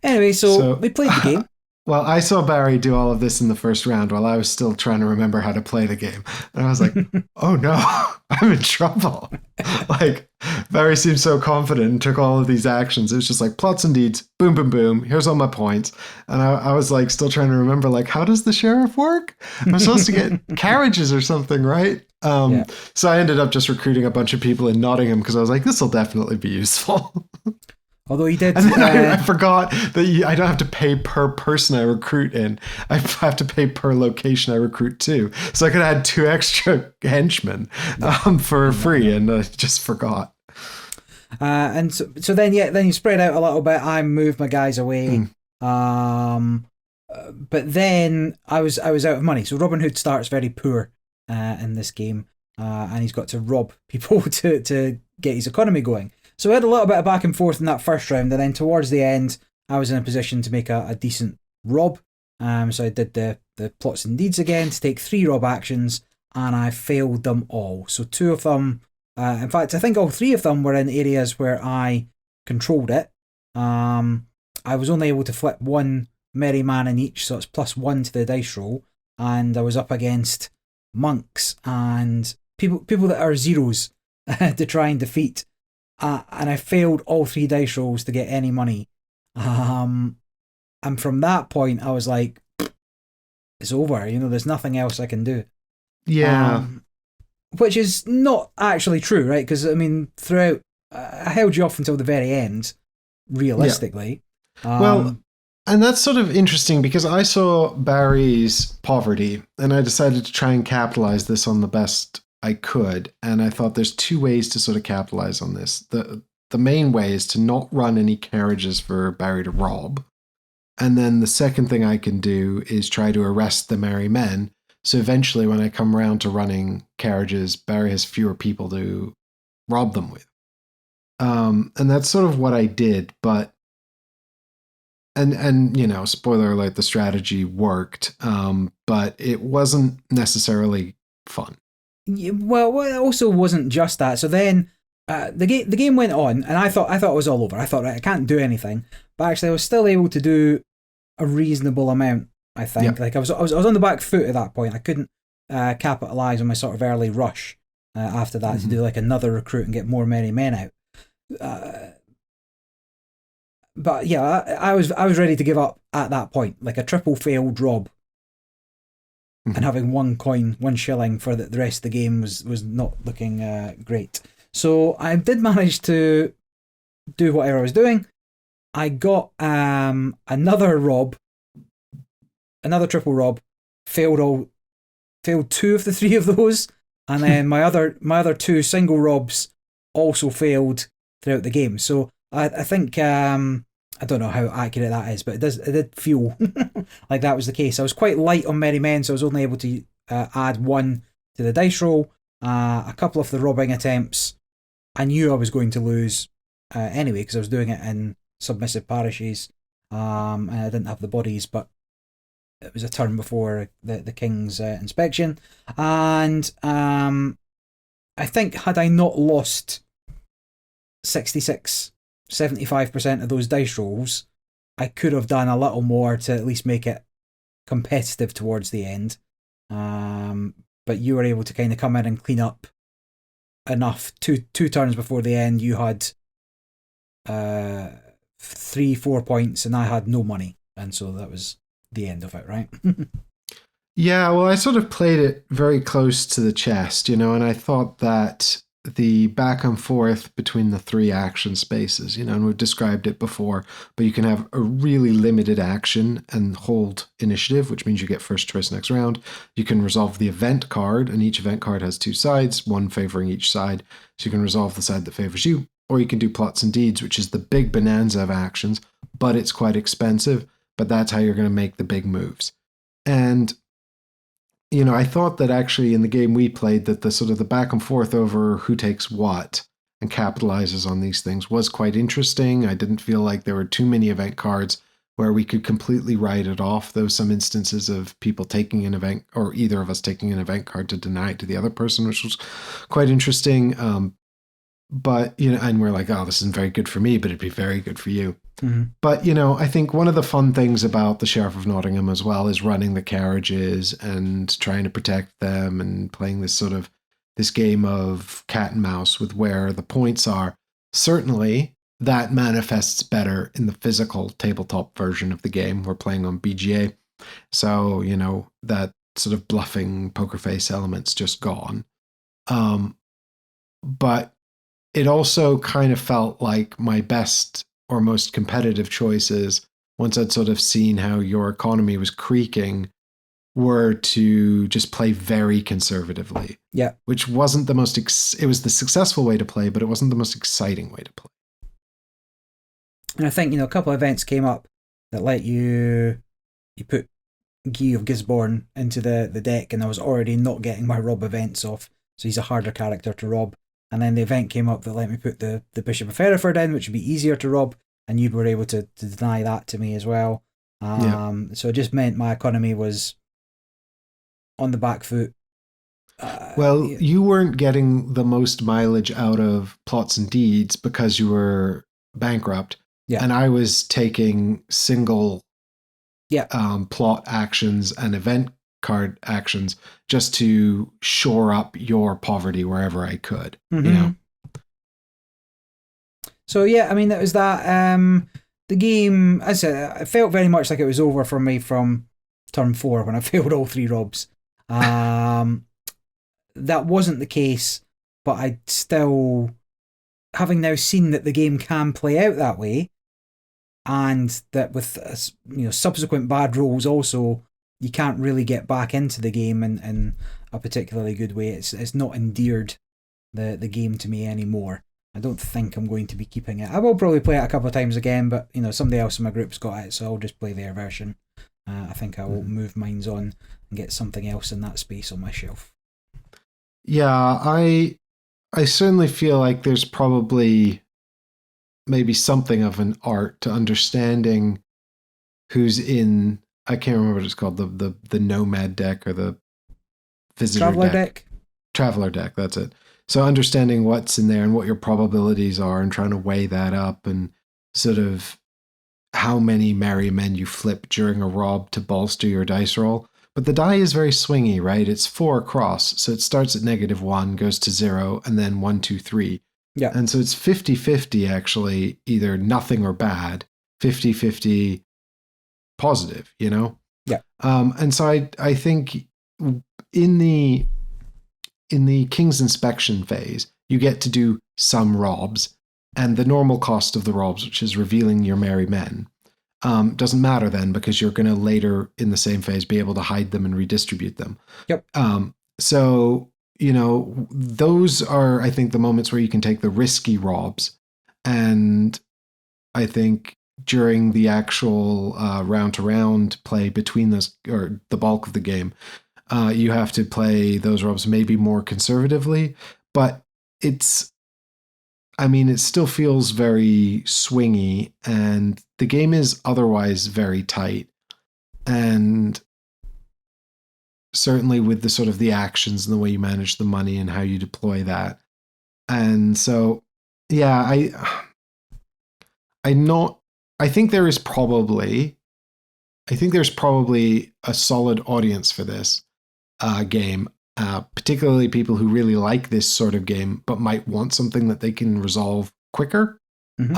Anyway, so we played the game. Well, I saw Barry do all of this in the first round while I was still trying to remember how to play the game. And I was like, oh no, I'm in trouble. Like, Barry seemed so confident and took all of these actions. It was just like plots and deeds, boom, boom, boom. Here's all my points. And I was like, still trying to remember, like, how does the sheriff work? I'm supposed to get carriages or something, right? So I ended up just recruiting a bunch of people in Nottingham because I was like, this will definitely be useful. Although he did. And then I forgot that I don't have to pay per person I recruit in. I have to pay per location I recruit to. So I could have had 2 extra henchmen for free, and I just forgot. And so then you spread out a little bit. I moved my guys away. But then I was out of money. So Robin Hood starts very poor in this game, and he's got to rob people to get his economy going. So we had a little bit of back and forth in that first round, and then towards the end, I was in a position to make a decent rob. So I did the plots and deeds again to take 3 rob actions, and I failed them all. So 2 of them, in fact, I think all 3 of them were in areas where I controlled it. I was only able to flip 1 merry man in each, so it's +1 to the dice roll, and I was up against monks and people that are zeros to try and defeat. And I failed all 3 dice rolls to get any money. And from that point, I was like, it's over. There's nothing else I can do. Yeah. Which is not actually true, right? Because, throughout, I held you off until the very end, realistically. Yeah. And that's sort of interesting because I saw Barry's poverty and I decided to try and capitalize this on the best I could, and I thought there's 2 ways to sort of capitalize on this. The main way is to not run any carriages for Barry to rob, and then the second thing I can do is try to arrest the merry men. So eventually, when I come around to running carriages, Barry has fewer people to rob them with, and that's sort of what I did. But and spoiler alert, the strategy worked, but it wasn't necessarily fun. Well, it also wasn't just that. So then the game went on, and I thought it was all over. I thought, right, I can't do anything, but actually I was still able to do a reasonable amount. I think like I was on the back foot at that point. I couldn't capitalize on my sort of early rush after that to do like another recruit and get more merry men out. But yeah, I was ready to give up at that point, like a triple failed rob. And having 1 coin, 1 shilling for the rest of the game was not looking great. So I did manage to do whatever I was doing. I got another triple rob, failed 2 of the 3 of those, and then my other 2 single robs also failed throughout the game. So I think I don't know how accurate that is, but it did feel like that was the case. I was quite light on merry men, so I was only able to add 1 to the dice roll. A couple of the robbing attempts, I knew I was going to lose anyway because I was doing it in submissive parishes, and I didn't have the bodies, but it was a turn before the king's inspection, and I think had I not lost 75% of those dice rolls, I could have done a little more to at least make it competitive towards the end. But you were able to kind of come in and clean up enough. Two turns before the end, you had 3-4 points, and I had no money, and so that was the end of it, right? Yeah, well, I sort of played it very close to the chest, and I thought that the back and forth between the 3 action spaces, and we've described it before, but you can have a really limited action and hold initiative, which means you get first choice next round. You can resolve the event card, and each event card has 2 sides, 1 favoring each side. So you can resolve the side that favors you, or you can do plots and deeds, which is the big bonanza of actions, but it's quite expensive, but that's how you're going to make the big moves. And I thought that actually in the game we played that the sort of the back and forth over who takes what and capitalizes on these things was quite interesting. I didn't feel like there were too many event cards where we could completely write it off. There were some instances of people taking an event, or either of us taking an event card to deny it to the other person, which was quite interesting. But, and we're like, oh, this isn't very good for me, but it'd be very good for you. Mhm. But, I think one of the fun things about the Sheriff of Nottingham as well is running the carriages and trying to protect them and playing this game of cat and mouse with where the points are. Certainly, that manifests better in the physical tabletop version of the game. We're playing on BGA. So, that sort of bluffing poker face element's just gone. But it also kind of felt like my best or most competitive choices, once I'd sort of seen how your economy was creaking, were to just play very conservatively. Yeah. Which wasn't the most, it was the successful way to play, but it wasn't the most exciting way to play. And I think, a couple of events came up that let you put Guy of Gisborne into the deck, and I was already not getting my Rob events off, so he's a harder character to rob. And then the event came up that let me put the Bishop of Hereford in, which would be easier to rob, and you were able to deny that to me as well. So it just meant my economy was on the back foot. You weren't getting the most mileage out of plots and deeds because you were bankrupt. Yeah. And I was taking single Yeah. plot actions and event card actions just to shore up your poverty wherever I could. Mm-hmm. So yeah, I mean, that was that. The game, as I said, it felt very much like it was over for me from turn 4 when I failed all 3 robs. That wasn't the case, but I still, having now seen that the game can play out that way, and that with subsequent bad rolls also, you can't really get back into the game in a particularly good way. It's not endeared the game to me anymore. I don't think I'm going to be keeping it. I will probably play it a couple of times again, but somebody else in my group's got it, so I'll just play their version. I think I will move mines on and get something else in that space on my shelf. Yeah, I certainly feel like there's probably maybe something of an art to understanding who's in, I can't remember what it's called, the nomad deck or the visitor Traveler deck. Traveler deck, that's it. So understanding what's in there and what your probabilities are and trying to weigh that up and sort of how many merry men you flip during a rob to bolster your dice roll. But the die is very swingy, right? It's 4 across. So it starts at -1, goes to 0, and then 1, 2, 3. Yeah. And so it's 50-50 actually, either nothing or bad, 50-50 positive, Yeah. And so I think in the King's Inspection phase, you get to do some robs, and the normal cost of the robs, which is revealing your merry men, doesn't matter then because you're going to later in the same phase be able to hide them and redistribute them. Yep. So, those are, I think, the moments where you can take the risky robs. And I think during the actual round-to-round play between those, or the bulk of the game, you have to play those robs maybe more conservatively. But it still feels very swingy, and the game is otherwise very tight. And certainly with the sort of the actions and the way you manage the money and how you deploy that. And so, yeah, I think there's probably a solid audience for this game, particularly people who really like this sort of game, but might want something that they can resolve quicker in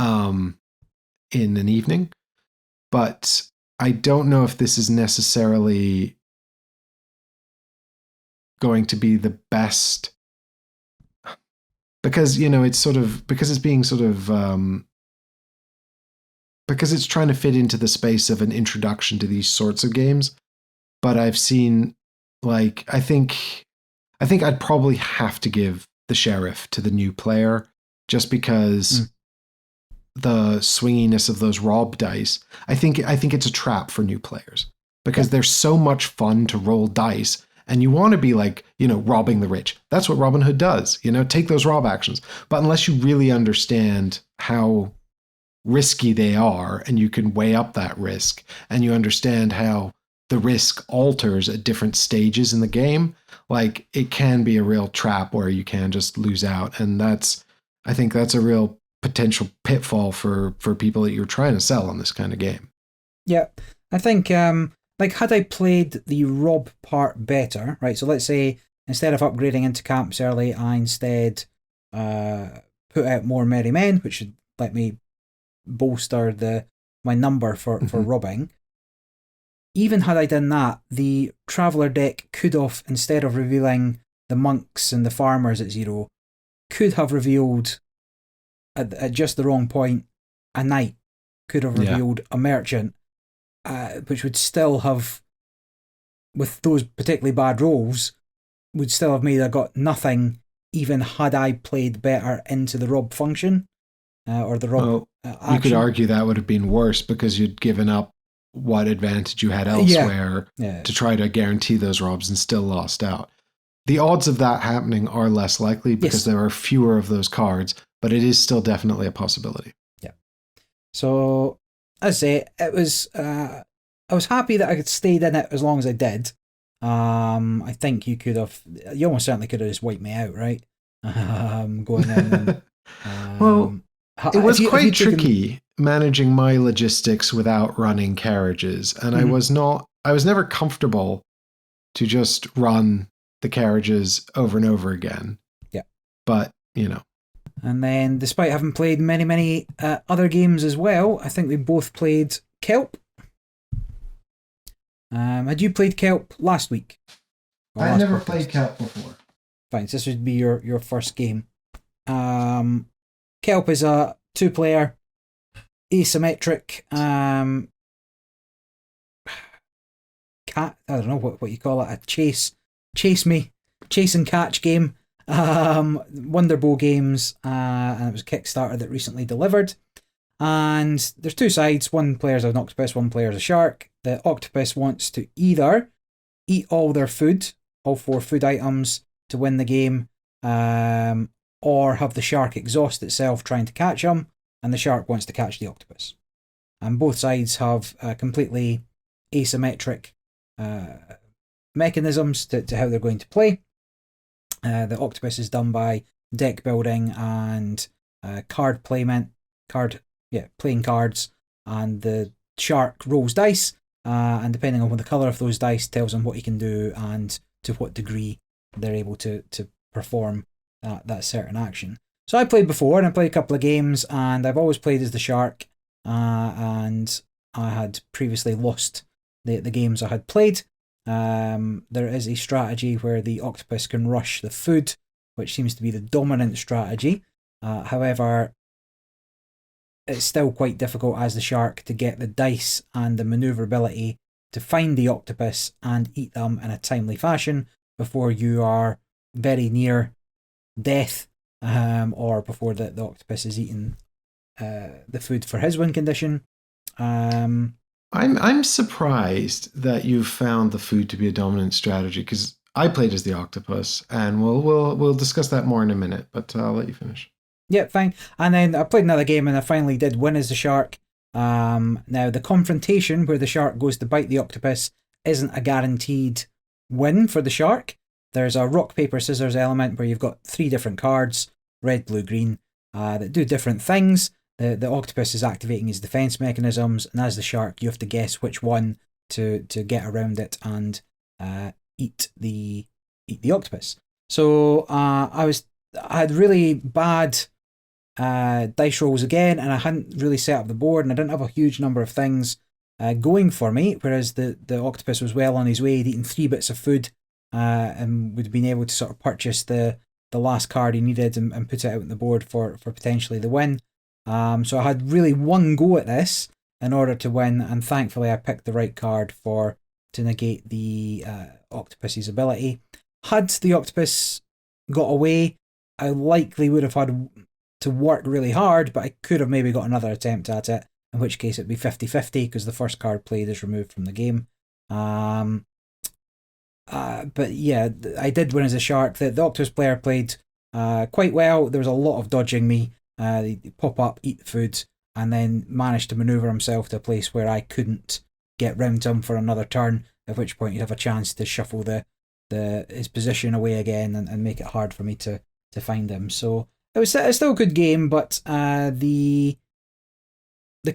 an evening. But I don't know if this is necessarily going to be the best, because it's sort of, because it's being sort of because it's trying to fit into the space of an introduction to these sorts of games. But I've seen, like, I think I'd probably have to give the Sheriff to the new player, just because the swinginess of those rob dice. I think it's a trap for new players, because they're so much fun to roll dice. And you want to be like, robbing the rich. That's what Robin Hood does, take those rob actions. But unless you really understand how risky they are, and you can weigh up that risk, and you understand how the risk alters at different stages in the game, like, it can be a real trap where you can just lose out. And I think that's a real potential pitfall for people that you're trying to sell on this kind of game. Yeah, I think like had I played the rob part better, right? So let's say instead of upgrading into camps early, I instead put out more merry men, which should let me bolster my number for robbing. Even had I done that, the traveller deck could have, instead of revealing the monks and the farmers at 0, could have revealed at just the wrong point a knight, could have revealed a merchant, which would still have, with those particularly bad rolls, would still have made I got nothing, even had I played better into the rob function or the rob action. You could argue that would have been worse because you'd given up what advantage you had elsewhere to try to guarantee those robs and still lost out. The odds of that happening are less likely because there are fewer of those cards, but it is still definitely a possibility. Yeah. So, as I say, it was. I was happy that I had stayed in it as long as I did. I think you almost certainly could have just wiped me out, right? Going in. Well, it was quite tricky managing my logistics without running carriages, and I was never comfortable to just run the carriages over and over again. Yeah. But, you know. And then, despite having played many, many other games as well, I think we both played Kelp. Had you played Kelp last week? I've never played Kelp before. Fine, so this would be your first game. Kelp is a 2-player asymmetric I don't know what you call it, a chase and catch game. Wonderbow Games, and it was a Kickstarter that recently delivered. And there's 2 sides. One player's an octopus, one player's a shark. The octopus wants to either eat all their food, all 4 food items, to win the game, or have the shark exhaust itself trying to catch him, and the shark wants to catch the octopus. And both sides have completely asymmetric mechanisms to how they're going to play. The octopus is done by deck building and playing cards, and the shark rolls dice, and depending on the colour of those dice tells them what he can do and to what degree they're able to perform that certain action. So I played before, and I played a couple of games, and I've always played as the shark, and I had previously lost the games I had played. There is a strategy where the octopus can rush the food, which seems to be the dominant strategy. However, it's still quite difficult as the shark to get the dice and the maneuverability to find the octopus and eat them in a timely fashion before you are very near death, or before the octopus is eating the food for his win condition. I'm surprised that you've found the food to be a dominant strategy, because I played as the octopus, and we'll discuss that more in a minute. But I'll let you finish. Yeah, fine. And then I played another game, and I finally did win as the shark. Now the confrontation where the shark goes to bite the octopus isn't a guaranteed win for the shark. There's a rock paper scissors element where you've got 3 different cards, red, blue, green, that do different things. The octopus is activating his defense mechanisms, and as the shark, you have to guess which one to get around it and eat the octopus. So I had really bad dice rolls again, and I hadn't really set up the board, and I didn't have a huge number of things going for me. Whereas the octopus was well on his way, he'd eaten 3 bits of food, and would have been able to sort of purchase the last card he needed and put it out on the board for potentially the win. So I had really one go at this in order to win, and thankfully I picked the right card to negate the octopus's ability. Had the octopus got away, I likely would have had to work really hard, but I could have maybe got another attempt at it, in which case it'd be 50-50 because the first card played is removed from the game. But yeah, I did win as a shark. The octopus player played quite well. There was a lot of dodging me. He'd pop up, eat the food, and then managed to manoeuvre himself to a place where I couldn't get round to him for another turn, at which point he'd have a chance to shuffle his position away again and make it hard for me to find him. So it's still a good game, but the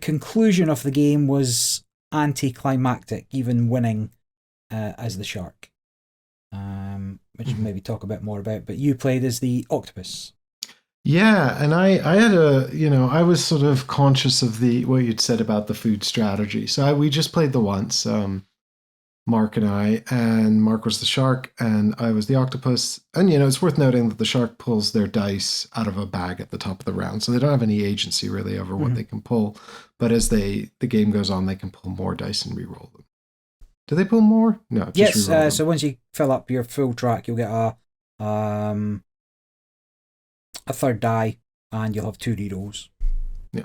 conclusion of the game was anticlimactic, even winning as the shark. Which we'll maybe talk a bit more about. But you played as the octopus. Yeah, and I had I was sort of conscious of what you'd said about the food strategy. So we just played the once, Mark and Mark was the shark, and I was the octopus. And it's worth noting that the shark pulls their dice out of a bag at the top of the round, so they don't have any agency really over what they can pull. But as the game goes on, they can pull more dice and re-roll them. Do they pull more? No, just yes. So once you fill up your full track, you'll get a third die, and you'll have 2 rerolls. Yeah.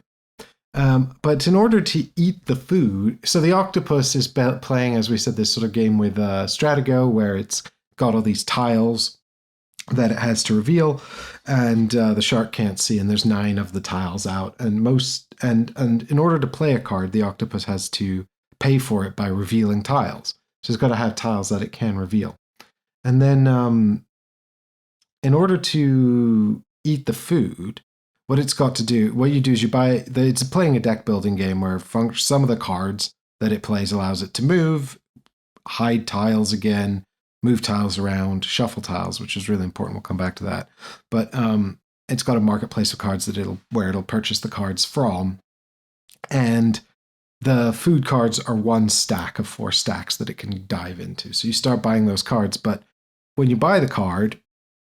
But in order to eat the food, so the octopus is playing, as we said, this sort of game with Stratago, where it's got all these tiles that it has to reveal, and the shark can't see, and there's 9 of the tiles out, and in order to play a card, the octopus has to pay for it by revealing tiles. So it's got to have tiles that it can reveal. And then in order to eat the food, what you do is you buy, it's playing a deck building game where some of the cards that it plays allows it to move, hide tiles again, move tiles around, shuffle tiles, which is really important. We'll come back to that. But it's got a marketplace of cards where it'll purchase the cards from. And the food cards are 1 stack of 4 stacks that it can dive into. So you start buying those cards, but when you buy the card,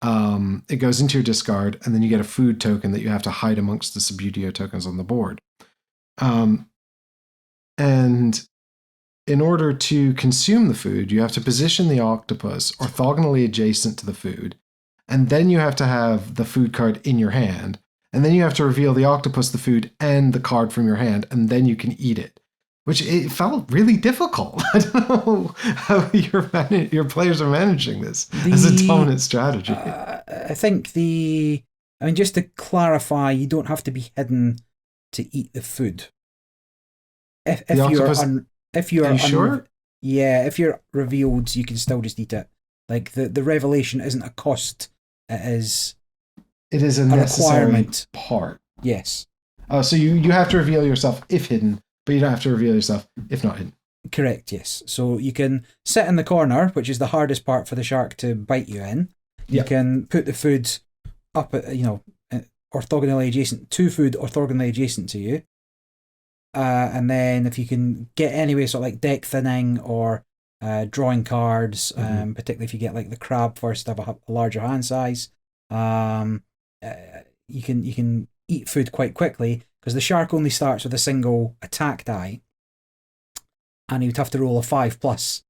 it goes into your discard, and then you get a food token that you have to hide amongst the Subbuteo tokens on the board. And in order to consume the food, you have to position the octopus orthogonally adjacent to the food, and then you have to have the food card in your hand, and then you have to reveal the octopus, the food, and the card from your hand, and then you can eat it. Which it felt really difficult. I don't know how your players are managing this as a dominant strategy. I think just to clarify, you don't have to be hidden to eat the food. If you're sure? Yeah, if you're revealed, you can still just eat it. Like the revelation isn't a cost; it is a necessary requirement. Part. Yes. Oh, so you have to reveal yourself if hidden. But you don't have to reveal yourself if not hidden. Correct, yes. So you can sit in the corner, which is the hardest part for the shark to bite you in. You can put the food up, orthogonally adjacent to food, orthogonally adjacent to you. And then if you can get anyway, sort of like deck thinning or drawing cards, particularly if you get like the crab first to have a larger hand size, you can eat food quite quickly. Because the shark only starts with a single attack die, and he would have to roll a 5+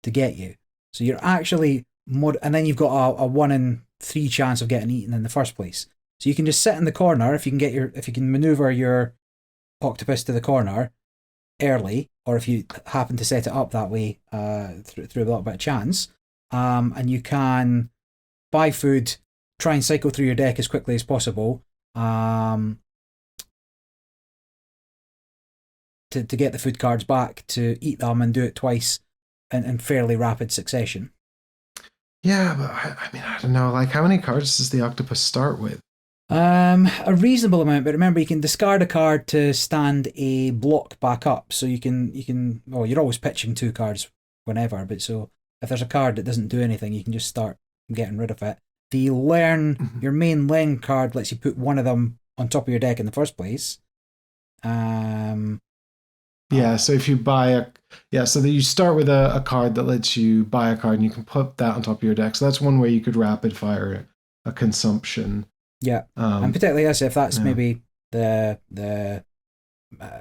to get you. So you're actually and then you've got a 1 in 3 chance of getting eaten in the first place. So you can just sit in the corner if you can maneuver your octopus to the corner early, or if you happen to set it up that way through a little bit of chance, and you can buy food, try and cycle through your deck as quickly as possible. To get the food cards back, to eat them and do it twice in fairly rapid succession. Yeah, but I don't know. Like, how many cards does the octopus start with? A reasonable amount, but remember you can discard a card to stand a block back up. So you can. Well, you're always pitching 2 cards whenever, but so if there's a card that doesn't do anything, you can just start getting rid of it. The your main learn card lets you put 1 of them on top of your deck in the first place. So if you buy so that you start with a card that lets you buy a card, and you can put that on top of your deck. So that's one way you could rapid fire a consumption. Yeah, and particularly if that's maybe the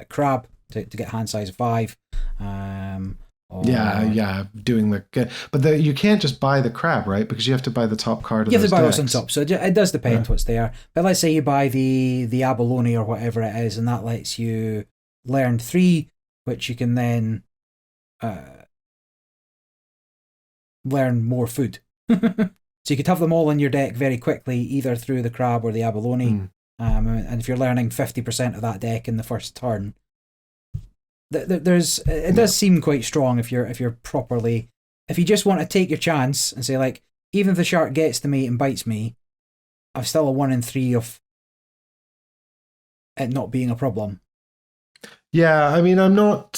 crab to get hand size of 5. Doing but you can't just buy the crab, right? Because you have to buy the top card of you have those to buy decks. what's on top, so it does depend what's there. But let's say you buy the abalone or whatever it is, and that lets you learn 3, which you can then learn more food. So you could have them all in your deck very quickly, either through the crab or the abalone. And if you're learning 50% of that deck in the first turn, it does seem quite strong if you're properly. If you just want to take your chance and say, like, even if the shark gets to me and bites me, still a 1 in 3 of it not being a problem. Yeah, I mean, I'm not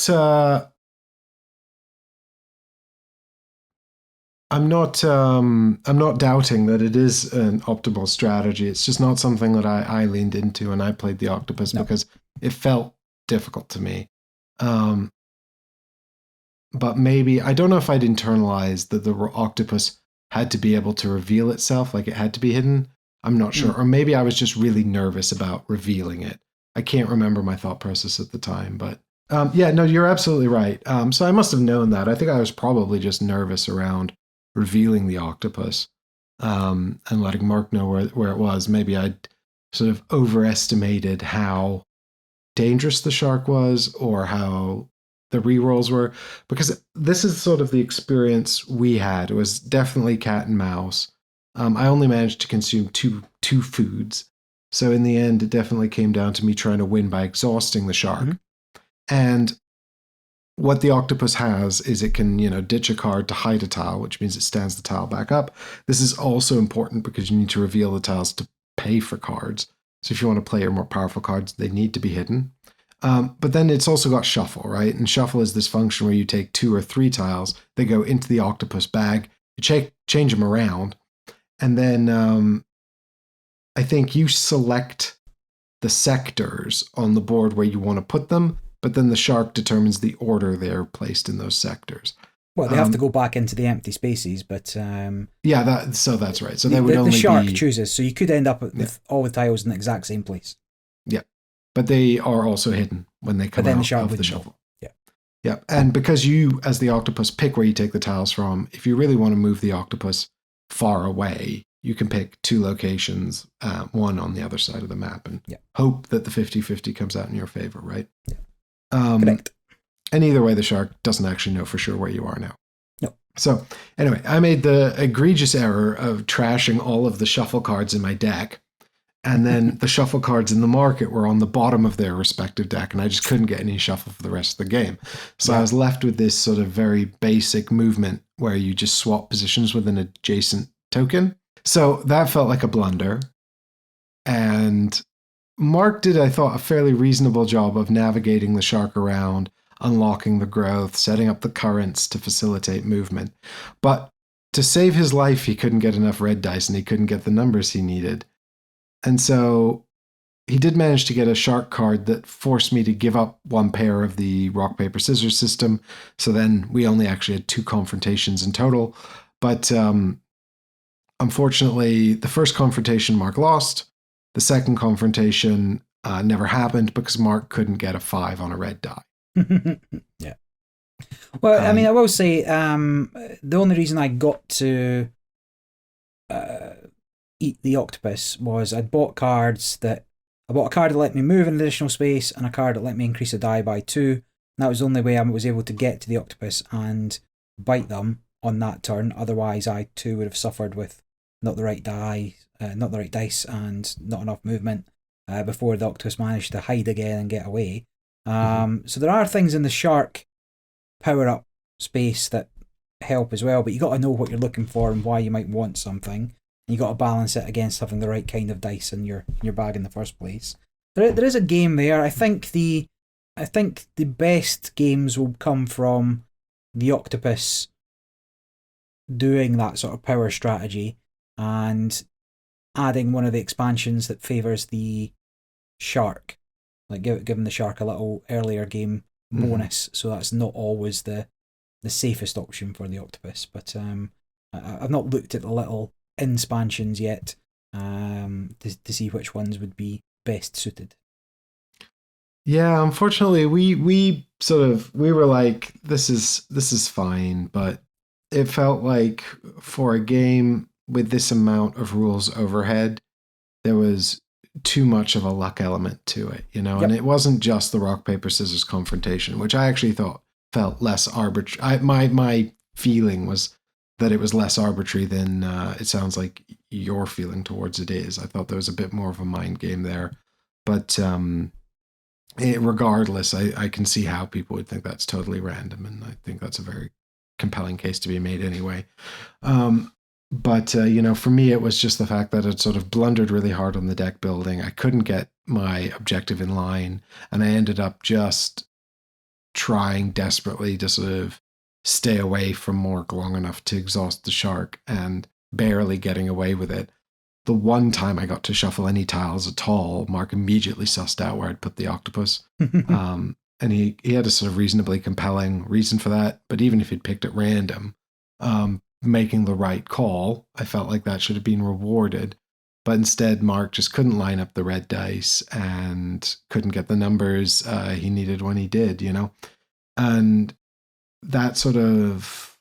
doubting that it is an optimal strategy. It's just not something that I leaned into when I played the octopus because it felt difficult to me. But maybe, I don't know if I'd internalized that the octopus had to be able to reveal itself, like it had to be hidden. I'm not sure. Or maybe I was just really nervous about revealing it. I can't remember my thought process at the time, but yeah, no, you're absolutely right. So I must have known that. I think I was probably just nervous around revealing the octopus and letting Mark know where it was. Maybe I'd sort of overestimated how dangerous the shark was or how the rerolls were, because this is sort of the experience we had. It was definitely cat and mouse. I only managed to consume two foods. So in the end, it definitely came down to me trying to win by exhausting the shark. Mm-hmm. And what the octopus has is it can, ditch a card to hide a tile, which means it stands the tile back up. This is also important because you need to reveal the tiles to pay for cards. So if you want to play your more powerful cards, they need to be hidden. But then it's also got shuffle, right? And shuffle is this function where you take 2 or 3 tiles, they go into the octopus bag, you change them around, and then I think you select the sectors on the board where you want to put them, but then the shark determines the order they're placed in those sectors. Well, they have to go back into the empty spaces, but yeah, that's right. So they would only the shark chooses, so you could end up with all the tiles in the exact same place. Yeah, but they are also hidden when they come out of the shuffle. Yeah, and because you, as the octopus, pick where you take the tiles from, if you really want to move the octopus far away, you can pick 2 locations, one on the other side of the map, and hope that the 50-50 comes out in your favor, right? Yeah. Correct. And either way, the shark doesn't actually know for sure where you are now. No. So anyway, I made the egregious error of trashing all of the shuffle cards in my deck. And then the shuffle cards in the market were on the bottom of their respective deck, and I just couldn't get any shuffle for the rest of the game. So I was left with this sort of very basic movement where you just swap positions with an adjacent token. So that felt like a blunder. And Mark did, I thought, a fairly reasonable job of navigating the shark around, unlocking the growth, setting up the currents to facilitate movement. But to save his life, he couldn't get enough red dice and he couldn't get the numbers he needed. And so he did manage to get a shark card that forced me to give up 1 pair of the rock, paper, scissors system. So then we only actually had 2 confrontations in total. But unfortunately, the first confrontation Mark lost. The second confrontation never happened because Mark couldn't get a 5 on a red die. Yeah. Well, I mean, I will say the only reason I got to eat the octopus was I bought a card that let me move an additional space and a card that let me increase a die by 2. And that was the only way I was able to get to the octopus and bite them on that turn. Otherwise, I too would have suffered with not the right dice and not enough movement before the octopus managed to hide again and get away. So there are things in the shark power-up space that help as well, but you got to know what you're looking for and why you might want something. You got to balance it against having the right kind of dice in your bag in the first place. There is a game there. I think the best games will come from the octopus doing that sort of power strategy and adding one of the expansions that favors the shark, like giving the shark a little earlier game bonus. So that's not always the safest option for the octopus. But I've not looked at the little expansions yet to see which ones would be best suited. Yeah, unfortunately, we were like, this is fine, but it felt like for a game with this amount of rules overhead, there was too much of a luck element to it, and it wasn't just the rock, paper, scissors confrontation, which I actually thought felt less arbitrary. My feeling was that it was less arbitrary than it sounds like your feeling towards it is. I thought there was a bit more of a mind game there. But regardless, I can see how people would think that's totally random, and I think that's a very compelling case to be made anyway. But for me, it was just the fact that I'd sort of blundered really hard on the deck building. I couldn't get my objective in line, and I ended up just trying desperately to sort of stay away from Mork long enough to exhaust the shark and barely getting away with it. The one time I got to shuffle any tiles at all, Mark immediately sussed out where I'd put the octopus. And he had a sort of reasonably compelling reason for that. But even if he'd picked at random, making the right call, I felt like that should have been rewarded. But instead, Mark just couldn't line up the red dice and couldn't get the numbers he needed when he did, And that sort of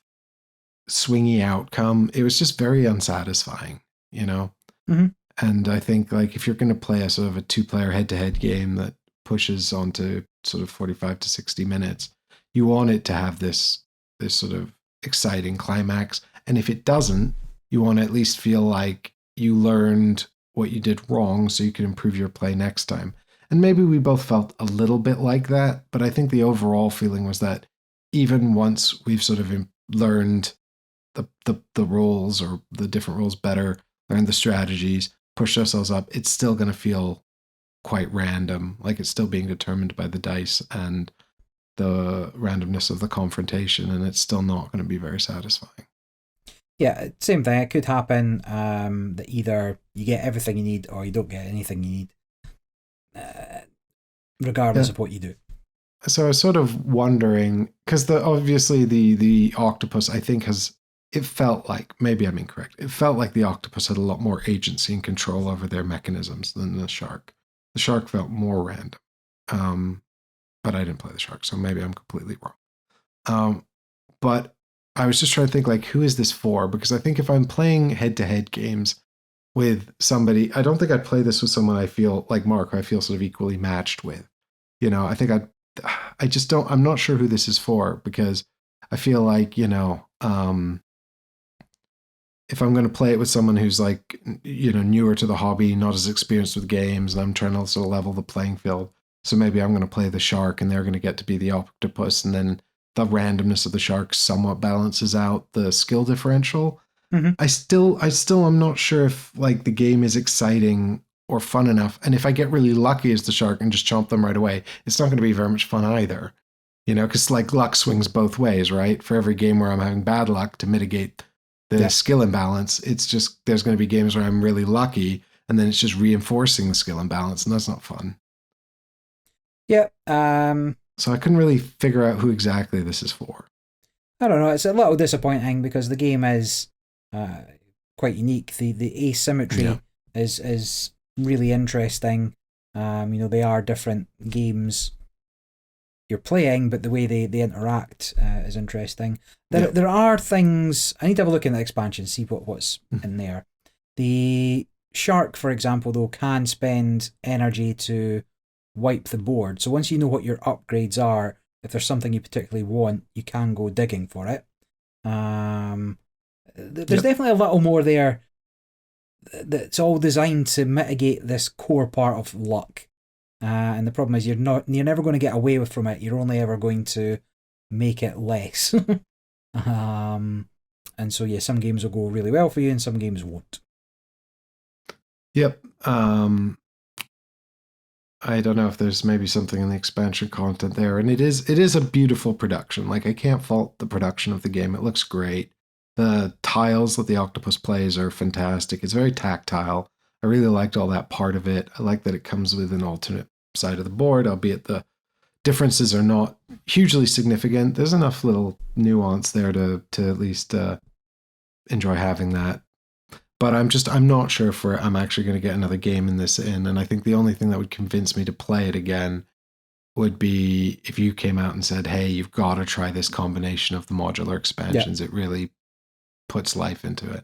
swingy outcome, it was just very unsatisfying, Mm-hmm. And I think like if you're going to play a sort of a 2-player head-to-head game that pushes onto sort of 45 to 60 minutes, you want it to have this sort of exciting climax. And if it doesn't, you want to at least feel like you learned what you did wrong so you can improve your play next time. And maybe we both felt a little bit like that, but I think the overall feeling was that even once we've sort of learned the roles or the different roles better, learned the strategies, pushed ourselves up, it's still going to feel quite random, like it's still being determined by the dice and the randomness of the confrontation, and it's still not going to be very satisfying. Yeah, same thing. It could happen that either you get everything you need or you don't get anything you need, regardless of what you do. So I was sort of wondering, because obviously the octopus, I think, it felt like, maybe I'm incorrect, it felt like the octopus had a lot more agency and control over their mechanisms than the shark. The shark felt more random. But I didn't play the shark, so maybe I'm completely wrong. But I was just trying to think, like, who is this for? Because I think if I'm playing head-to-head games with somebody, I don't think I'd play this with someone I feel like Mark, I feel sort of equally matched with. I think I just don't, I'm not sure who this is for, because I feel like, if I'm going to play it with someone who's like, newer to the hobby, not as experienced with games, and I'm trying to sort of level the playing field. So maybe I'm going to play the shark and they're going to get to be the octopus, and then the randomness of the shark somewhat balances out the skill differential. Mm-hmm. I still am not sure if like the game is exciting or fun enough. And if I get really lucky as the shark and just chomp them right away, it's not going to be very much fun either. Because like luck swings both ways, right? For every game where I'm having bad luck to mitigate the skill imbalance, it's just there's going to be games where I'm really lucky, and then it's just reinforcing the skill imbalance, and that's not fun. Yeah. So I couldn't really figure out who exactly this is for. I don't know. It's a little disappointing because the game is quite unique. The asymmetry is really interesting. They are different games you're playing, but the way they interact is interesting. There are things. I need to have a look in the expansion, see what's in there. The shark, for example, though, can spend energy to wipe the board. So once you know what your upgrades are, if there's something you particularly want, you can go digging for it. There's definitely a little more there that's all designed to mitigate this core part of luck. And the problem is you're never going to get away from it. You're only ever going to make it less. And so some games will go really well for you and some games won't. Yep. I don't know if there's maybe something in the expansion content there, and it is a beautiful production. Like, I can't fault the production of the game. It looks great. The tiles that the octopus plays are fantastic. It's very tactile. I really liked all that part of it. I like that it comes with an alternate side of the board, albeit the differences are not hugely significant. There's enough little nuance there to at least enjoy having that. But I'm not sure if I'm actually going to get another game in this in. And I think the only thing that would convince me to play it again would be if you came out and said, hey, you've got to try this combination of the modular expansions. It really puts life into it.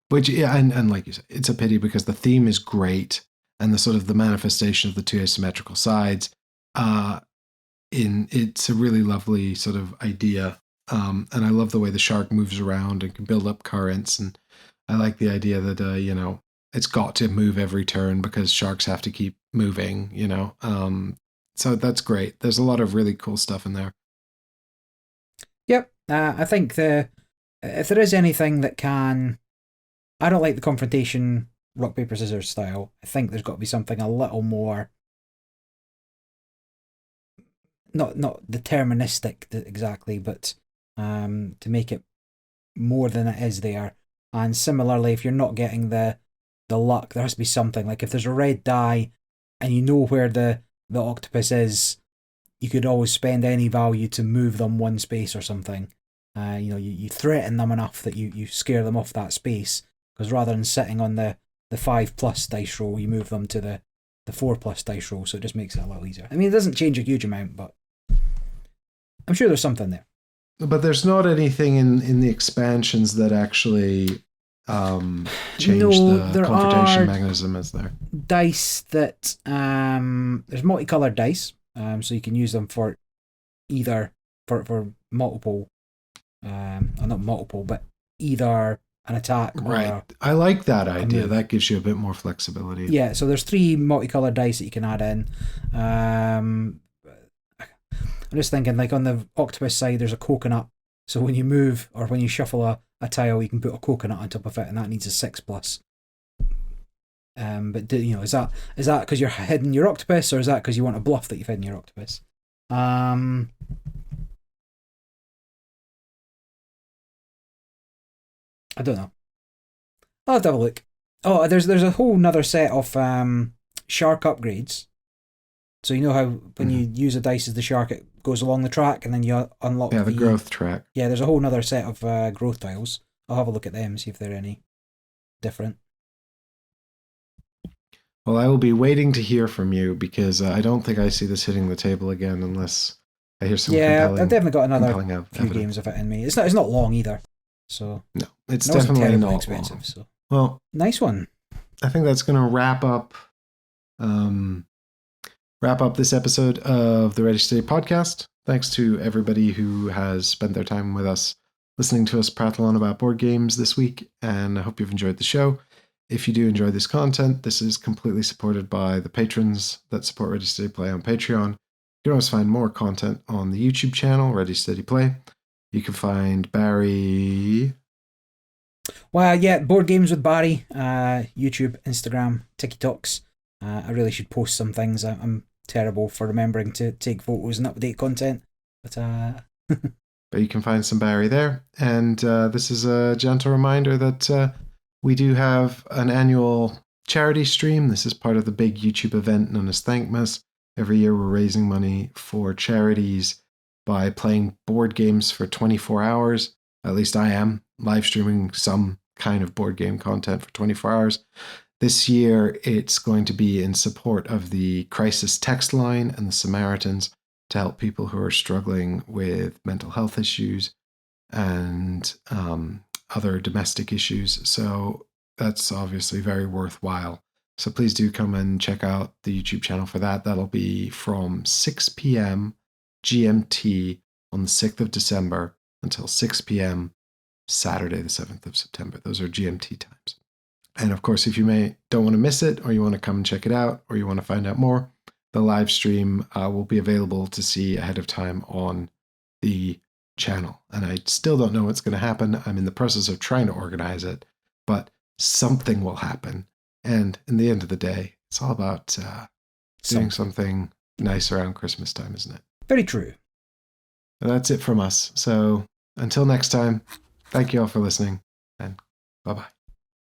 Which, and like you said, it's a pity because the theme is great, and the sort of the manifestation of the two asymmetrical sides, it's a really lovely sort of idea. And I love the way the shark moves around and can build up currents, and I like the idea that it's got to move every turn because sharks have to keep moving. So that's great. There's a lot of really cool stuff in there. Yep, I think if there is anything that can, I don't like the confrontation rock paper scissors style. I think there's got to be something a little more, not deterministic exactly, but to make it more than it is there. And similarly, if you're not getting the luck, there has to be something like if there's a red die and you know where the octopus is, you could always spend any value to move them one space or something. You threaten them enough that you scare them off that space, because rather than sitting on the 5+ dice roll, you move them to the 4+ dice roll, so it just makes it a little easier. I mean, it doesn't change a huge amount, but I'm sure there's something there. But there's not anything in the expansions that actually change the confrontation mechanism, is there? Dice that there's multicolored dice, so you can use them for either for multiple, or not multiple, but either an attack. Right. I like that idea. That gives you a bit more flexibility. Yeah. So there's 3 multicolored dice that you can add in. I'm just thinking, like on the octopus side, there's a coconut. So when you move or when you shuffle a tile, you can put a coconut on top of it, and that needs a 6+. But is that because you're hiding your octopus, or is that because you want a bluff that you've hidden your octopus? I don't know. I'll have to have a look. Oh, there's a whole nother set of shark upgrades. So you know how when you use a dice as the shark, it goes along the track, and then you unlock the growth track. Yeah, there's a whole nother set of growth tiles. I'll have a look at them, see if they're any different. Well, I will be waiting to hear from you, because I don't think I see this hitting the table again unless I hear some compelling. I've definitely got another few games of it in me. It's not long either. So no, it's definitely not expensive. long. So well, nice one. I think that's going to wrap up this episode of the Ready Steady podcast. Thanks to everybody who has spent their time with us, listening to us prattle on about board games this week, and I hope you've enjoyed the show. If you do enjoy this content, this is completely supported by the patrons that support Ready Steady Play on Patreon. You can always find more content on the YouTube channel, Ready Steady Play. You can find Barry. Well, yeah, Board Games with Barry, YouTube, Instagram, TikToks. I really should post some things. I'm terrible for remembering to take photos and update content, but but you can find some Barry there. And this is a gentle reminder that we do have an annual charity stream. This is part of the big YouTube event known as Thankmas. Every year we're raising money for charities by playing board games for 24 hours. At least I am live streaming some kind of board game content for 24 hours. This year, it's going to be in support of the Crisis Text Line and the Samaritans to help people who are struggling with mental health issues and other domestic issues. So that's obviously very worthwhile. So please do come and check out the YouTube channel for that. That'll be from 6 p.m. GMT on the 6th of December until 6 p.m. Saturday, the 7th of September. Those are GMT times. And of course, if you don't want to miss it, or you want to come and check it out, or you want to find out more, the live stream will be available to see ahead of time on the channel. And I still don't know what's going to happen. I'm in the process of trying to organize it, but something will happen. And in the end of the day, it's all about doing something nice around Christmas time, isn't it? Very true. And that's it from us. So until next time, thank you all for listening, and bye-bye.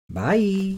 Bye.